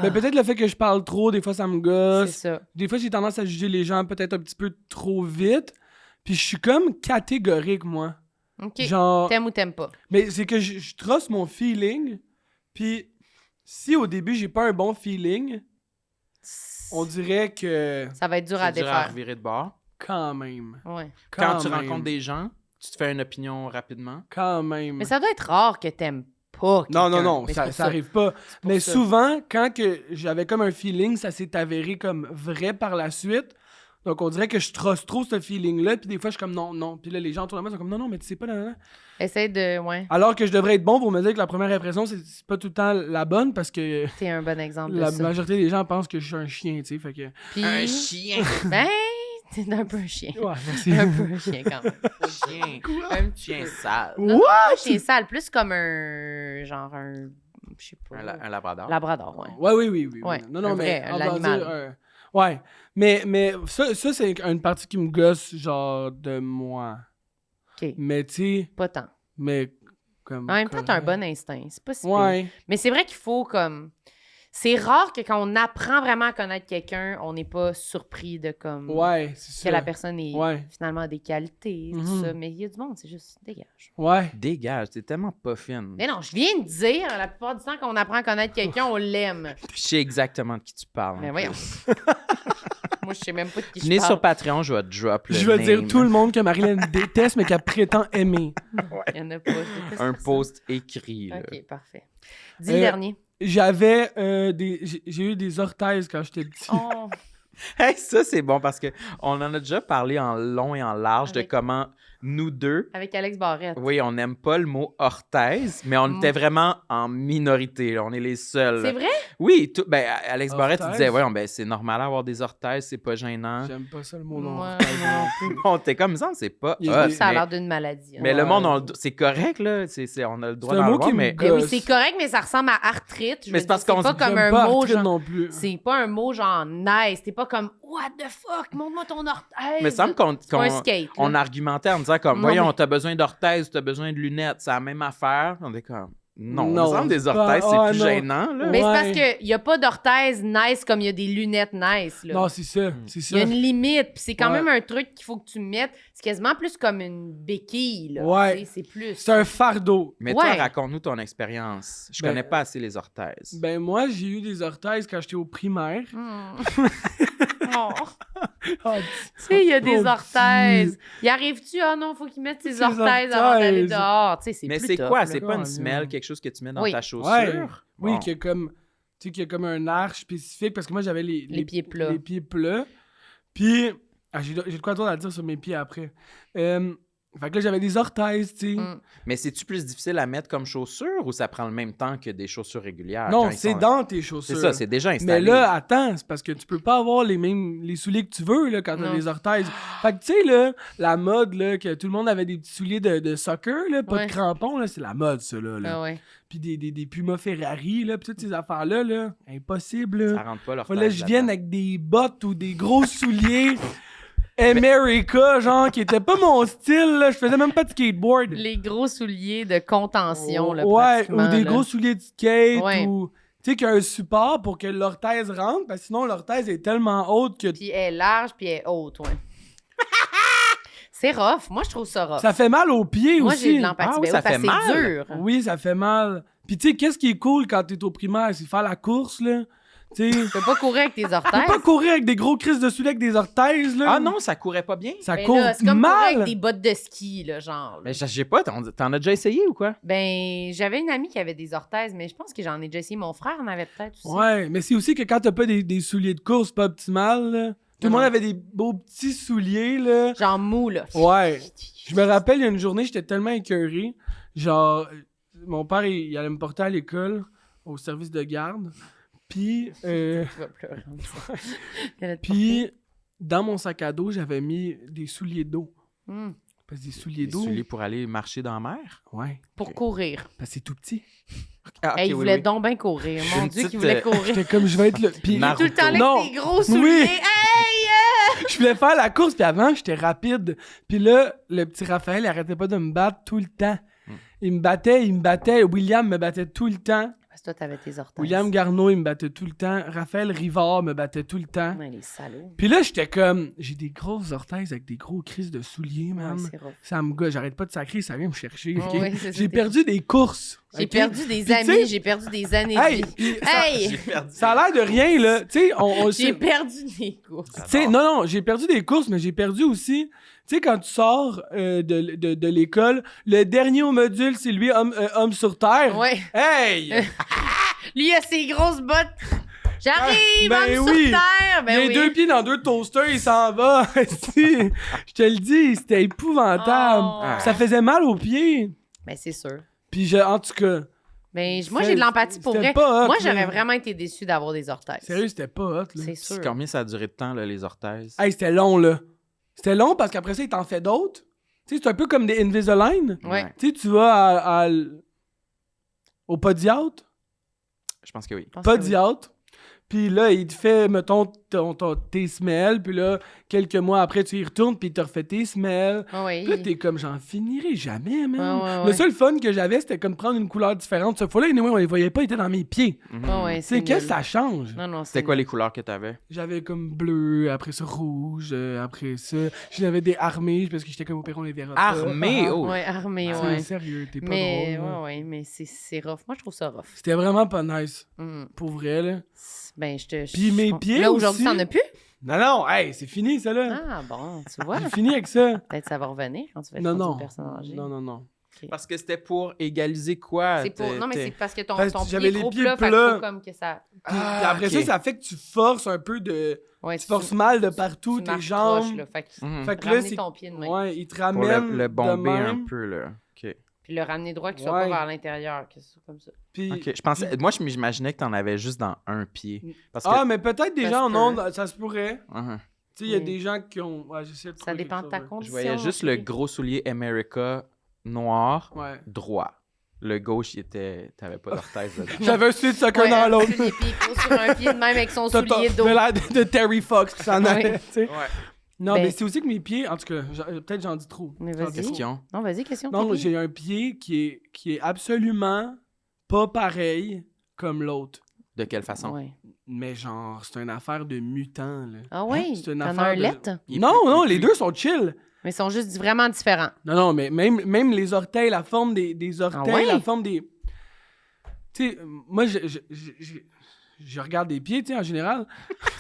Mais peut-être le fait que je parle trop, des fois, ça me c'est gosse. ça. Des fois, j'ai tendance à juger les gens peut-être un petit peu trop vite. Puis je suis comme catégorique, moi. OK. Genre. T'aimes ou t'aimes pas? Mais c'est que je trosse mon feeling. Puis si au début, j'ai pas un bon feeling, on dirait que. Ça va être dur à C'est dur à défaire. revirer de bord. Quand même. Ouais. Quand tu même. rencontres des gens, tu te fais une opinion rapidement. Quand même. Mais ça doit être rare que t'aimes pas Non, non, quelqu'un. non, Mais c'est ça, pour ça arrive pas. pour Mais ça. souvent, quand que j'avais comme un feeling, ça s'est avéré comme vrai par la suite. Donc, on dirait que je trosse trop ce feeling-là. Puis des fois, je suis comme non, non. Puis là, les gens autour de moi sont comme non, non, mais tu sais pas, non, non. Essaye de... Ouais. Alors que je devrais être bon pour me dire que la première impression, c'est pas tout le temps la bonne parce que T'es un bon exemple de la ça. majorité des gens pensent que je suis un chien, tu sais. Fait que. Puis... Un chien! Ben, t'es un peu un chien. Ouais, merci. Un peu un chien, quand même. Un chien! Un petit Chien peu. sale! Non, pas un chien sale. Plus comme un... Genre un... Je sais pas. Un labrador. Labrador, ouais. Ouais, oui, oui, oui. Ouais, Non, non, un mais. vrai, on va l'animal. dire, ouais. Mais ça c'est une partie qui me gosse, genre, de moi. OK. Mais, tu sais, Pas tant. mais comme. En même temps, t'as un correct. bon instinct. C'est pas si pire. Ouais. Mais c'est vrai qu'il faut comme... C'est rare que quand on apprend vraiment à connaître quelqu'un, on n'est pas surpris de comme... Ouais, c'est Que ça. la personne est Ouais. finalement a des qualités, tout Mhm. ça. Mais il y a du monde, c'est juste dégage. Ouais. Dégage, t'es tellement pas fine. Mais non, je viens de dire, la plupart du temps, quand on apprend à connaître quelqu'un, on l'aime. Je sais exactement de qui tu parles. Mais en voyons. plus. Moi, je sais même pas de qui je Venez parle. sur Patreon, je vais drop le Je vais dire name. tout le monde que Marilyn déteste, mais qu'elle prétend aimer. Il y en a pas. je déteste Un personne. post écrit. Là. OK, parfait. Dis le dernier. J'avais j'ai eu des orthèses quand j'étais petit. Oh, Hey, ça, c'est bon parce que on en a déjà parlé en long et en large de Avec- comment nous deux, Avec Alex Barrette. oui, on n'aime pas le mot orthèse, mais on était vraiment en minorité. Là. On est les seuls. C'est vrai? Oui, Alex Barrette, il Orthèse? disait, ouais, c'est normal d'avoir des orthèses, c'est pas gênant. J'aime pas ça le mot non. Moi, On était comme ça, c'est pas Il y a hot, des- ça a mais, l'air d'une maladie. mais hein. le monde, c'est correct, là. On a le droit C'est un d'en mot avoir, qui me mais... gosse. Ben oui, c'est correct, mais ça ressemble à arthrite. Je Mais veux c'est parce dire, qu'on pas se- comme J'aime un pas mot Arthrite genre... non plus. C'est pas un mot genre nice. T'es pas comme what the fuck, montre-moi ton orthèse. Mais ça me semble C'est pas un qu'on skate. on là. argumentait en disant comme, Non, voyons, mais- t'as besoin d'orthèses, t'as besoin de lunettes, c'est la même affaire. On est comme, non, Non, il me semble des c'est pas- orthèses, c'est ah, plus non. gênant, là. Mais c'est Ouais. parce qu'il n'y a pas d'orthèse nice comme il y a des lunettes nice. Là. Non, c'est ça. Hmm. C'est Il ça. y a une limite, puis c'est quand Ouais. même un truc qu'il faut que tu mettes. C'est quasiment plus comme une béquille. Là. Ouais. Tu sais, c'est plus. C'est un fardeau. Mais toi, Ouais. raconte-nous ton expérience. Je Ben, connais pas assez les orthèses. Ben moi, j'ai eu des orthèses quand j'étais au primaire. Hmm. Oh. Ah, Tu sais, il y a des Mon orthèses. Dieu. Y arrives-tu? Ah non, faut qu'il mette ses Ses orthèses avant d'aller orthèses. dehors. Tu sais, c'est Mais plus c'est tough, quoi? là. C'est pas une D'accord, semelle, là. quelque chose que tu mets dans Oui. ta Ouais. chaussure? Oui, Bon. qu'il y a comme, tu sais, qu'il y a comme un arche spécifique parce que moi, j'avais Les pieds plats. Les pieds plats. Puis, j'ai de quoi d'autre à dire sur mes pieds après. Fait que là, j'avais des orthèses, tu sais. Mm. Mais c'est-tu plus difficile à mettre comme chaussure ou ça prend le même temps que des chaussures régulières? Non, quand ils c'est sont- dans tes chaussures. C'est ça, c'est déjà Mais installé. là, attends, c'est parce que tu peux pas avoir les souliers que tu veux là, quand t'as Non. des orthèses. Fait que tu sais, là, la mode, là, que tout le monde avait des petits souliers de soccer, là, pas Ouais. de crampons, là, c'est la mode, ça, là. Ah ouais. Puis des Puma Ferrari, là, puis toutes ces affaires-là, là, impossible, Ça là. rentre pas leur Fallait que je vienne avec des bottes ou des gros souliers America, genre, qui était pas mon style, là. Je faisais même pas de skateboard. Les gros souliers de contention, là, Ouais, pratiquement, ou des là. gros souliers de skate, Ouais. ou... Tu sais, qu'il y a un support pour que l'orthèse rentre, parce que sinon, l'orthèse est tellement haute que Puis elle est large, puis elle est haute, ouais. C'est rough. Moi, je trouve ça rough. ça fait mal aux pieds Moi, aussi. j'ai de l'empathie. Ah oui, Ben ça parce fait que c'est mal. dur. Oui, ça fait mal. Puis tu sais, qu'est-ce qui est cool quand t'es au primaire, c'est faire la course, là. Tu sais, Tu peux pas courir avec tes faut orthèses. pas courir avec des gros crises de souliers avec des orthèses, là. Ah non, ça courait pas bien? Ça Ben court là, c'est comme courir mal. avec des bottes de ski, là, genre. là. Mais je sais pas, t'en as déjà essayé ou quoi? Ben, j'avais une amie qui avait des orthèses, mais je pense que j'en ai déjà essayé. Mon frère en avait peut-être aussi. Ouais, mais c'est aussi que quand t'as pas des souliers de course, c'est pas optimal, là. Tout le Non, monde non. avait des beaux petits souliers, là. Genre mou, là. Ouais. Je me rappelle, il y a une journée, j'étais tellement écœuré. Genre, mon père, il allait me porter à l'école, au service de garde. Puis, Tu vas pleurer. en disant. Elle a te puis dans mon sac à dos, j'avais mis des souliers d'eau. porté. Parce que des souliers Des d'eau. souliers pour aller marcher dans la mer? Ouais. Pour courir. Parce que c'est tout petit. Ah, Hey, il ok, voulait oui. donc bien courir. Mon Une Dieu, petite, qu'il voulait courir. J'étais comme, je vais être le. Puis, Naruto. Tout le temps là Non. avec ses gros souliers. Hey! je voulais faire la course, puis avant, j'étais rapide. Puis là, le petit Raphaël, il arrêtait pas de me battre tout le temps. Il me battait. William me battait tout le temps. Parce que toi, t'avais tes orthèses. William Garneau, il me battait tout le temps. Raphaël Rivard me battait tout le temps. Ouais, les salauds. Puis là, j'étais comme, j'ai des grosses orthèses avec des gros crises de souliers, Ouais, man. c'est rough. Ça me gosse, j'arrête pas de sacrer, ça vient me chercher. ok? Ouais, c'est ça, J'ai t'es- perdu des courses. J'ai ok? perdu des Puis, tu amis, sais- j'ai perdu des années Hey, de vie. puis Hey! J'ai perdu. ça a l'air de rien, là. Tu sais, J'ai perdu des courses. Tu sais, non, j'ai perdu des courses, mais j'ai perdu aussi. Tu sais, quand tu sors de l'école, le dernier au module, c'est lui, homme sur terre. Ouais. Hey! Lui, il a ses grosses bottes. J'arrive, Ben homme oui. sur terre. Ben il a oui. deux pieds dans deux toasters, il s'en va. Si, je te le dis, c'était épouvantable. Oh. Ça faisait mal aux pieds. Ben, c'est sûr. Puis, en tout cas, Ben, moi, j'ai de l'empathie pour C'était vrai. pas hot, Moi, là. j'aurais vraiment été déçue d'avoir des orthèses. sérieux, c'était pas hot, là. C'est sûr. Combien ça a duré de temps, là, les orthèses? Hey, c'était long, là. C'était long parce qu'après ça, il t'en fait d'autres. Tu sais, c'est un peu comme des Invisalign. Ouais. Tu sais, tu vas au Podiatre. Je pense que oui. Je pense que oui. Podiatre. Puis là, il te fait, mettons, tes semelles. Puis là, quelques mois après, tu y retournes, puis il te refait tes semelles. Ah oui. Puis là, t'es comme, j'en finirai jamais, man. Ouais, Le ouais. seul fun que j'avais, c'était comme prendre une couleur différente. Cette fois-là, anyway, on les voyait pas, ils étaient dans mes pieds. Ah ouais, Tu sais, c'est qu'est-ce que nul. ça change? Non, non, C'était quoi nul. les couleurs que t'avais? J'avais comme bleu, après ça rouge, après ça. J'avais des armées parce que j'étais comme au Perron les verras. Armé? Oh! Ouais, armé, C'est ouais. sérieux, t'es pas Mais, drôle. là. ouais, mais c'est rough. Moi, je trouve ça rough. C'était vraiment pas nice, Mm. pour vrai, là. Ben, je te. Puis mes pieds Là, aujourd'hui, aussi. t'en as plus? Non, non, hey, c'est fini, ça, là. Ah, bon, tu vois. J'ai fini avec ça. Peut-être ça va revenir quand tu vas être Non, rendu non. une personne âgée. Non, non, non. Parce que c'était pour égaliser quoi? C'est pour... Non, mais c'est parce que ton Parce que pied j'avais est les trop pieds plat, fait qu'il plats. faut comme que ça... Puis après ok. ça fait que tu forces un peu de... Ouais, Tu forces mal de partout, tu tes marches jambes. croche, là. Fait que Mhm. Fait que là, ramener c'est... ton pied de main. Ouais, il te Pour ramène le de bomber un même. peu, là. OK. Puis le ramener droit, qu'il soit Ouais. pas vers l'intérieur, que ce soit comme ça. Puis... OK. Je pensais... Moi, je m'imaginais que t'en avais juste dans un pied. Parce que... Ah, mais peut-être des Ça gens se en peut. ondes, ça se pourrait. Mhm. Tu sais, il y a Oui. des gens qui ont... Ouais, j'essaie de Ça trouver dépend de quelque ta chose, condition. Je voyais juste le ok. gros soulier America noir, ouais. droit. Le gauche, il était... T'avais pas d'orthèse dedans. J'avais un soulier de soccer Ouais, dans un l'autre. soulier, puis il court sur un pied de même avec son T'as soulier d'eau. l'air de Terry Fox qui s'en Ouais. allait, tu sais. Ouais. Non, Ben- mais c'est aussi que mes pieds, en tout cas, peut-être j'en dis trop. Mais J'en dis vas-y. trop. Question. Non, vas-y, question. Non, Pipi. j'ai un pied qui est absolument pas pareil comme l'autre. De quelle façon? Ouais. Mais genre, c'est une affaire de mutant, là. Ah oui? C'est une T'en as affaire un de- lettre? Il est Non, plus- non, il est les plus- deux sont chill. Mais ils sont juste vraiment différents. Non, mais même les orteils, la forme des orteils, Ah ouais? la forme des... Tu sais, moi, je regarde des pieds, tu sais, en général.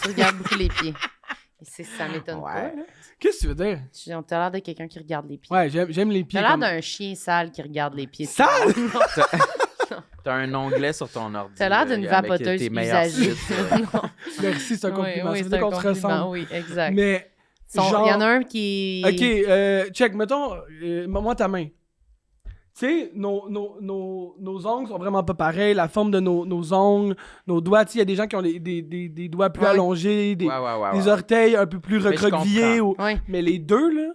Tu regardes beaucoup les pieds. Et ça m'étonne Ouais. pas. Là. Qu'est-ce que tu veux dire? T'as l'air de quelqu'un qui regarde les pieds. Ouais, j'aime les pieds T'as l'air comme... d'un chien sale qui regarde les pieds. Sale? T'as un onglet sur ton ordi. T'as l'air d'une là, avec vapoteuse tes meilleurs usagée. sites, là. Non. Merci, c'est un compliment. Oui, Ça veut c'est dire un qu'on se compliment. ressemble. Oui, exact. Mais, Il y genre... en a un qui... OK, check, mettons, moi ta main. Tu sais, nos ongles sont vraiment pas pareils, la forme de nos ongles, nos doigts, tu sais, il y a des gens qui ont des doigts plus Ouais. allongés, des Ouais. orteils un peu plus Mais je recroquevillés. Ouais. Mais les deux, là,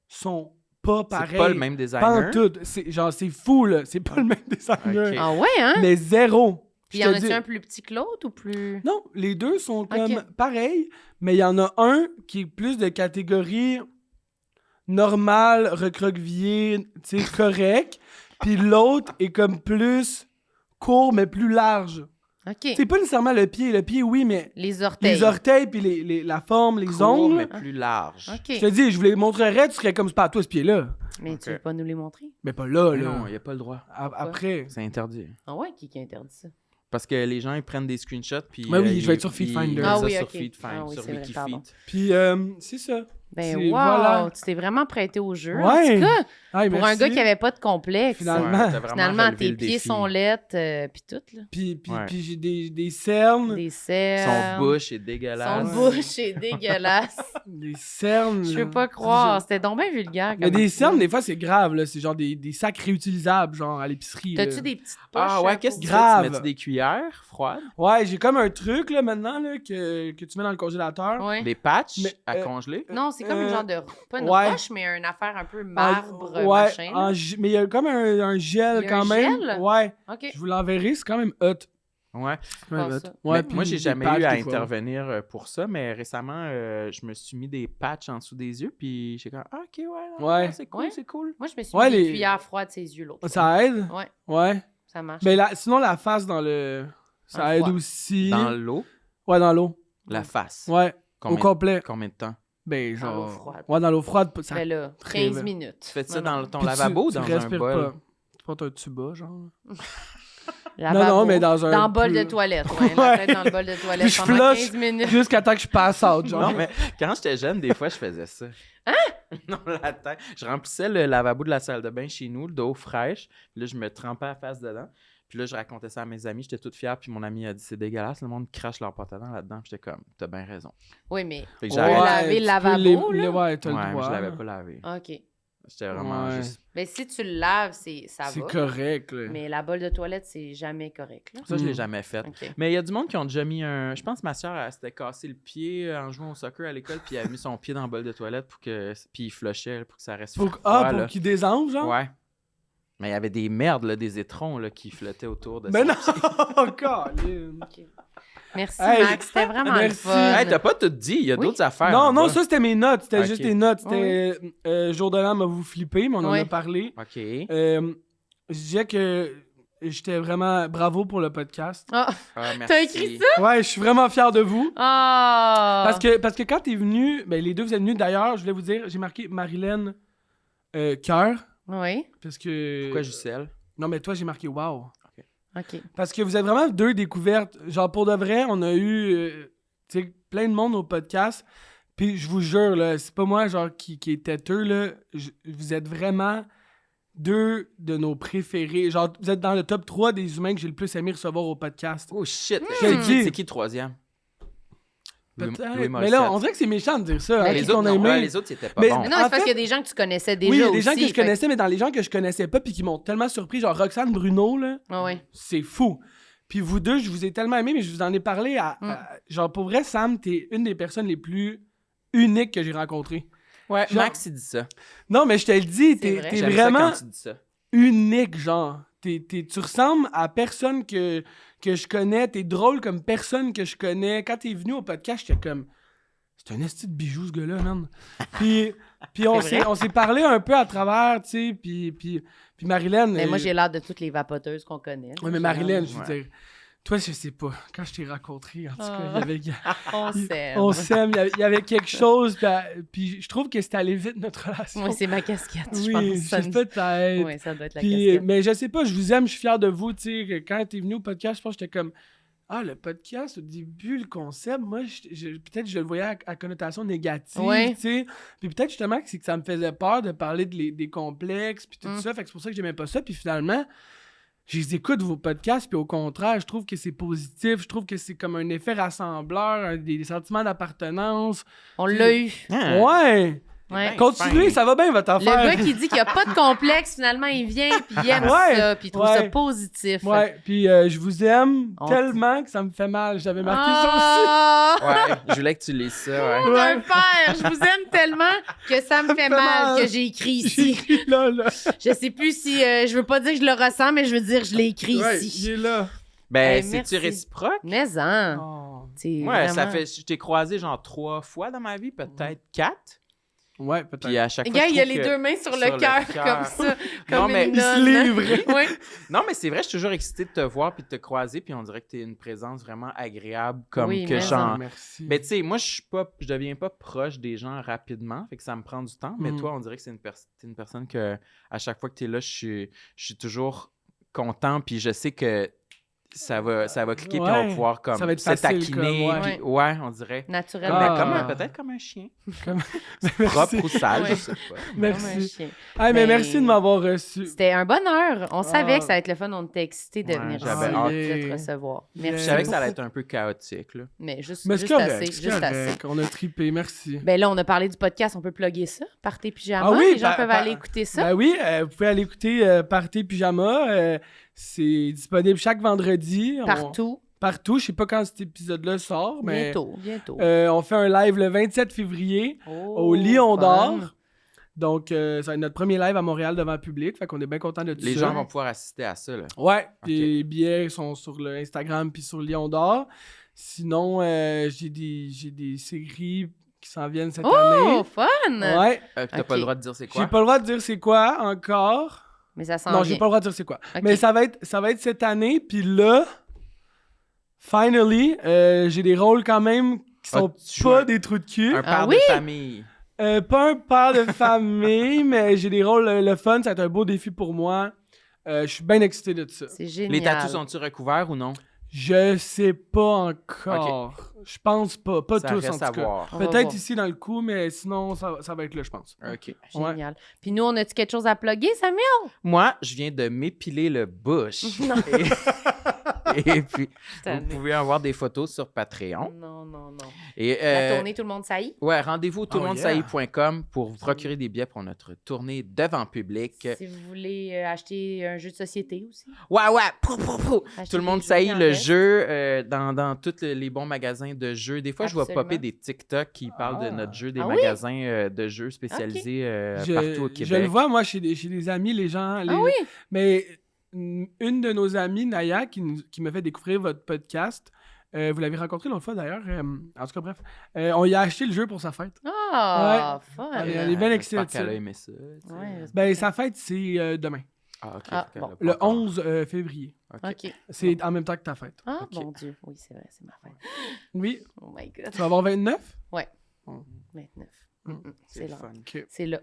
sont pas pareils. C'est pas le même Pas designer. en tout. C'est fou, là. C'est pas le même designer. Ok. Ah ouais, hein? Mais zéro. Puis Je y en te a-tu dis- un plus petit que l'autre ou plus... Non, les deux sont comme Ok. pareils, mais il y en a un qui est plus de catégorie normale, recroquevillé, tu sais, correct. Puis l'autre est comme plus court, mais plus large. OK. C'est pas nécessairement le pied, oui, mais Les orteils. les orteils, puis la forme, les Court, ongles. mais plus large. OK. Je te dis, je vous les montrerais, tu serais comme, c'est pas à toi ce pied-là. Mais Ok. tu veux pas nous les montrer? Mais pas là, Mais là. non, il n'y a pas le droit. Après. C'est interdit. Ah ouais, qui interdit ça? Parce que les gens, ils prennent des screenshots, puis... Ben oui, je vais ils- être sur ils- Feedfinder. ils Ah mettent oui, ça ok. sur Feedfinder, Ah oui, sur c'est vrai, Wikifeed. pardon. Puis, c'est ça. Ben C'est- wow! voilà. Tu t'es vraiment prêté au jeu. Ouais. En tout cas, Hey, pour merci. un gars qui avait pas de complexe. Finalement. Ouais, t'as vraiment Finalement, relevé tes le pieds défi. sont lettres, puis tout, là. Puis Ouais. j'ai des cernes. Des cernes. Son bouche est dégueulasse. Son bouche est dégueulasse. Des cernes. Je peux pas croire. C'était donc bien vulgaire. Mais comme des ça. cernes, des fois, c'est grave, là. C'est genre des sacs réutilisables, genre à l'épicerie. là. T'as-tu des petites poches? Ah ouais, qu'est-ce que tu fais? Grave. Tu mets des cuillères froides? Ouais, j'ai comme un truc, là, maintenant, là, que tu mets dans le congélateur. Ouais. Des patchs Mais, à congeler? Non, c'est comme un genre de... Pas une ouais. roche, mais une affaire un peu marbre, Ouais, machin. là. mais il y a comme un gel, Il y a quand un même. gel? Ouais. OK. Je vous l'enverrai, c'est quand même hot. Ouais. Quand même Pas hot. ça. Ouais, Mais puis moi, j'ai des jamais patchs, eu à des fois. intervenir pour ça, mais récemment, je me suis mis des patchs en dessous des yeux, puis j'ai comme, ah, ok, ouais, non, Ouais. non, c'est cool, Ouais. c'est cool. Moi, je me suis Ouais, mis des les- cuillères froides ses yeux l'autre fois. Ça aide? Ouais, Ouais. ça marche. Mais sinon, la face dans le... Dans Ça le aide froid. aussi. Dans l'eau, Ouais, dans l'eau. la face. Ouais, Combien, au complet. combien de temps? Ben, Dans l'eau genre... froide. Ouais, dans l'eau froide, ça... Mais là, très 15 bien. minutes. Tu fais ça Non, non. dans ton Puis lavabo ou tu dans un respires bol? pas. Tu portes un tuba, genre. Lavabo. Non, mais dans un... Dans le bol de plus- toilette, ouais. La tête dans le bol de toilette Puis je pendant flush 15 minutes. Jusqu'à temps que je passe out, genre. Non, mais quand j'étais jeune, des fois, je faisais ça. Hein? Non, la tête. Je remplissais le lavabo de la salle de bain chez nous d'eau fraîche. Puis là, je me trempais la face dedans. Puis là, je racontais ça à mes amis. J'étais toute fière. Puis mon ami a dit, c'est dégueulasse. Le monde crache leur pantalon là-dedans. Puis j'étais comme, t'as bien raison. Oui, mais... Fait que Ouais, j'arrête. laver le tu peux lavabo, là? Ouais, t'as Ouais, le mais droit. je l'avais pas lavé. OK. J'étais vraiment Ouais. juste... Mais si tu le laves, ça C'est va. correct, là. Mais la bol de toilette, c'est jamais correct, là. Ça, je l'ai Mm. jamais fait. OK. Mais il y a du monde qui ont déjà mis un... Je pense que ma soeur, elle s'était cassé le pied en jouant au soccer à l'école, puis elle a mis son pied dans le bol de toilette pour que... Puis il flushait pour que ça reste froid, Pour là. qu'il désenfle, genre? Ouais. Mais il y avait des merdes, là, des étrons là, qui flottaient autour de Mais ça. non! Colin. OK. Merci, Hey, Max. C'était vraiment merci. le fun. Hey, t'as pas tout dit, il y a Oui. d'autres affaires. Non, en non, bas. ça, c'était mes notes. C'était Ok. juste des notes. C'était Jour de l'an m'a vous flippé, mais on en Ouais. a parlé. OK. Je disais que j'étais vraiment bravo pour le podcast. Ah, Ah, merci. T'as écrit ça? Ouais, je suis vraiment fier de vous. Ah! Parce que quand t'es venu, ben les deux vous êtes venus d'ailleurs, je voulais vous dire, j'ai marqué Marilyn Cœur. Oui, Parce que. Pourquoi Gisèle? Non, mais toi, j'ai marqué Wow. OK. Parce que vous êtes vraiment deux découvertes. Genre, pour de vrai, on a eu tu sais, plein de monde au podcast. Puis je vous jure, là, c'est pas moi genre qui est têteux, là. Vous êtes vraiment 2 de nos préférés. Genre, vous êtes dans le top 3 des humains que j'ai le plus aimé recevoir au podcast. Oh shit! Je le dis. C'est qui le troisième? Peut-être. Louis Mais là, on dirait que c'est méchant de dire ça. Mais hein, les qu'est-ce autres, qu'on a non, aimé. les autres, c'était pas Mais- bon. Mais non, En c'est parce fait- qu'il y a des gens que tu connaissais déjà Oui, il y a des aussi, gens que je fait connaissais, mais dans les gens que je connaissais pas puis qui m'ont tellement surpris, genre Roxane Bruno, là, Ah ouais. c'est fou. Puis vous deux, je vous ai tellement aimé, mais je vous en ai parlé genre, pour vrai, Sam, t'es une des personnes les plus uniques que j'ai rencontrées. Ouais, genre- Max, il dit ça. Non, mais je te le dis, C'est vrai. t'es J'aime vraiment ça quand tu dis ça. unique, genre. Tu ressembles à personne que je connais. T'es drôle comme personne que je connais. Quand t'es venu au podcast, j'étais comme... C'est un esti de bijou, ce gars-là, man. Puis on C'est vrai? s'est parlé un peu à travers, tu sais, puis Marilyn... Mais moi, j'ai l'air de toutes les vapoteuses qu'on connaît. Ouais, mais Marilyn, je veux Ouais. dire... Toi, je sais pas. Quand je t'ai rencontré, en tout cas, il y avait... On s'aime. On s'aime, il y avait quelque chose, puis je trouve que c'était allé vite, notre relation. Moi, c'est ma casquette, je Oui, pense. je sais peut-être. Oui, ça doit être la Puis, casquette. mais je sais pas, je vous aime, je suis fier de vous. Tu sais, que quand t'es venu au podcast, je pense que j'étais comme le podcast, au début, le concept, moi, peut-être je le voyais à connotation négative. Ouais. Tu sais. Puis peut-être justement que c'est que ça me faisait peur de parler des complexes, puis tout ça. Fait que c'est pour ça que j'aimais pas ça. Puis finalement, je les écoute vos podcasts, puis au contraire, je trouve que c'est positif. Je trouve que c'est comme un effet rassembleur, des sentiments d'appartenance. On l'a eu. Hein? Ouais! Ouais. Continuez, ça va bien votre Le affaire. gars qui dit qu'il n'y a pas de complexe, finalement, il vient puis il aime Ouais, ça, puis il trouve ça ouais. positif. Ouais, puis je vous aime On- tellement que ça me fait mal. J'avais marqué ça aussi. Ah! Ouais, je voulais que tu lises ça, ouais. Mon père, je vous aime tellement que ça me fait mal que j'ai écrit J'ai ici. écrit là. Je sais plus si je veux pas dire que je le ressens, mais je veux dire que je l'ai écrit Ouais, ici. il est là. Ben, Hey, c'est-tu merci. réciproque? Mais hein, Oh. c'est Ouais, ça vraiment- fait... Je t'ai croisé genre 3 fois dans ma vie, peut-être 4. Ouais, peut-être. Puis à chaque fois, Gars, je il y a trouve les que- deux mains sur sur le le cœur, cœur. comme ça. Non, Comme mais une il se nonne. livre. Oui. Non, mais c'est vrai, je suis toujours excitée de te voir puis de te croiser, puis on dirait que t'es une présence vraiment agréable, comme Oui, que mais genre... Merci. Mais tu sais, moi, je deviens pas proche des gens rapidement, fait que ça me prend du temps. Mais Mm. toi, on dirait que t'es une personne que, à chaque fois que t'es là, je suis toujours content, puis je sais que ça va cliquer, puis on va Ouais. pouvoir comme Ça va être se facile, taquiner. comme, Puis, ouais, on dirait. Naturellement. Mais Ah. peut-être comme un chien. Comme- Propre ou sale, Ouais. je sais pas. Comme un Merci. chien. Ah, mais Ben, merci de m'avoir reçu. C'était un bonheur. On savait Ah. que ça allait être le fun. On était excités de Ouais, venir j'avais ici, hâte. de te recevoir. Je Je Merci. savais que ça allait beaucoup. être un peu chaotique, là. Mais juste, Mais c'est juste correct, assez. c'est Juste assez. correct. On a trippé, merci. Ben là, on a parlé du podcast, on peut plugger ça. Partez pyjama. Ah oui, les gens pa- peuvent pa- aller écouter ça. Ben oui, vous pouvez aller écouter Partez Pyjama. C'est disponible chaque vendredi. Partout. Je sais pas quand cet épisode-là sort, mais Bientôt. on fait un live le 27 février Oh, au Lion fun. d'Or. Donc, ça va être notre premier live à Montréal devant le public. Fait qu'on est bien content de tout Les ça. gens vont pouvoir assister à ça, là. Ouais, puis les billets sont sur le Instagram puis sur Lion d'Or. Sinon, j'ai des séries qui s'en viennent cette Oh, année. fun! Ouais. T'as Ok. pas le droit de dire c'est quoi? J'ai pas le droit de dire c'est quoi encore. Mais ça sent Non, bien. j'ai pas le droit de dire c'est quoi. Ok. Mais ça va être cette année. Puis là, finally, j'ai des rôles quand même qui Ah, sont tu pas joues des trous de cul. Un père Ah oui? de famille. Pas un père de famille, mais j'ai des rôles le fun. Ça va être un beau défi pour moi. Je suis bien excité de ça. C'est génial. Les tatous sont-ils recouverts ou non? Je sais pas encore. Je pense pas. Pas Ça tous, reste en tout à cas. voir. On va Peut-être voir. ici dans le cou, mais sinon, ça va être là, je pense. OK. Génial. Puis nous, on a-tu quelque chose à plugger, Samuel? Moi, je viens de m'épiler le bush. Non. Et puis, Tanné. vous pouvez avoir des photos sur Patreon. Non. Et, La tournée, tout le monde saillit. Ouais, rendez-vous Oh, tourlemondesaillit.com pour vous procurer des billets pour notre tournée devant public. Si vous voulez acheter un jeu de société aussi. Ouais. Pou. Acheter Tout le monde des jeux, saillit il en le reste. jeu dans tous les bons magasins de jeux. Des fois, je vois Absolument. popper des TikTok qui parlent de notre jeu, des Ah oui? magasins de jeux spécialisés partout au Québec. Je le vois, moi, chez des amis, les gens. Ah oui? Mais une de nos amies, Naya, qui m'a fait découvrir votre podcast, vous l'avez rencontré l'autre fois d'ailleurs. En tout cas, bref. On y a acheté le jeu pour sa fête. Ah, fun! Elle est bien excitée J'espère de ça. qu'elle a aimé ça. tu sais. Ouais, Ben, sa fête, c'est demain, Ah, OK. Ah, fait bon. qu'elle a pas le encore. 11 février. OK. C'est en même temps que ta fête. Ah, Ok. mon Dieu. Oui, c'est vrai, c'est ma fête. Oui. Oh my God. Tu vas avoir 29? 29. Mm. C'est là. fun. OK. C'est là.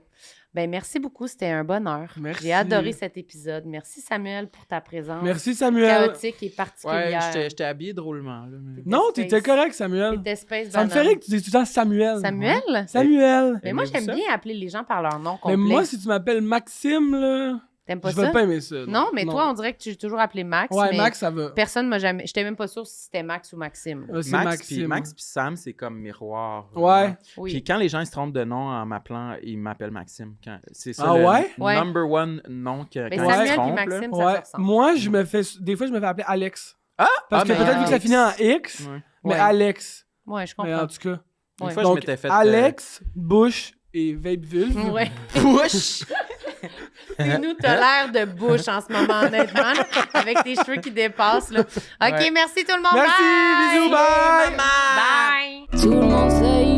Ben, merci beaucoup. C'était un bonheur. Merci. J'ai adoré cet épisode. Merci, Samuel, pour ta présence. Merci, Samuel. Chaotique et Ouais, particulière. j'étais habillé drôlement. Là, mais... Non, Space. t'étais correct, Samuel. C'était Space Ça me Banane. ferait que tu dises tout le temps Samuel. Samuel? Samuel. Mais moi, Aimez-vous j'aime ça? bien appeler les gens par leur nom Mais complet. moi, si tu m'appelles Maxime, là... T'aimes pas Je ça? vais pas aimer ça. Non, mais toi, on dirait que tu as toujours appelé Max. Ouais, mais Max, ça va. personne m'a jamais... J'étais même pas sûre si c'était Max ou Maxime. C'est Max puis Maxime. Sam, c'est comme miroir. Ouais. Oui. Puis quand les gens ils se trompent de nom en m'appelant, ils m'appellent Maxime. C'est ça Ah le ouais? Ouais. number one nom que Mais quand ils se Samuel puis trompent. là. Maxime, ça Ouais. se ressemble. Moi, des fois, je me fais appeler Alex. Parce que mais peut-être vu que ça Alex. finit en X, Ouais. mais Ouais. Alex. Ouais, je Mais comprends. en tout cas. Une Ouais. fois, je Donc, m'étais fait... Alex, Bush et Vape Vulve. Ouais. Push! Et nous, t'as l'air de bouche en ce moment, honnêtement, là, avec tes cheveux qui dépassent. Là. OK, Ouais. merci tout le monde. Merci, Bye! bisous, bye! Bye! Tout le monde sait